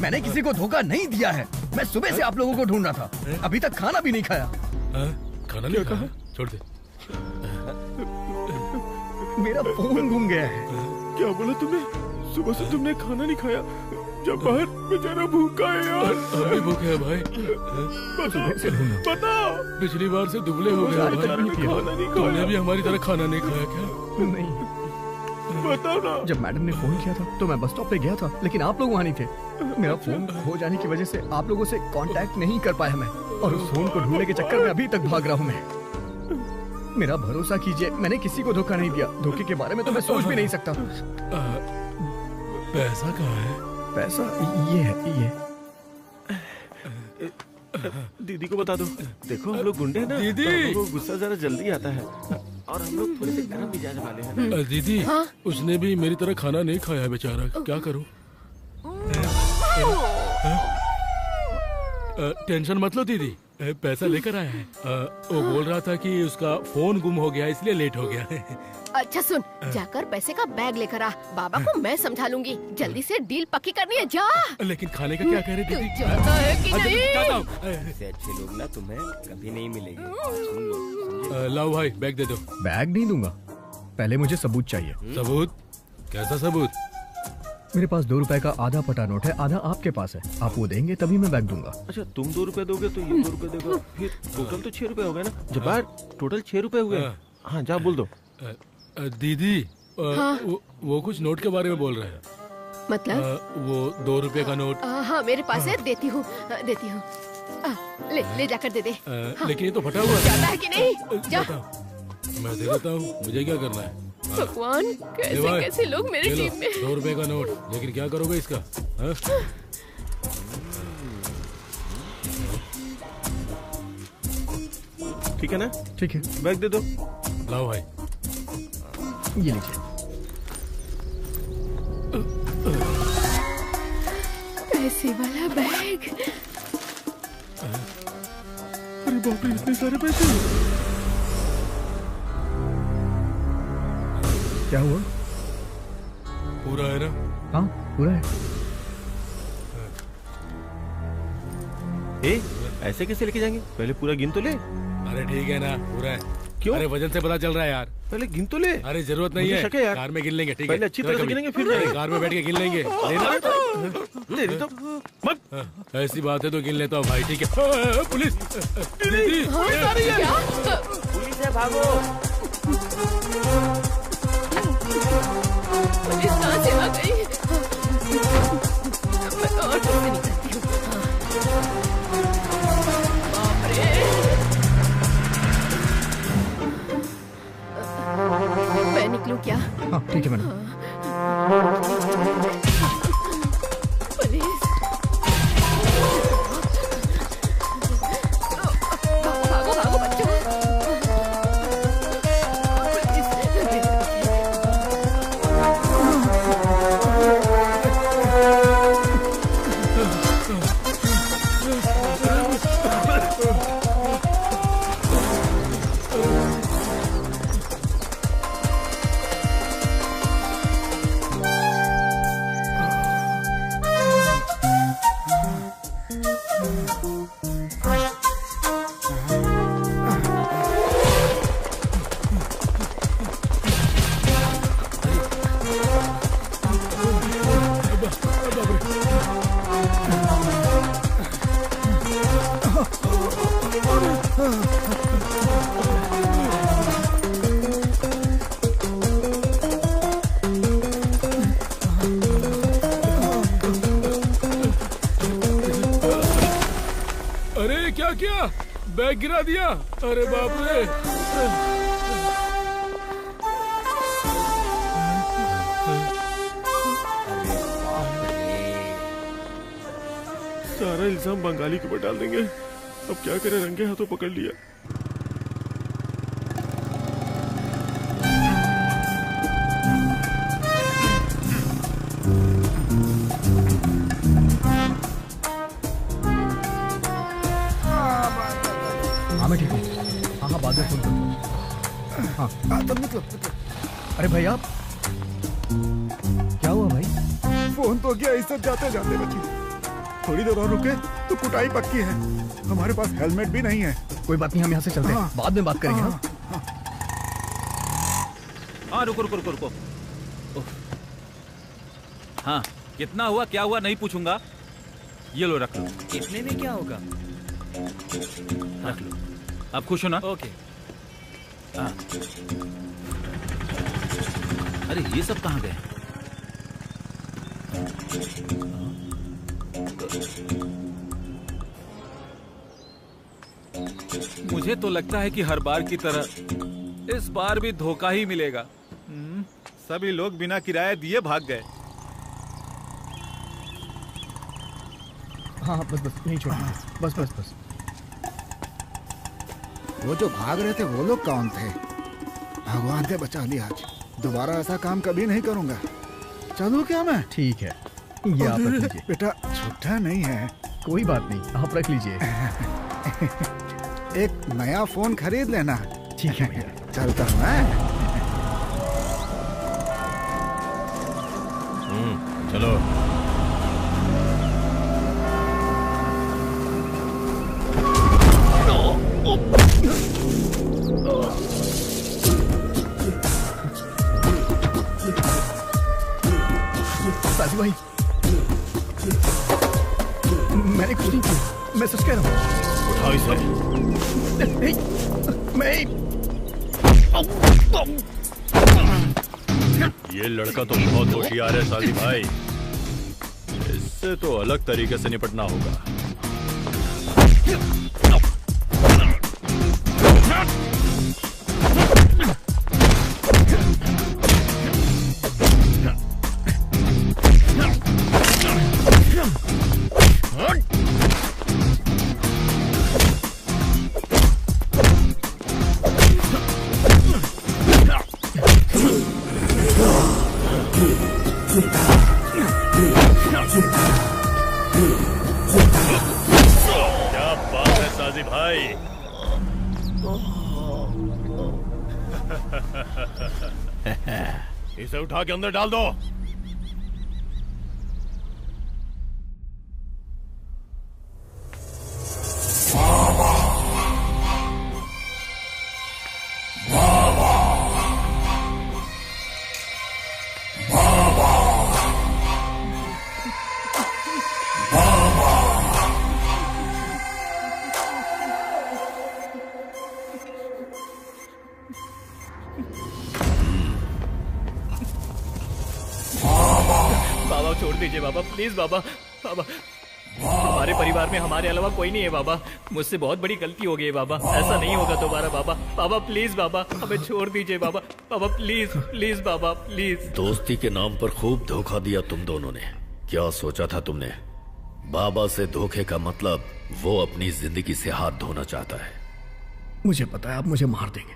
[SPEAKER 6] मैंने किसी को धोखा नहीं दिया है। मैं सुबह से आप लोगों को ढूंढ रहा था, अभी तक खाना भी नहीं खाया।
[SPEAKER 12] खाना नहीं खाया? छोड़ दे।
[SPEAKER 6] मेरा फोन गुम गया है।
[SPEAKER 20] क्या बोला तुमने? सुबह से तुमने खाना नहीं खाया?
[SPEAKER 12] जब्बार बेचारा भूखा है यार। अभी भूखे है भाई। बताओ। पिछली बार से दुबले हो गए भाई। तुमने भी हमारी तरह खाना नहीं खाया क्या?
[SPEAKER 6] नहीं।
[SPEAKER 12] बताओ ना।
[SPEAKER 6] जब मैडम ने फोन किया था तो मैं बस स्टॉप पे गया था, लेकिन आप लोग वहाँ नहीं थे। मेरा फोन खो जाने की वजह से आप लोगों से कांटेक्ट नहीं कर पाया मैं, और उस फोन को ढूंढने के चक्कर में अभी तक भाग रहा हूँ मैं। मेरा भरोसा कीजिए, मैंने किसी को धोखा नहीं दिया। धोखे के बारे में तो मैं सोच भी नहीं सकता।
[SPEAKER 12] पैसा कहाँ है?
[SPEAKER 6] पैसा ये है, ये।
[SPEAKER 10] दीदी को बता दो। देखो हम लोग गुंडे हैं ना,
[SPEAKER 12] दीदी।
[SPEAKER 10] तो हम लोग गुस्सा जरा जल्दी आता है, और हम लोग थोड़े से गरम मिजाज वाले हैं ना।
[SPEAKER 12] दीदी,
[SPEAKER 1] हाँ?
[SPEAKER 12] उसने भी मेरी तरह खाना नहीं खाया बेचारा, क्या करूं? टेंशन मत लो दीदी, पैसा लेकर आया है। वो बोल रहा था कि उसका फोन गुम हो गया इसलिए लेट हो गया है।
[SPEAKER 1] अच्छा सुन, जाकर पैसे का बैग लेकर आ। बाबा को मैं समझा लूंगी। जल्दी से डील पक्की करनी है, जा।
[SPEAKER 12] लेकिन खाने का क्या कह रहे दीदी?
[SPEAKER 1] तू जाता है कि नहीं?
[SPEAKER 15] ऐसे अच्छे लोग ना तुम्हें कभी नहीं मिलेंगे। सुन लो।
[SPEAKER 12] लाओ भाई, बैग दे दो।
[SPEAKER 6] बैग नहीं दूंगा, पहले मुझे सबूत चाहिए।
[SPEAKER 12] सबूत? कैसा सबूत?
[SPEAKER 6] मेरे पास 2 रुपए का आधा पटा नोट है, आधा आपके पास है। आप वो देंगे तभी मैं बैग दूंगा।
[SPEAKER 10] अच्छा, तुम 2 रुपए दोगे तो ये 2 रुपए देगा, फिर टोटल तो 6 रुपए हो गए ना। जब्बार, टोटल 6 रुपए हुए। हाँ, जा बोल दो।
[SPEAKER 12] दीदी,
[SPEAKER 1] हाँ?
[SPEAKER 12] वो कुछ नोट के बारे में बोल रहे हैं।
[SPEAKER 1] मतलब?
[SPEAKER 12] वो 2 रुपए का नोट।
[SPEAKER 1] हाँ मेरे पास है, देती हूँ। ले जाकर दे दे। हाँ।
[SPEAKER 12] लेकिन ये तो फटा हुआ है।
[SPEAKER 1] जाता है कि नहीं? जा।
[SPEAKER 12] मैं दे देता हूँ, मुझे क्या करना है?
[SPEAKER 1] भगवान, कैसे कैसे लोग मेरी टीम में।
[SPEAKER 12] 2 रुपए का नोट, लेकिन क्या करोगे इसका?
[SPEAKER 10] ठीक है ना?
[SPEAKER 6] ठीक है,
[SPEAKER 10] बैग दे दो।
[SPEAKER 12] लाओ भाई,
[SPEAKER 6] ये लीजिए।
[SPEAKER 1] पैसे वाला बैग।
[SPEAKER 12] अरे बाप रे, इतने सारे पैसे।
[SPEAKER 6] क्या हुआ?
[SPEAKER 12] पूरा है ना?
[SPEAKER 6] हाँ, पूरा है।
[SPEAKER 10] ऐसे कैसे लेके जाएंगे? पहले पूरा गिन तो ले।
[SPEAKER 12] अरे ठीक है ना, पूरा है।
[SPEAKER 10] क्यों?
[SPEAKER 12] अरे वजन से पता चल रहा है यार।
[SPEAKER 10] पहले गिन तो ले।
[SPEAKER 12] अरे जरूरत नहीं है, कार में गिन लेंगे। ठीक है,
[SPEAKER 10] पहले अच्छी तरह से गिनेंगे, फिर जाएंगे।
[SPEAKER 12] कार में बैठ के गिन लेंगे।
[SPEAKER 10] ले तो
[SPEAKER 12] मत। ऐसी बात है तो गिन लेता हूँ भाई। ठीक है। पुलिस! दीदी!
[SPEAKER 15] पुलिस है, भागो।
[SPEAKER 1] पुलिस कहाँ से आ गई? मैं तो ऑटो से निकलती हूँ। बाप रे! मैं निकलूं क्या?
[SPEAKER 6] हाँ, ठीक है मैडम।
[SPEAKER 1] पुलिस! भागो भागो बच्चों!
[SPEAKER 12] अरे क्या किया? बैग गिरा दिया। अरे बाप रे!
[SPEAKER 10] सारा इल्जाम बंगाली के ऊपर डाल देंगे। अब क्या करें, रंगे हाथों पकड़ लिया।
[SPEAKER 6] हाँ मैं ठीक हूँ। हाँ, बाद में फोन करूँ। हाँ,
[SPEAKER 11] तुम निकलो।
[SPEAKER 6] अरे भाई आप, क्या हुआ भाई?
[SPEAKER 11] फोन तो गया इज्जत जाते जाते बची। थोड़ी देर और रुके तो कुटाई पक्की है। हमारे पास हेलमेट भी नहीं है।
[SPEAKER 6] कोई बात नहीं, हम यहाँ से चलते हैं, बाद में बात करेंगे।
[SPEAKER 8] हाँ रुको रुको रुको रुको। हाँ कितना हुआ क्या हुआ नहीं पूछूंगा, ये लो रख लो।
[SPEAKER 5] इतने में क्या होगा?
[SPEAKER 8] रख लो। आप खुश हो ना?
[SPEAKER 5] ओके।
[SPEAKER 8] अरे ये सब कहाँ गए? मुझे तो लगता है कि हर बार की तरह इस बार भी धोखा ही मिलेगा।
[SPEAKER 20] सभी लोग बिना किराया दिए भाग गए।
[SPEAKER 6] हाँ बस बस नहीं छोड़, बस बस बस।
[SPEAKER 11] वो जो भाग रहे थे वो लोग कौन थे? भगवान ने बचा लिया आज। दोबारा ऐसा काम कभी नहीं करूंगा। चलूं क्या मैं?
[SPEAKER 6] ठीक है, ये आप रख लीजिए।
[SPEAKER 11] बेटा छुट्टा नहीं है।
[SPEAKER 6] कोई बात नहीं, आप रख लीजिए।
[SPEAKER 11] एक नया फोन खरीद लेना।
[SPEAKER 6] ठीक है भैया।
[SPEAKER 11] चलता हूँ मैं।
[SPEAKER 10] चलो।
[SPEAKER 6] साजी भाई, मैंने कुछ नहीं किया, मैं सच कह रहा हूँ।
[SPEAKER 10] उठाओ इसे। ये लड़का तो बहुत होशियार है साजी भाई, इससे तो अलग तरीके से निपटना होगा। क्या बात है साजी भाई। इसे उठा के अंदर डाल दो।
[SPEAKER 5] बाबा छोड़ दीजिए बाबा, प्लीज बाबा। बाबा, हमारे परिवार में हमारे अलावा कोई नहीं है बाबा। मुझसे बहुत बड़ी गलती हो गई है बाबा, ऐसा नहीं होगा दोबारा बाबा। बाबा प्लीज बाबा, हमें छोड़ दीजिए बाबा। बाबा प्लीज प्लीज बाबा प्लीज।
[SPEAKER 2] दोस्ती के नाम पर खूब धोखा दिया तुम दोनों ने। क्या सोचा था तुमने? बाबा से धोखे का मतलब वो अपनी जिंदगी से हाथ धोना चाहता है।
[SPEAKER 6] मुझे पता है आप मुझे मार देंगे,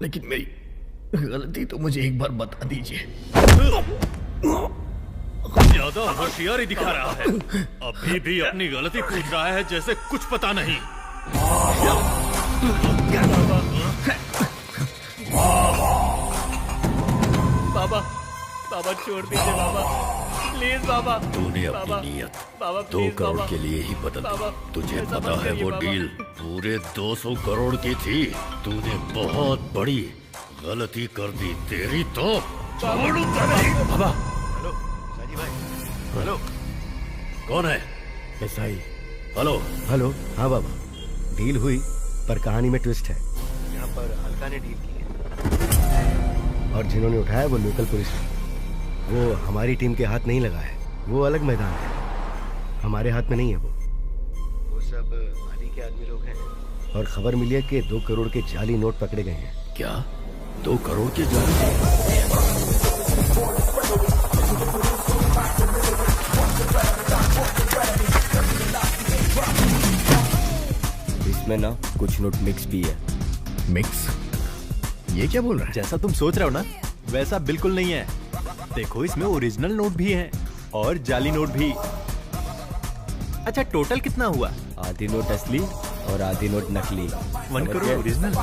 [SPEAKER 6] लेकिन मेरी गलती तो मुझे एक बार बता दीजिए।
[SPEAKER 10] ज्यादा होशियारी दिखा रहा है, अभी भी अपनी गलती पूछ रहा है जैसे कुछ पता नहीं।
[SPEAKER 5] बाबा, बाबा छोड़ दीजिए बाबा, प्लीज बाबा।
[SPEAKER 2] तूने
[SPEAKER 5] बाबा,
[SPEAKER 2] अपनी नीयत
[SPEAKER 5] बाबा
[SPEAKER 2] 2
[SPEAKER 5] प्लीज
[SPEAKER 2] करोड़
[SPEAKER 5] बाबा।
[SPEAKER 2] के लिए ही बदल
[SPEAKER 5] बाबा,
[SPEAKER 2] दी। तुझे
[SPEAKER 5] ऐसा
[SPEAKER 2] पता
[SPEAKER 5] मत
[SPEAKER 2] है
[SPEAKER 5] करिए
[SPEAKER 2] वो
[SPEAKER 5] बाबा।
[SPEAKER 2] डील पूरे 200 करोड़ की थी। तूने बहुत बड़ी गलती कर दी। तेरी तो छोड़ूंगा नहीं।
[SPEAKER 3] बाबा। हेलो साजी भाई। हेलो,
[SPEAKER 2] कौन है?
[SPEAKER 3] एसआई।
[SPEAKER 2] हेलो।
[SPEAKER 3] हेलो। हाँ बाबा, डील हुई पर कहानी में ट्विस्ट है। यहाँ पर हल्का ने डील की है और जिन्होंने उठाया वो लोकल पुलिस है। वो हमारी टीम के हाथ नहीं लगा है, वो अलग मैदान है, हमारे हाथ में नहीं है। वो सब अली के आदमी लोग हैं और खबर मिली है कि 2 करोड़ के जाली नोट पकड़े गए हैं।
[SPEAKER 2] क्या 2 करोड़ के जाली?
[SPEAKER 15] इसमें ना कुछ नोट मिक्स भी है।
[SPEAKER 6] मिक्स? ये क्या बोल रहा है?
[SPEAKER 20] जैसा तुम सोच रहे हो ना वैसा बिल्कुल नहीं है। देखो इसमें ओरिजिनल नोट भी हैं और जाली नोट भी। अच्छा टोटल कितना हुआ?
[SPEAKER 15] आधी नोट असली और आधी नोट नकली।
[SPEAKER 20] 1 करोड़ ओरिजिनल।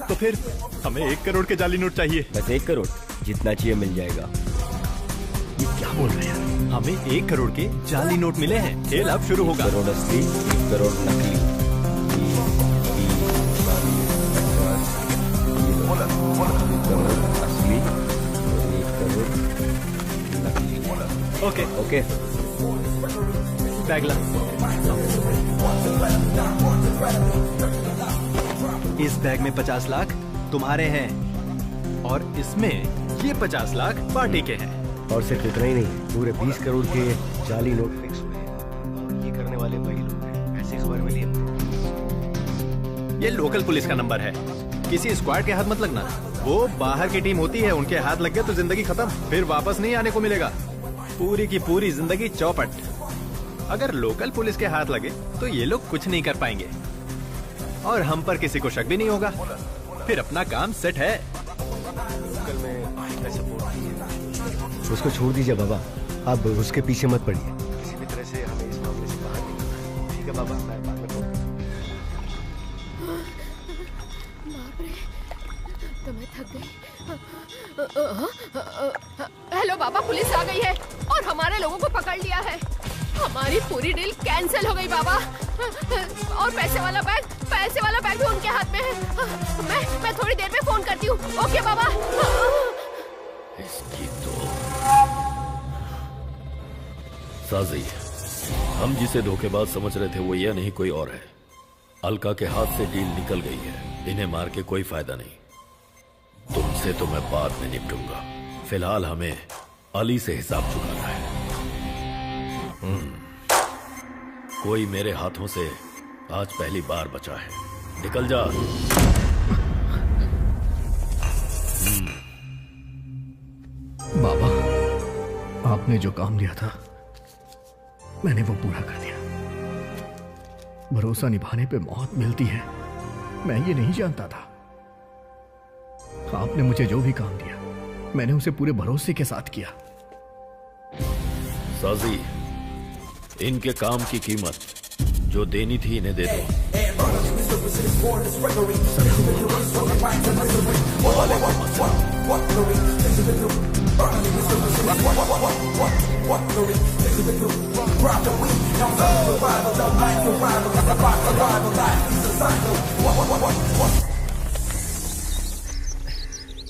[SPEAKER 20] तो फिर हमें 1 करोड़ के जाली नोट चाहिए।
[SPEAKER 15] बस 1 करोड़, जितना चाहिए मिल जाएगा।
[SPEAKER 20] ये क्या बोल रहे हैं? हमें 1 करोड़ के जाली नोट मिले हैं। खेल अब शुरू होगा।
[SPEAKER 15] 1 करोड़ असली, 1 करोड़ नकली। 1 करोड़ असली,
[SPEAKER 6] ओके बैग ला। इस बैग में 50 लाख तुम्हारे हैं और इसमें ये 50 लाख पार्टी के हैं।
[SPEAKER 3] और सिर्फ इतना ही नहीं, पूरे 20 करोड़ के जाली नोट फिक्स हुए हैं और ये करने वाले वही लोग हैं, ऐसी खबर मिली है।
[SPEAKER 6] ये लोकल पुलिस का नंबर है, किसी स्क्वाड के हाथ मत लगना। वो बाहर की टीम होती है, उनके हाथ लग गया तो जिंदगी खत्म, फिर वापस नहीं आने को मिलेगा। पूरी की पूरी जिंदगी चौपट। अगर लोकल पुलिस के हाथ लगे तो ये लोग कुछ नहीं कर पाएंगे और हम पर किसी को शक भी नहीं होगा, फिर अपना काम सेट है।
[SPEAKER 3] लोकल में सपोर्ट की है, उसको छोड़ दीजिए बाबा, अब उसके पीछे मत पड़िए। किसी भी तरह से हमें इस मामले से बाहर निकलना है, ठीक है बाबा? मैं बाद में
[SPEAKER 1] बाप रे, तो मैं थक गई। हेलो बाबा, पुलिस आ गई है और हमारे लोगों को पकड़ लिया है। हमारी पूरी डील कैंसिल हो गई बाबा। और पैसे वाला बैग भी उनके हाथ में है। मैं थोड़ी देर में फोन करती हूँ। ओके बाबा।
[SPEAKER 2] इसकी तो साजी, हम जिसे धोखेबाज समझ रहे थे वो यह नहीं कोई और है। अलका के हाथ से डील निकल गई है, इन्हें मार के कोई फायदा नहीं। तुमसे तो मैं बाद में निपटूंगा, फिलहाल हमें अली से हिसाब चुकाना है। कोई मेरे हाथों से आज पहली बार बचा है, निकल जा।
[SPEAKER 6] बाबा, आपने जो काम दिया था मैंने वो पूरा कर दिया। भरोसा निभाने पे मौत मिलती है, मैं ये नहीं जानता था। आपने मुझे जो भी काम दिया मैंने उसे पूरे भरोसे के साथ किया।
[SPEAKER 2] साजी, इनके काम की कीमत जो देनी थी इन्हें दे दो।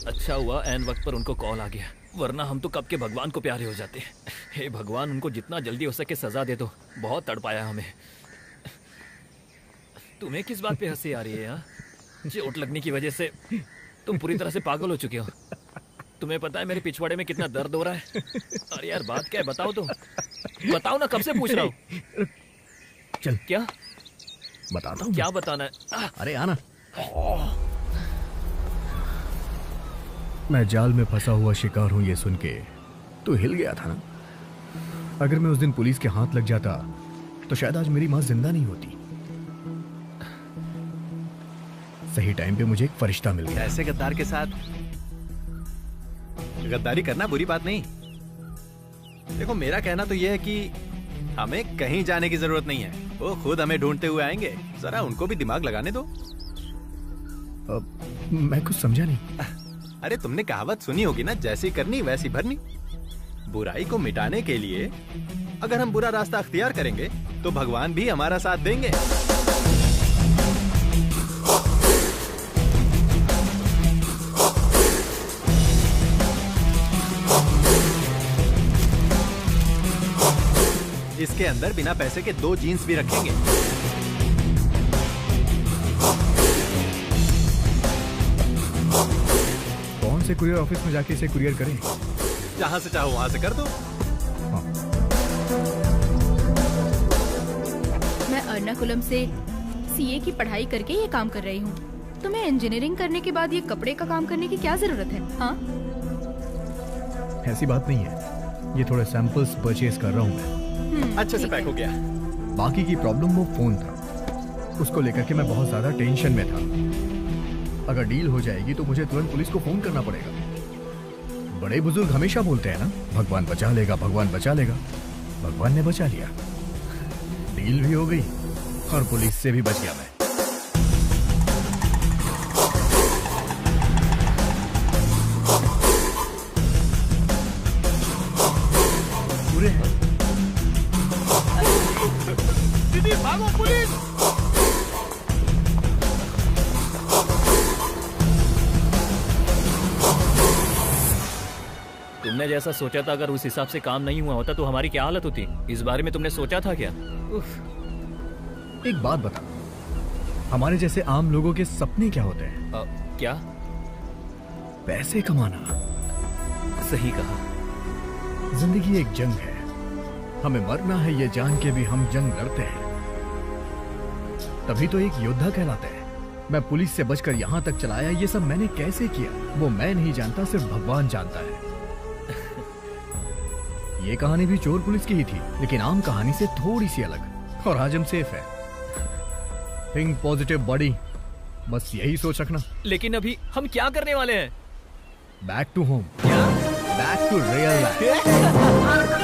[SPEAKER 5] अच्छा हुआ ऐन वक्त पर उनको कॉल आ गया, वरना हम तो कब के भगवान को प्यारे हो जाते। हे भगवान, उनको जितना जल्दी हो सके सजा दे दो, बहुत तड़पाया हमें। तुम्हें किस बात पे हंसी आ रही है? यहाँ चोट लगने की वजह से तुम पूरी तरह से पागल हो चुके हो। तुम्हें पता है मेरे पिछवाड़े में कितना दर्द हो रहा है? अरे यार बात क्या है, बताओ तो, बताओ ना, कब से पूछ रहा हूँ।
[SPEAKER 6] चल,
[SPEAKER 5] क्या
[SPEAKER 6] बताता हूँ।
[SPEAKER 5] क्या बताना है?
[SPEAKER 6] अरे आना। मैं जाल में फंसा हुआ शिकार हूं ये सुन के तो हिल गया था ना। अगर मैं उस दिन पुलिस के हाथ लग जाता तो शायद आज मेरी मां जिंदा नहीं होती। सही टाइम पे मुझे एक फरिश्ता मिल गया।
[SPEAKER 13] ऐसे गद्दार के साथ गद्दारी करना बुरी बात नहीं। देखो, मेरा कहना तो यह है कि हमें कहीं जाने की जरूरत नहीं है, वो खुद हमें ढूंढते हुए आएंगे। जरा उनको भी दिमाग लगाने दो।
[SPEAKER 6] मैं कुछ समझा नहीं।
[SPEAKER 13] अरे तुमने कहावत सुनी होगी ना, जैसी करनी वैसी भरनी। बुराई को मिटाने के लिए अगर हम बुरा रास्ता अख्तियार करेंगे तो भगवान भी हमारा साथ देंगे। इसके अंदर बिना पैसे के 2 जीन्स भी रखेंगे।
[SPEAKER 6] कौन से कुरियर ऑफिस में जाके इसे कुरियर करें?
[SPEAKER 13] जहां से चाहो वहां से कर दो।
[SPEAKER 4] मैं एर्नाकुलम से सीए की पढ़ाई करके ये काम कर रही हूँ। तुम्हें इंजीनियरिंग करने के बाद ये कपड़े का काम करने की क्या जरूरत है? हाँ,
[SPEAKER 6] ऐसी बात नहीं है, ये थोड़े सैंपल्स परचेज कर रहा हूँ मैं।
[SPEAKER 13] अच्छे से पैक हो गया।
[SPEAKER 6] बाकी की प्रॉब्लम वो फोन था, उसको लेकर के मैं बहुत ज्यादा टेंशन में था। अगर डील हो जाएगी तो मुझे तुरंत पुलिस को फोन करना पड़ेगा। बड़े बुजुर्ग हमेशा बोलते हैं ना, भगवान बचा लेगा, भगवान बचा लेगा। भगवान ने बचा लिया, डील भी हो गई और पुलिस से भी बच गया मैं। पूरे
[SPEAKER 13] दीदी भागो, पुलिस!
[SPEAKER 5] तुमने जैसा सोचा था अगर उस हिसाब से काम नहीं हुआ होता तो हमारी क्या हालत होती? इस बारे में तुमने सोचा था क्या?
[SPEAKER 6] एक बात बता, हमारे जैसे आम लोगों के सपने क्या होते हैं?
[SPEAKER 5] क्या?
[SPEAKER 6] पैसे कमाना।
[SPEAKER 5] सही कहा।
[SPEAKER 6] जिंदगी एक जंग है, हमें मरना है ये जान के भी हम जंग लड़ते हैं, तभी तो एक योद्धा कहलाते हैं। मैं पुलिस से बचकर यहाँ तक चला आया, ये सब मैंने कैसे किया वो मैं नहीं जानता, सिर्फ भगवान जानता है। ये कहानी भी चोर पुलिस की ही थी, लेकिन आम कहानी से थोड़ी सी अलग, और आज हम सेफ है। थिंक पॉजिटिव बॉडी, बस यही सोच रखना।
[SPEAKER 5] लेकिन अभी हम क्या करने वाले हैं?
[SPEAKER 6] Back to home, back to real life.